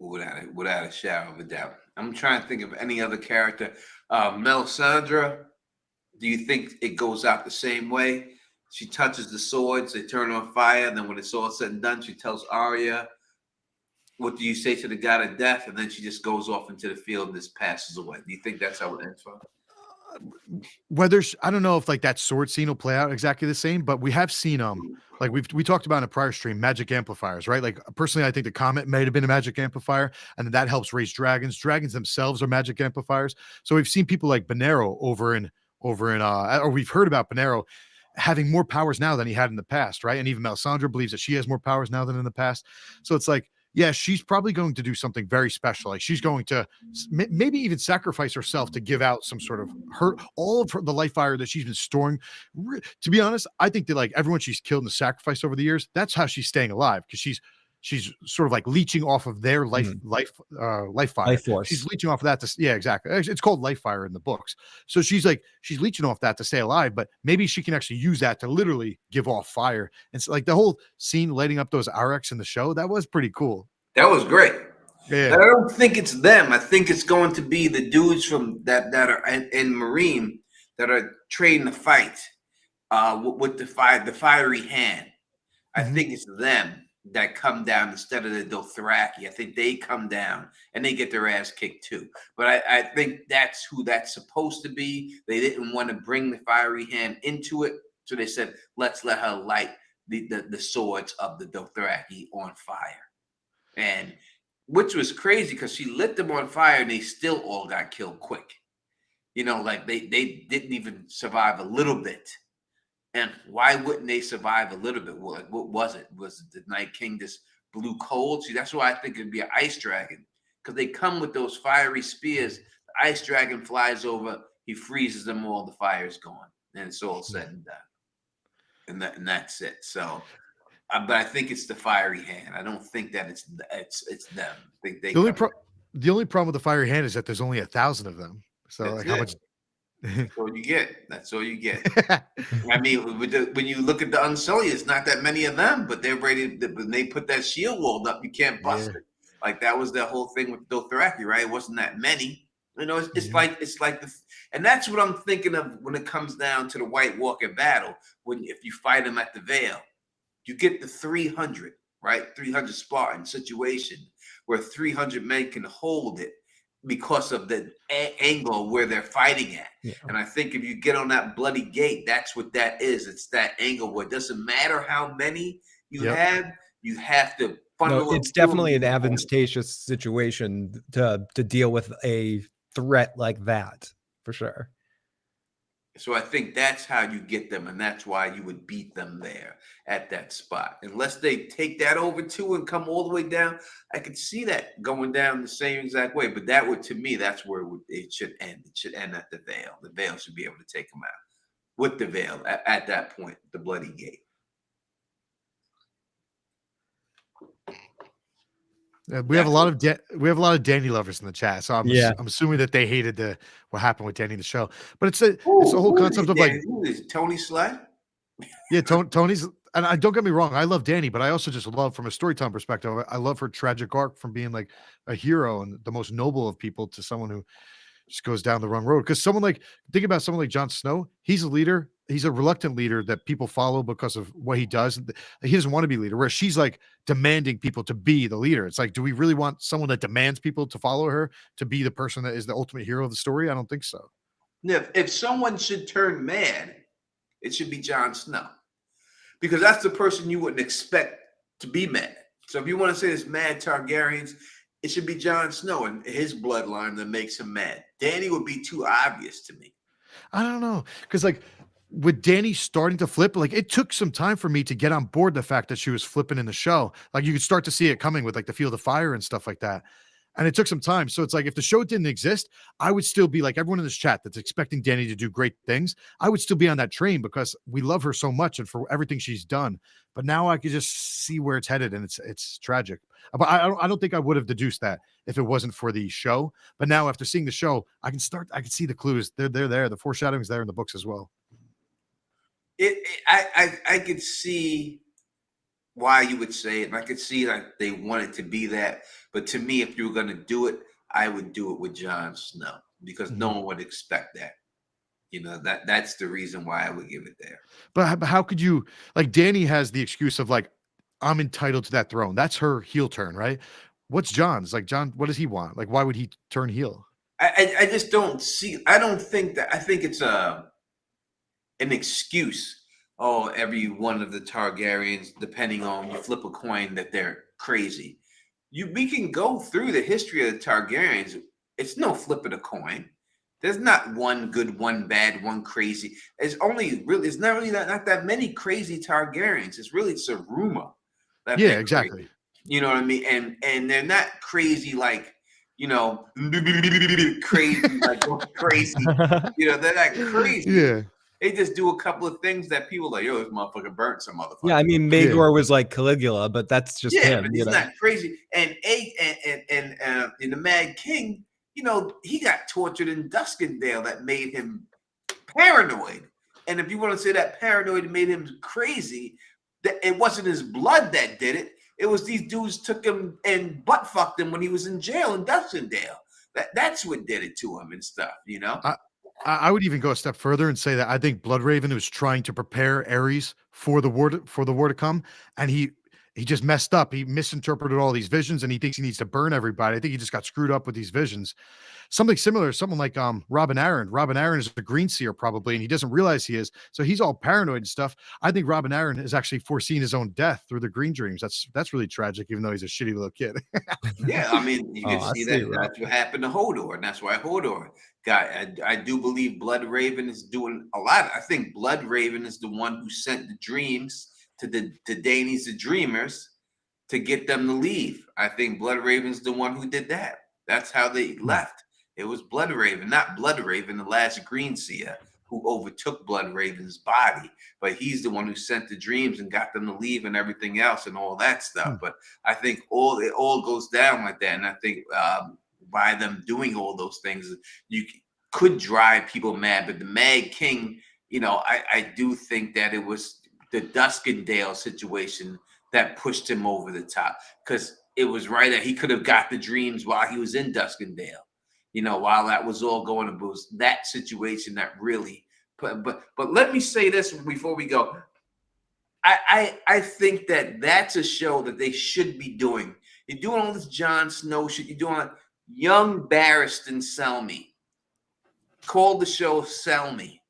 Without a shadow of a doubt. I'm trying to think of any other character. Melisandre, do you think it goes out the same way? She touches the swords, they turn on fire, and then when it's all said and done, she tells Arya, what do you say to the god of death? And then she just goes off into the field and just passes away. Do you think that's how it ends for her? I don't know if like that sword scene will play out exactly the same, but we have seen like we talked about in a prior stream, magic amplifiers, right? Like personally, I think the comet might have been a magic amplifier, and that helps raise dragons. Dragons themselves are magic amplifiers. So we've seen people like Benero over in or we've heard about Benero having more powers now than he had in the past, right? And even Melisandre believes that she has more powers now than in the past. So it's like, yeah, she's probably going to do something very special. Like she's going to maybe even sacrifice herself to give out some sort of the life fire that she's been storing. To be honest, I think that like everyone she's killed and sacrificed over the years, that's how she's staying alive, because she's sort of like leeching off of their life fire. Life force. She's leeching off of that yeah, exactly. It's called life fire in the books. So she's leeching off that to stay alive, but maybe she can actually use that to literally give off fire. And so like the whole scene lighting up those Araks in the show, that was pretty cool. That was great. Yeah. I don't think it's them. I think it's going to be the dudes from that are in Marine that are trained to fight with the fiery hand. I think it's them that come down instead of the Dothraki. I think they come down and they get their ass kicked too. But I think that's who that's supposed to be. They didn't want to bring the fiery hand into it, so they said, let's let her light the swords of the Dothraki on fire. And which was crazy because she lit them on fire and they still all got killed quick. You know, like they didn't even survive a little bit. And why wouldn't they survive a little bit? Well, like, what was it? Was the Night King just blew cold? See, that's why I think it'd be an ice dragon, because they come with those fiery spears. The ice dragon flies over, he freezes them all, the fire's gone, and it's all said and done. And that's it. So, but I think it's the fiery hand. I don't think that it's them. I think they. The only problem with the fiery hand is that there's only 1,000 of them. So that's like how much? That's all you get. That's all you get. I mean, when you look at the Unsullied, it's not that many of them, but they're ready. When they put that shield wall up, you can't bust it. Like that was the whole thing with Dothraki, right? It wasn't that many. You know, it's like and that's what I'm thinking of when it comes down to the White Walker battle. If you fight them at the Vale, you get the 300, right? 300 Spartan situation where 300 men can hold it, because of the angle where they're fighting at. Yeah. And I think if you get on that bloody gate, that's what that is. It's that angle where it doesn't matter how many you have to funnel. No, it's definitely an advantageous situation to deal with a threat like that, for sure. So I think that's how you get them, and that's why you would beat them there at that spot. Unless they take that over too and come all the way down, I could see that going down the same exact way. But that would, to me, that's where it should end. It should end at the Vale. The Vale should be able to take them out with the Vale at that point, the bloody gate. We have a lot of Dany lovers in the chat, so I'm assuming that they hated what happened with Dany in the show. But it's the whole concept of like Tony Slay. Yeah, Tony's, and don't get me wrong, I love Dany, but I also just love, from a storytelling perspective, I love her tragic arc from being like a hero and the most noble of people to someone who just goes down the wrong road. Because think about someone like Jon Snow. He's a leader. He's a reluctant leader that people follow because of what he does. He doesn't want to be leader, whereas she's like demanding people to be the leader. It's like, do we really want someone that demands people to follow her to be the person that is the ultimate hero of the story? I don't think so. If someone should turn mad, it should be Jon Snow, because that's the person you wouldn't expect to be mad. So if you want to say it's mad Targaryens, it should be Jon Snow and his bloodline that makes him mad. Dany would be too obvious to me. I don't know, because like with Dany starting to flip, like it took some time for me to get on board the fact that she was flipping in the show. Like you could start to see it coming with like the Field of Fire and stuff like that. And it took some time. So it's like, if the show didn't exist, I would still be like everyone in this chat that's expecting Dany to do great things. I would still be on that train because we love her so much and for everything she's done. But now I could just see where it's headed, and it's tragic. But I don't think I would have deduced that if it wasn't for the show. But now after seeing the show, I can see the clues. They're there. The foreshadowing's there in the books as well. I could see why you would say it, and I could see that they wanted to be that. But to me, if you were going to do it, I would do it with Jon Snow, because no one would expect that. You know, that's the reason why I would give it there. But how could you, like, Dany has the excuse of like, I'm entitled to that throne. That's her heel turn, right? What's Jon's? Like, Jon, what does he want? Like, why would he turn heel? I just don't see. I don't think that. I think it's an excuse. Oh, every one of the Targaryens, depending on, you flip a coin, that they're crazy. We can go through the history of the Targaryens. It's no flipping a coin. There's not one good, one bad, one crazy. It's not really not that many crazy Targaryens. It's a rumor. Yeah, exactly. Crazy. You know what I mean? And they're not crazy like, crazy like crazy. They're not crazy. Yeah. They just do a couple of things that people are like, yo, this motherfucker burnt some motherfucker. Yeah, I mean, Maegor was like Caligula, but that's just him. But he's not crazy. And the Mad King, he got tortured in Duskendale that made him paranoid. And if you want to say that paranoid made him crazy, that it wasn't his blood that did it. It was these dudes took him and butt fucked him when he was in jail in Duskendale. That's what did it to him and stuff, I would even go a step further and say that I think Bloodraven was trying to prepare Aerys for the war to come, and he just messed up. He misinterpreted all these visions, and he thinks he needs to burn everybody. I think he just got screwed up with these visions. Something similar, someone like Robin Arryn. Robin Arryn is a green seer probably, and he doesn't realize he is. So he's all paranoid and stuff. I think Robin Arryn has actually foreseen his own death through the green dreams. That's really tragic, even though he's a shitty little kid. Yeah, I mean, you can see that. That's what happened to Hodor, and that's why Hodor got. I do believe Bloodraven is doing a lot. I think Bloodraven is the one who sent the dreams to Daenerys the Dreamers to get them to leave. I think Bloodraven's the one who did that. That's how they left. It was Bloodraven, not Bloodraven, the last Green Seer, who overtook Bloodraven's body. But he's the one who sent the dreams and got them to leave and everything else and all that stuff. But I think it all goes down like that. And I think by them doing all those things, you could drive people mad. But the Mad King, I do think that it was the Duskendale situation that pushed him over the top, because it was right that he could have got the dreams while he was in Duskendale. While that was all going to boost that situation that really but let me say this before we go. I think that's a show that they should be doing. You're doing all this Jon Snow shit. You're doing young Barristan Selmy. Call the show Selmy.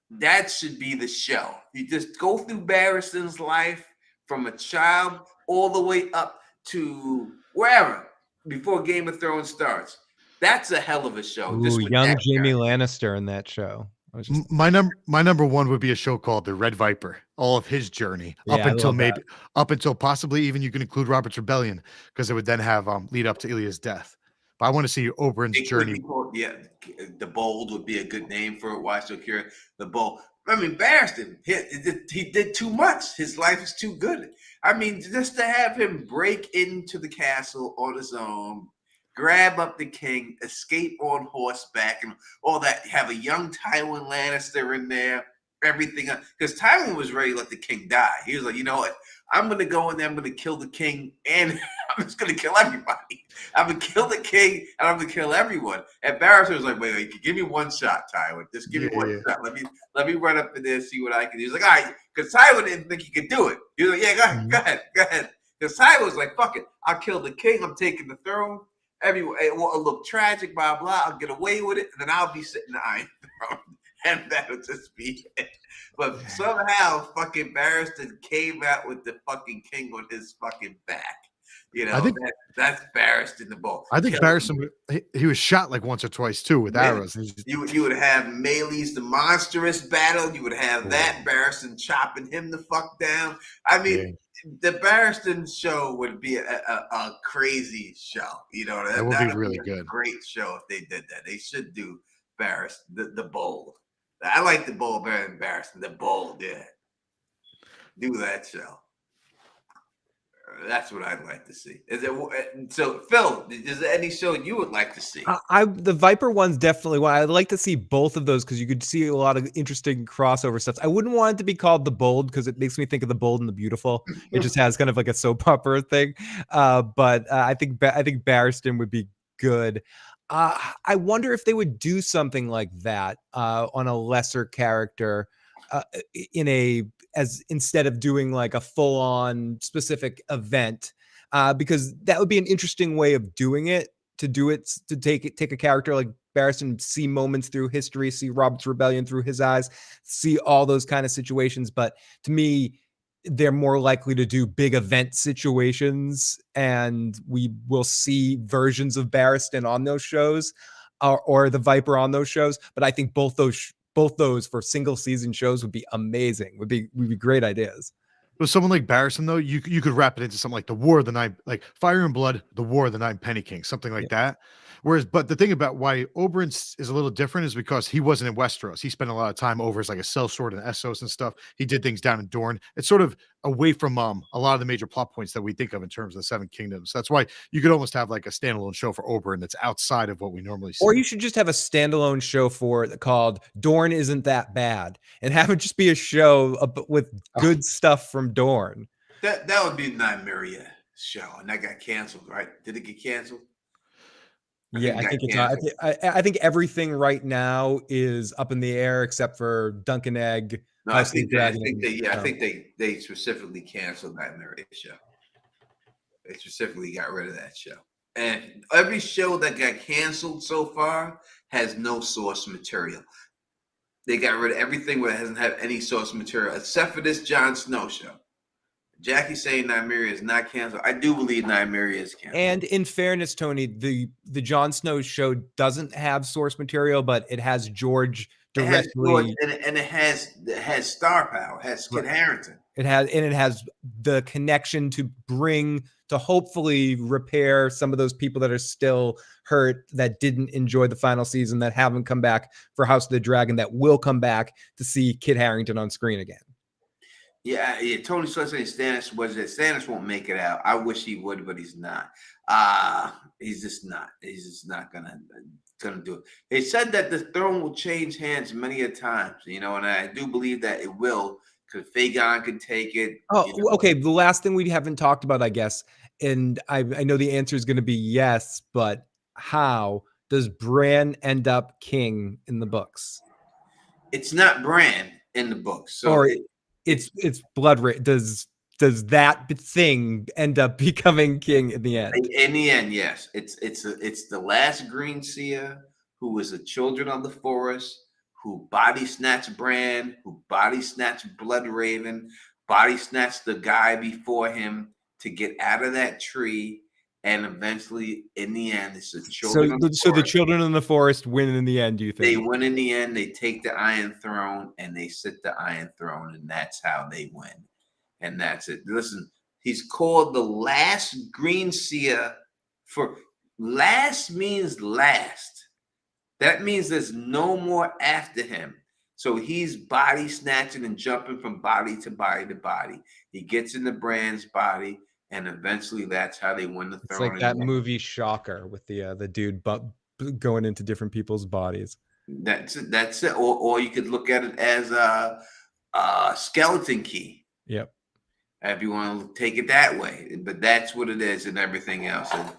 That should be the show. You just go through Barristan's life from a child all the way up to wherever before Game of Thrones starts. That's a hell of a show. Ooh, young Jaime Lannister in that show. My number one would be a show called The Red Viper. All of his journey up until possibly even you can include Robert's Rebellion, because it would then have lead up to Ilya's death. But I want to see Oberyn's journey. The Bold would be a good name for it. Why so curious? The Bold. I mean, Barristan, he did too much. His life is too good. I mean, just to have him break into the castle on his own, grab up the king, escape on horseback, and all that. Have a young Tywin Lannister in there, everything. Because Tywin was ready to let the king die. He was like, you know what? I'm going to go in there, I'm going to kill the king, and I'm just going to kill everybody. I'm going to kill the king, and I'm going to kill everyone. And Barristan was like, wait, give me one shot, Tywin. Just give me one shot. Let me run up in there, see what I can do. He was like, all right, because Tywin didn't think he could do it. He was like, yeah, go ahead. Because Tywin was like, fuck it. I'll kill the king. I'm taking the throne. Everyone, it will look tragic, blah, blah. I'll get away with it, and then I'll be sitting in the Iron Throne. And that'll just be it. But somehow fucking Barristan came out with the fucking king on his fucking back. I think that's Barristan the Bold. I think Barristan, he was shot like once or twice too with arrows. You would have Meleys the monstrous battle. You would have that Barristan chopping him the fuck down. I mean, the Barristan show would be a crazy show. That would be really good. Great show if they did that. They should do Barristan the Bold. I like the Bold better than Barristan. The Bold, yeah. Do that show. That's what I'd like to see. So, Phil, is there any show you would like to see? The Viper one's definitely one. I'd like to see both of those because you could see a lot of interesting crossover stuff. I wouldn't want it to be called The Bold because it makes me think of The Bold and the Beautiful. It just has kind of like a soap opera thing. But I think Barristan would be good. I wonder if they would do something like that on a lesser character instead of doing like a full-on specific event, because that would be an interesting way of doing it. To take a character like Barristan, see moments through history, see Robert's Rebellion through his eyes, see all those kind of situations. But to me, they're more likely to do big event situations, and we will see versions of Barristan on those shows. or the Viper on those shows. But I think both those for single season shows would be amazing. Would be great ideas. With someone like Barristan, though, you could wrap it into something like the War of the Nine, like Fire and Blood, the War of the Nine Penny Kings, something like that. Whereas, but the thing about why Oberyn is a little different is because he wasn't in Westeros. He spent a lot of time over as like a sellsword and Essos and stuff. He did things down in Dorne. It's sort of away from a lot of the major plot points that we think of in terms of the Seven Kingdoms. That's why you could almost have like a standalone show for Oberyn that's outside of what we normally see. Or you should just have a standalone show called Dorne Isn't That Bad, and have it just be a show with good stuff from Dorne. That would be Nymeria show, and that got canceled, right? Did it get canceled? I think it's. I think everything right now is up in the air except for Duncan Egg. No, I think they specifically canceled Nymeria show. They specifically got rid of that show, and every show that got canceled so far has no source material. They got rid of everything that doesn't have any source material, except for this Jon Snow show. Jackie saying Nymeria is not canceled. I do believe Nymeria is canceled. And in fairness, Tony, the Jon Snow show doesn't have source material, but it has George directly. It has star power. It has Kit Harington. It has the connection to hopefully repair some of those people that are still hurt, that didn't enjoy the final season, that haven't come back for House of the Dragon, that will come back to see Kit Harington on screen again. Yeah. Tony Sledge saying Stannis won't make it out. I wish he would, but he's not. He's just not. He's just not gonna do it. They said that the throne will change hands many a times, and I do believe that it will, because Fagon could take it. Okay. The last thing we haven't talked about, I guess, and I know the answer is going to be yes, but how does Bran end up king in the books? It's not Bran in the books, so it's Blood Rain. Does that thing end up becoming king in the end? In the end, yes. It's the last Green Seer who was the children of the forest, who body snatched Bran, who body snatched Blood Raven, body snatched the guy before him to get out of that tree, and eventually, in the end, it's the children. So the children in the forest win in the end. Do you think they win in the end? They take the Iron Throne and they sit the Iron Throne, and that's how they win. And that's it. Listen, he's called the last Green Seer. For last means last. That means there's no more after him. So he's body snatching and jumping from body to body to body. He gets into Bran's body, and eventually that's how they win the throne. It's like that movie Shocker with the dude going into different people's bodies. That's it. Or you could look at it as a skeleton key. Yep. If you want to take it that way, but that's what it is, and everything else. And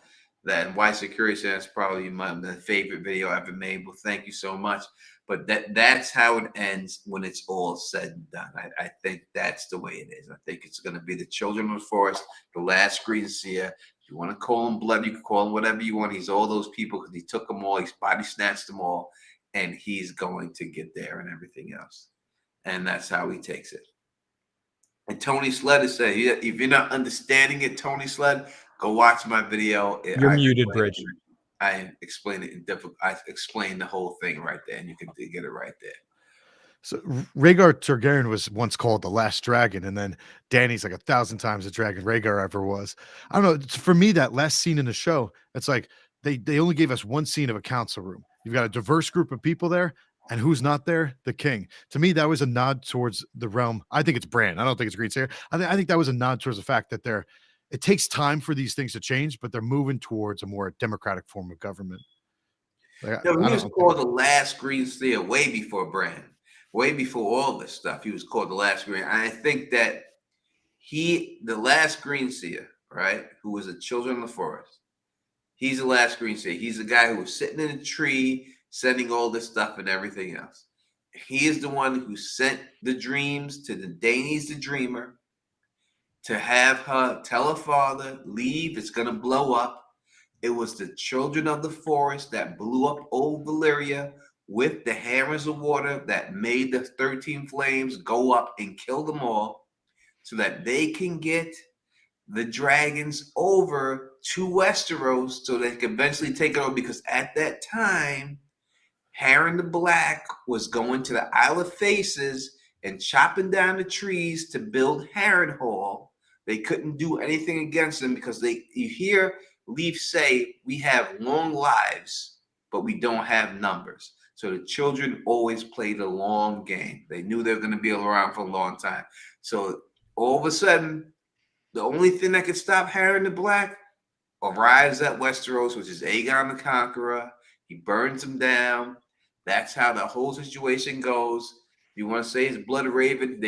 that Why Security says probably my favorite video I've ever made. Well, thank you so much. But that's how it ends when it's all said and done. I think that's the way it is. I think it's going to be the children of the forest, the last Green Seer. If you want to call him Blood, you can call him whatever you want. He's all those people because he took them all. He's body snatched them all, and he's going to get there and everything else. And that's how he takes it. And Tony Sled is saying, if you're not understanding it, Tony Sled, go watch my video. You're muted, Bridge. I explain it I explain the whole thing right there, and you can get it right there. So Rhaegar Targaryen was once called the last dragon, and then Dany's like 1,000 times the dragon Rhaegar ever was. I don't know. For me, that last scene in the show, it's like they only gave us one scene of a council room. You've got a diverse group of people there, and who's not there? The king. To me, that was a nod towards the realm. I think it's Bran. I don't think it's Green Seer. I think that was a nod towards the fact that it takes time for these things to change, but they're moving towards a more democratic form of government. He was called the last Green Seer way before Bran, way before all this stuff. He was called the last Green. And I think that the last Green Seer, right, who was the children of the forest, he's the last Green Seer. He's the guy who was sitting in a tree, sending all this stuff and everything else. He is the one who sent the dreams to the Daenerys the Dreamer, to have her tell her father, leave, it's going to blow up. It was the children of the forest that blew up old Valyria with the hammers of water that made the 13 flames go up and kill them all, so that they can get the dragons over to Westeros so they could eventually take it over, because at that time, Harren the Black was going to the Isle of Faces and chopping down the trees to build Harrenhal. They couldn't do anything against them because you hear Leaf say, we have long lives, but we don't have numbers. So the children always played a long game. They knew they were going to be around for a long time. So all of a sudden, the only thing that could stop Harren the Black arrives at Westeros, which is Aegon the Conqueror. He burns them down. That's how the whole situation goes. You want to say it's Bloodraven?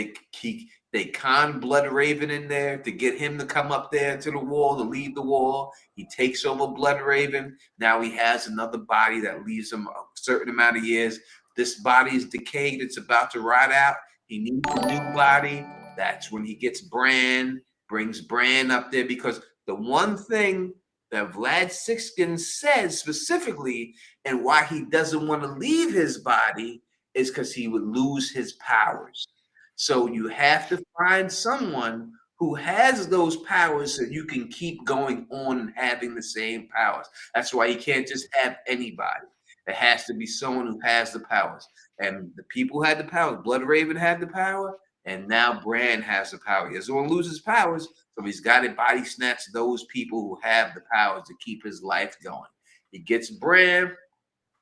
They con Bloodraven in there to get him to come up there to the wall, to leave the wall. He takes over Bloodraven. Now he has another body that leaves him a certain amount of years. This body is decayed. It's about to rot out. He needs a new body. That's when he gets Bran, brings Bran up there, because the one thing that Vlad Sixkin says specifically, and why he doesn't want to leave his body, is because he would lose his powers. So you have to find someone who has those powers so you can keep going on and having the same powers. That's why you can't just have anybody. It has to be someone who has the powers. And the people who had the power, Bloodraven had the power, and now Bran has the power. He doesn't want to lose his powers, so he's got to body snatch those people who have the powers to keep his life going. He gets Bran,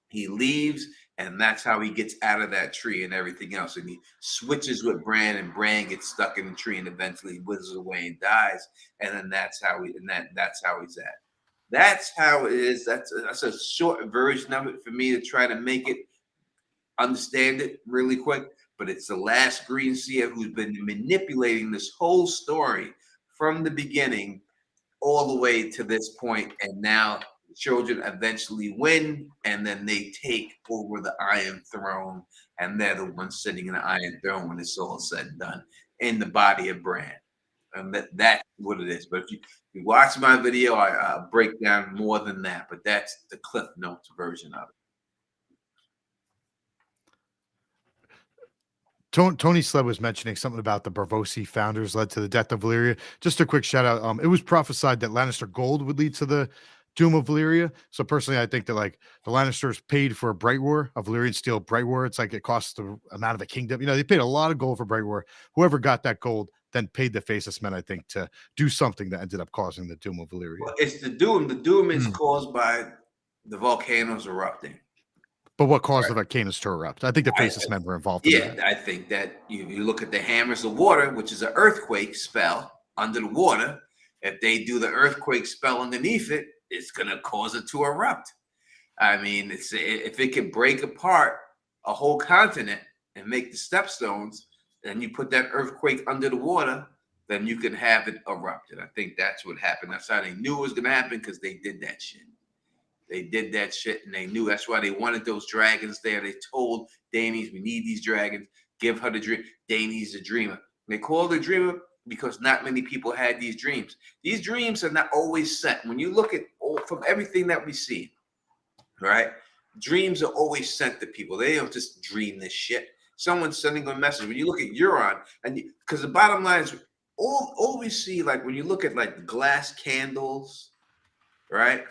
he leaves, and that's how he gets out of that tree and everything else. And he switches with Bran, and Bran gets stuck in the tree and eventually withers away and dies. And then that's how that's how he's at. That's how it is. That's a short version of it for me to try to make it understand it really quick. But it's the last Green Seer who's been manipulating this whole story from the beginning all the way to this point, and now the children eventually win, and then they take over the Iron Throne, and they're the ones sitting in the Iron Throne when it's all said and done, in the body of Bran. And that's what it is. But if you watch my video, I break down more than that, but that's the Cliff Notes version of it. Tony Sled was mentioning something about the Braavosi founders led to the death of Valyria. Just a quick shout out. It was prophesied that Lannister gold would lead to the doom of Valyria. So personally, I think that like the Lannisters paid for a Bright War, a Valyrian steel Bright War. It's like it costs the amount of a kingdom. You know, they paid a lot of gold for Bright War. Whoever got that gold then paid the Faceless Men, I think, to do something that ended up causing the doom of Valyria. Well, it's the doom. The doom is caused by the volcanoes erupting. But what caused the volcanoes to erupt? I think the Faceless Men were involved in that. I think that you look at the Hammers of Water, which is an earthquake spell under the water. If they do the earthquake spell underneath it, it's going to cause it to erupt. I mean, if it can break apart a whole continent and make the stepstones, and you put that earthquake under the water, then you can have it erupt. And I think that's what happened. That's how they knew it was going to happen, because they did that shit. They did that shit, and they knew. That's why they wanted those dragons there. They told Daenerys, we need these dragons. Give her the dream. Daenerys the dreamer. They called her dreamer because not many people had these dreams. These dreams are not always sent. When you look at from everything that we see, right? Dreams are always sent to people. They don't just dream this shit. Someone's sending a message. When you look at Euron, and because the bottom line is, all we see, like when you look at like the glass candles, right?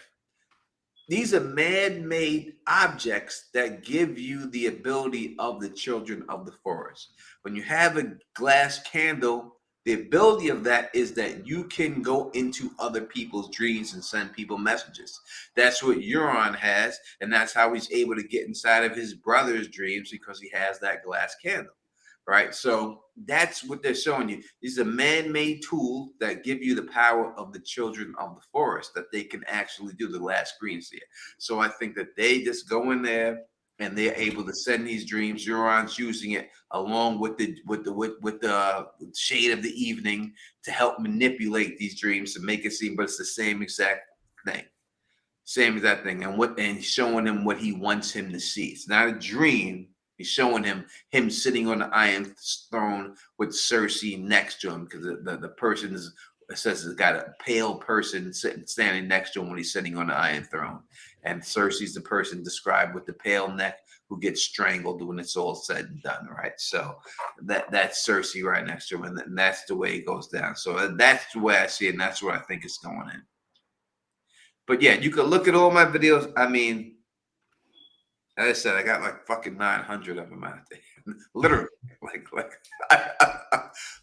These are man-made objects that give you the ability of the children of the forest. When you have a glass candle, the ability of that is that you can go into other people's dreams and send people messages. That's what Euron has, and that's how he's able to get inside of his brother's dreams, because he has that glass candle, right? So that's what they're showing you. These are man-made tools that give you the power of the children of the forest, that they can actually do the last Green Seer. So I think that they just go in there and they're able to send these dreams. Euron's using it along with the shade of the evening to help manipulate these dreams to make it seem, but it's the same exact thing. Same exact thing. And showing him what he wants him to see. It's not a dream. He's showing him sitting on the Iron Throne with Cersei next to him, because the person is it says it's got a pale person standing next to him when he's sitting on the Iron Throne, and Cersei's the person described with the pale neck who gets strangled when it's all said and done, right? So that's Cersei right next to him, and that's the way it goes down. So that's the way I see it, and that's where I think it's going in. But yeah, you can look at all my videos. I mean, as I said, I got like fucking 900 of them out there. Literally,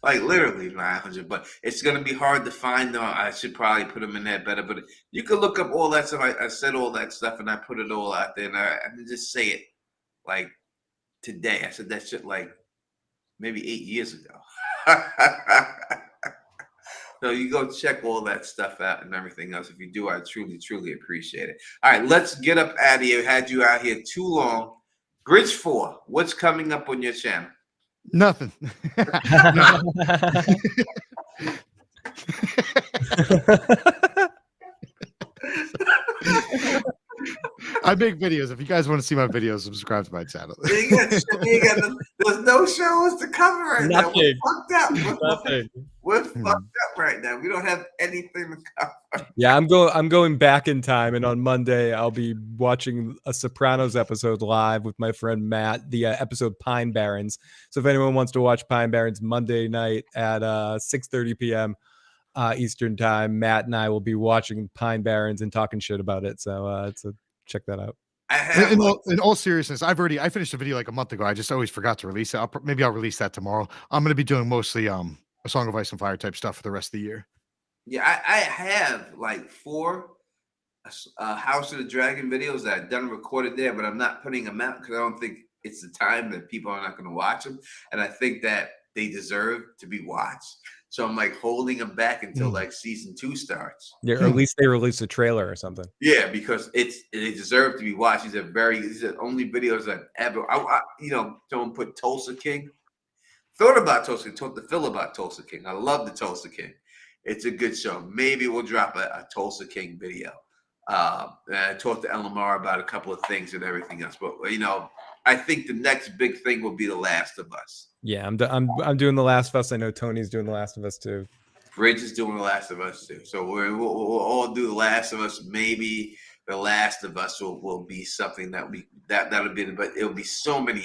like literally 900. But it's gonna be hard to find them. I should probably put them in there better. But you can look up all that stuff. I said all that stuff, and I put it all out there. And I just say it like today. I said that shit like maybe 8 years ago. So you go check all that stuff out and everything else. If you do, I truly, truly appreciate it. All right, let's get up out of here. Had you out here too long. Bridge 4, what's coming up on your channel? Nothing. I make videos. If you guys want to see my videos, subscribe to my channel. There's no shows to cover right now. We're fucked up. We're fucked up right now. We don't have anything to cover. Yeah, I'm going back in time, and on Monday I'll be watching a Sopranos episode live with my friend Matt, the episode Pine Barrens. So if anyone wants to watch Pine Barrens Monday night at 6:30 p.m. Eastern time, Matt and I will be watching Pine Barrens and talking shit about it. So check that out. In all seriousness, I finished a video like a month ago. I just always forgot to release it. Maybe I'll release that tomorrow. I'm going to be doing mostly a Song of Ice and Fire type stuff for the rest of the year. Yeah, I have like 4 House of the Dragon videos that I've done recorded there, but I'm not putting them out because I don't think it's the time that people are not going to watch them, and I think that they deserve to be watched. So I'm like holding them back until like season 2 starts. Yeah, or at least they release a trailer or something. Yeah, because they deserve to be watched. These are the only videos I've ever. Someone put Tulsa King. Thought about Tulsa King. Talked to Phil about Tulsa King. I love the Tulsa King. It's a good show. Maybe we'll drop a Tulsa King video. And I talked to Elamar about a couple of things and everything else. But I think the next big thing will be The Last of Us. Yeah, I'm doing The Last of Us. I know Tony's doing The Last of Us too. Bridge is doing The Last of Us too. So we'll all do The Last of Us. Maybe The Last of Us will be something that'll be, but it'll be so many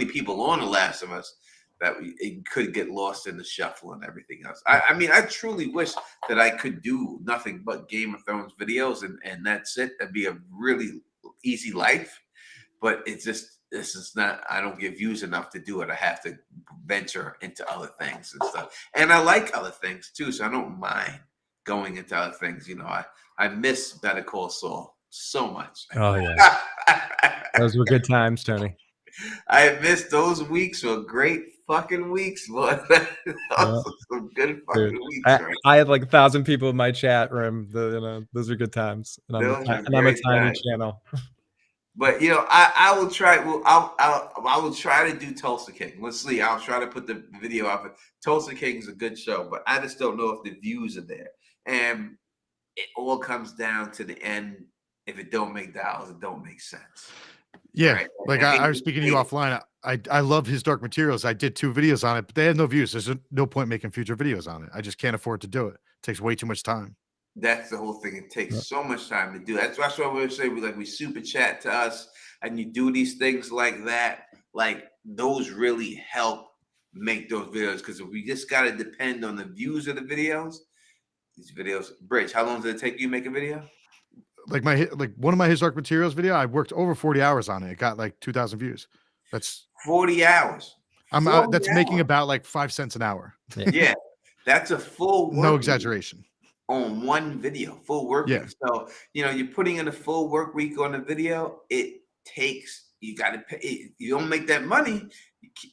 people on The Last of Us that it could get lost in the shuffle and everything else. I mean, I truly wish that I could do nothing but Game of Thrones videos and that's it. That'd be a really easy life. But this is not, I don't get views enough to do it. I have to venture into other things and stuff. And I like other things too, so I don't mind going into other things. I miss Better Call Saul so much. Oh yeah. Those were good times, Tony. I missed those weeks. Were great fucking weeks, boy. Some good fucking weeks. I had like 1,000 people in my chat room. Those are good times. And I'm a tiny channel. But I will try. Well, I will try to do Tulsa King. Let's see. I'll try to put the video up. Tulsa King is a good show, but I just don't know if the views are there. And it all comes down to the end. If it don't make dollars, it don't make sense. Yeah, right? Like I was speaking to you offline. I love his Dark Materials. I did 2 videos on it, but they had no views. There's no point making future videos on it. I just can't afford to do it. It takes way too much time. That's the whole thing. It takes so much time to do. That's why we say we super chat to us, and you do these things like that. Like those really help make those videos, because if we just gotta depend on the views of the videos, these videos. Bridge, how long does it take you to make a video? Like one of my His Dark Materials video, I worked over 40 hours on it. It got like 2,000 views. That's 40 hours. That's making about like 5 cents an hour. Yeah, that's a full work no exaggeration week on one video, full work week. So you're putting in a full work week on a video. It takes, you got to pay. You don't make that money,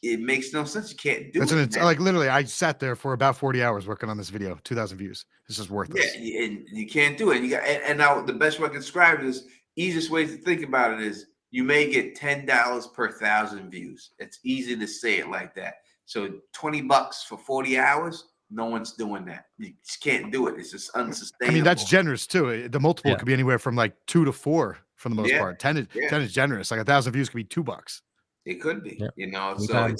it makes no sense. You can't do it. Like literally, I sat there for about 40 hours working on this video. 2,000 views. This is worthless. Yeah, and you can't do it. And now the best way I can describe it is, easiest way to think about it is, you may get $10 per 1,000 views. It's easy to say it like that. So $20 for 40 hours. No one's doing that. You just can't do it. It's just unsustainable. I mean, that's generous too. The multiple could be anywhere from like 2 to 4 for the most part. 10 is generous. Like 1,000 views could be $2. It could be, Yeah. So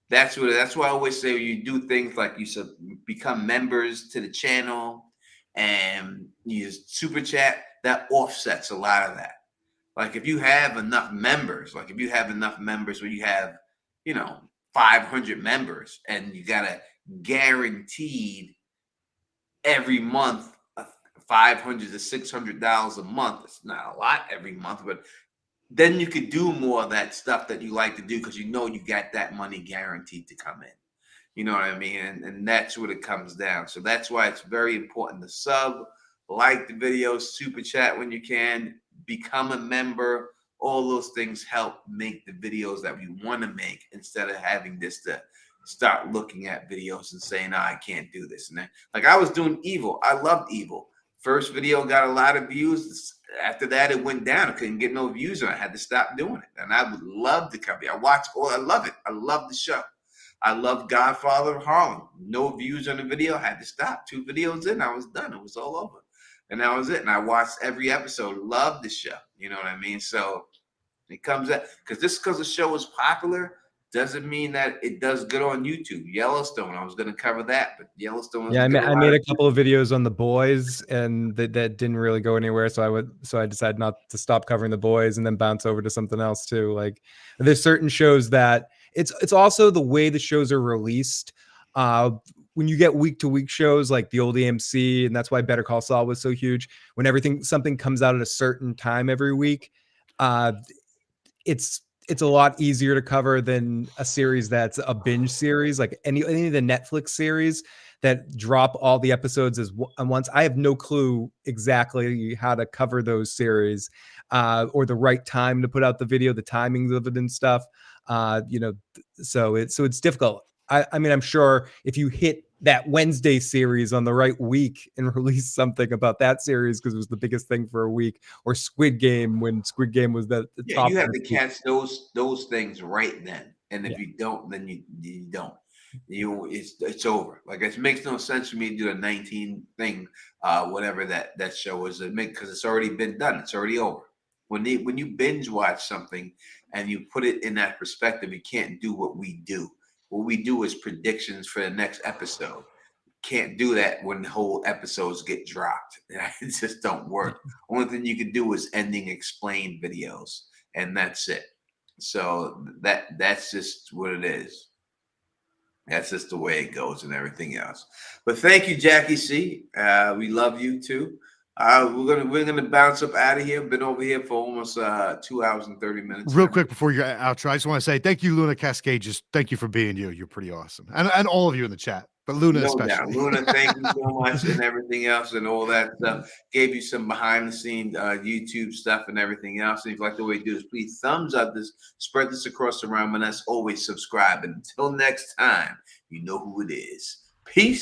That's why I always say you do things like you should become members to the channel and you super chat, that offsets a lot of that. Like if you have enough members, where you have, 500 members and you got a guaranteed every month $500 to $600 a month. It's not a lot every month, but then you could do more of that stuff that you like to do because you got that money guaranteed to come in. You know what I mean? And that's what it comes down. So that's why it's very important to sub, like the videos, super chat when you can, become a member. All those things help make the videos that we want to make instead of having this to start looking at videos and saying, no, I can't do this. And then, like I was doing Evil. I loved Evil. First video got a lot of views. After that, it went down. I couldn't get no views and I had to stop doing it. And I would love to come here. I love it. I love the show. I love Godfather of Harlem. No views on the video. I had to stop. 2 videos in, I was done. It was all over. And that was it. And I watched every episode. Loved the show. You know what I mean? So it comes up because the show is popular doesn't mean that it does good on YouTube. Yellowstone, I was going to cover that, but Yellowstone. Yeah, I made a couple of videos on The Boys, and that didn't really go anywhere. So I decided not to stop covering The Boys and then bounce over to something else too. Like there's certain shows that it's also the way the shows are released. When you get week to week shows like the old AMC, and that's why Better Call Saul was so huge. When something comes out at a certain time every week, it's a lot easier to cover than a series that's a binge series, like any of the Netflix series that drop all the episodes at once. I have no clue exactly how to cover those series or the right time to put out the video, the timings of it and stuff. So it's difficult. I mean, I'm sure if you hit that Wednesday series on the right week and release something about that series because it was the biggest thing for a week, or Squid Game when Squid Game was the top. You have to catch those things right then, and if you don't, then you don't. It's over. Like it makes no sense for me to do a 19 thing, whatever that show is, because it's already been done. It's already over. When you binge watch something and you put it in that perspective, you can't do what we do. What we do is predictions for the next episode. Can't do that when the whole episodes get dropped. It just don't work. Only thing you can do is ending explained videos, and that's it. So that's just what it is. That's just the way it goes and everything else. But thank you, Jackie C. We love you too. We're gonna bounce up out of here. Been over here for almost 2 hours and 30 minutes. Real quick before your outro, I just want to say thank you, Luna Cascade. Just thank you for being you. You're pretty awesome, and all of you in the chat, but Luna especially. Luna, thank you so much, and everything else, and all that stuff. Gave you some behind the scenes YouTube stuff and everything else. And if you like the way you do this, please thumbs up this, spread this across the realm, and as always, subscribe. And until next time, you know who it is. Peace.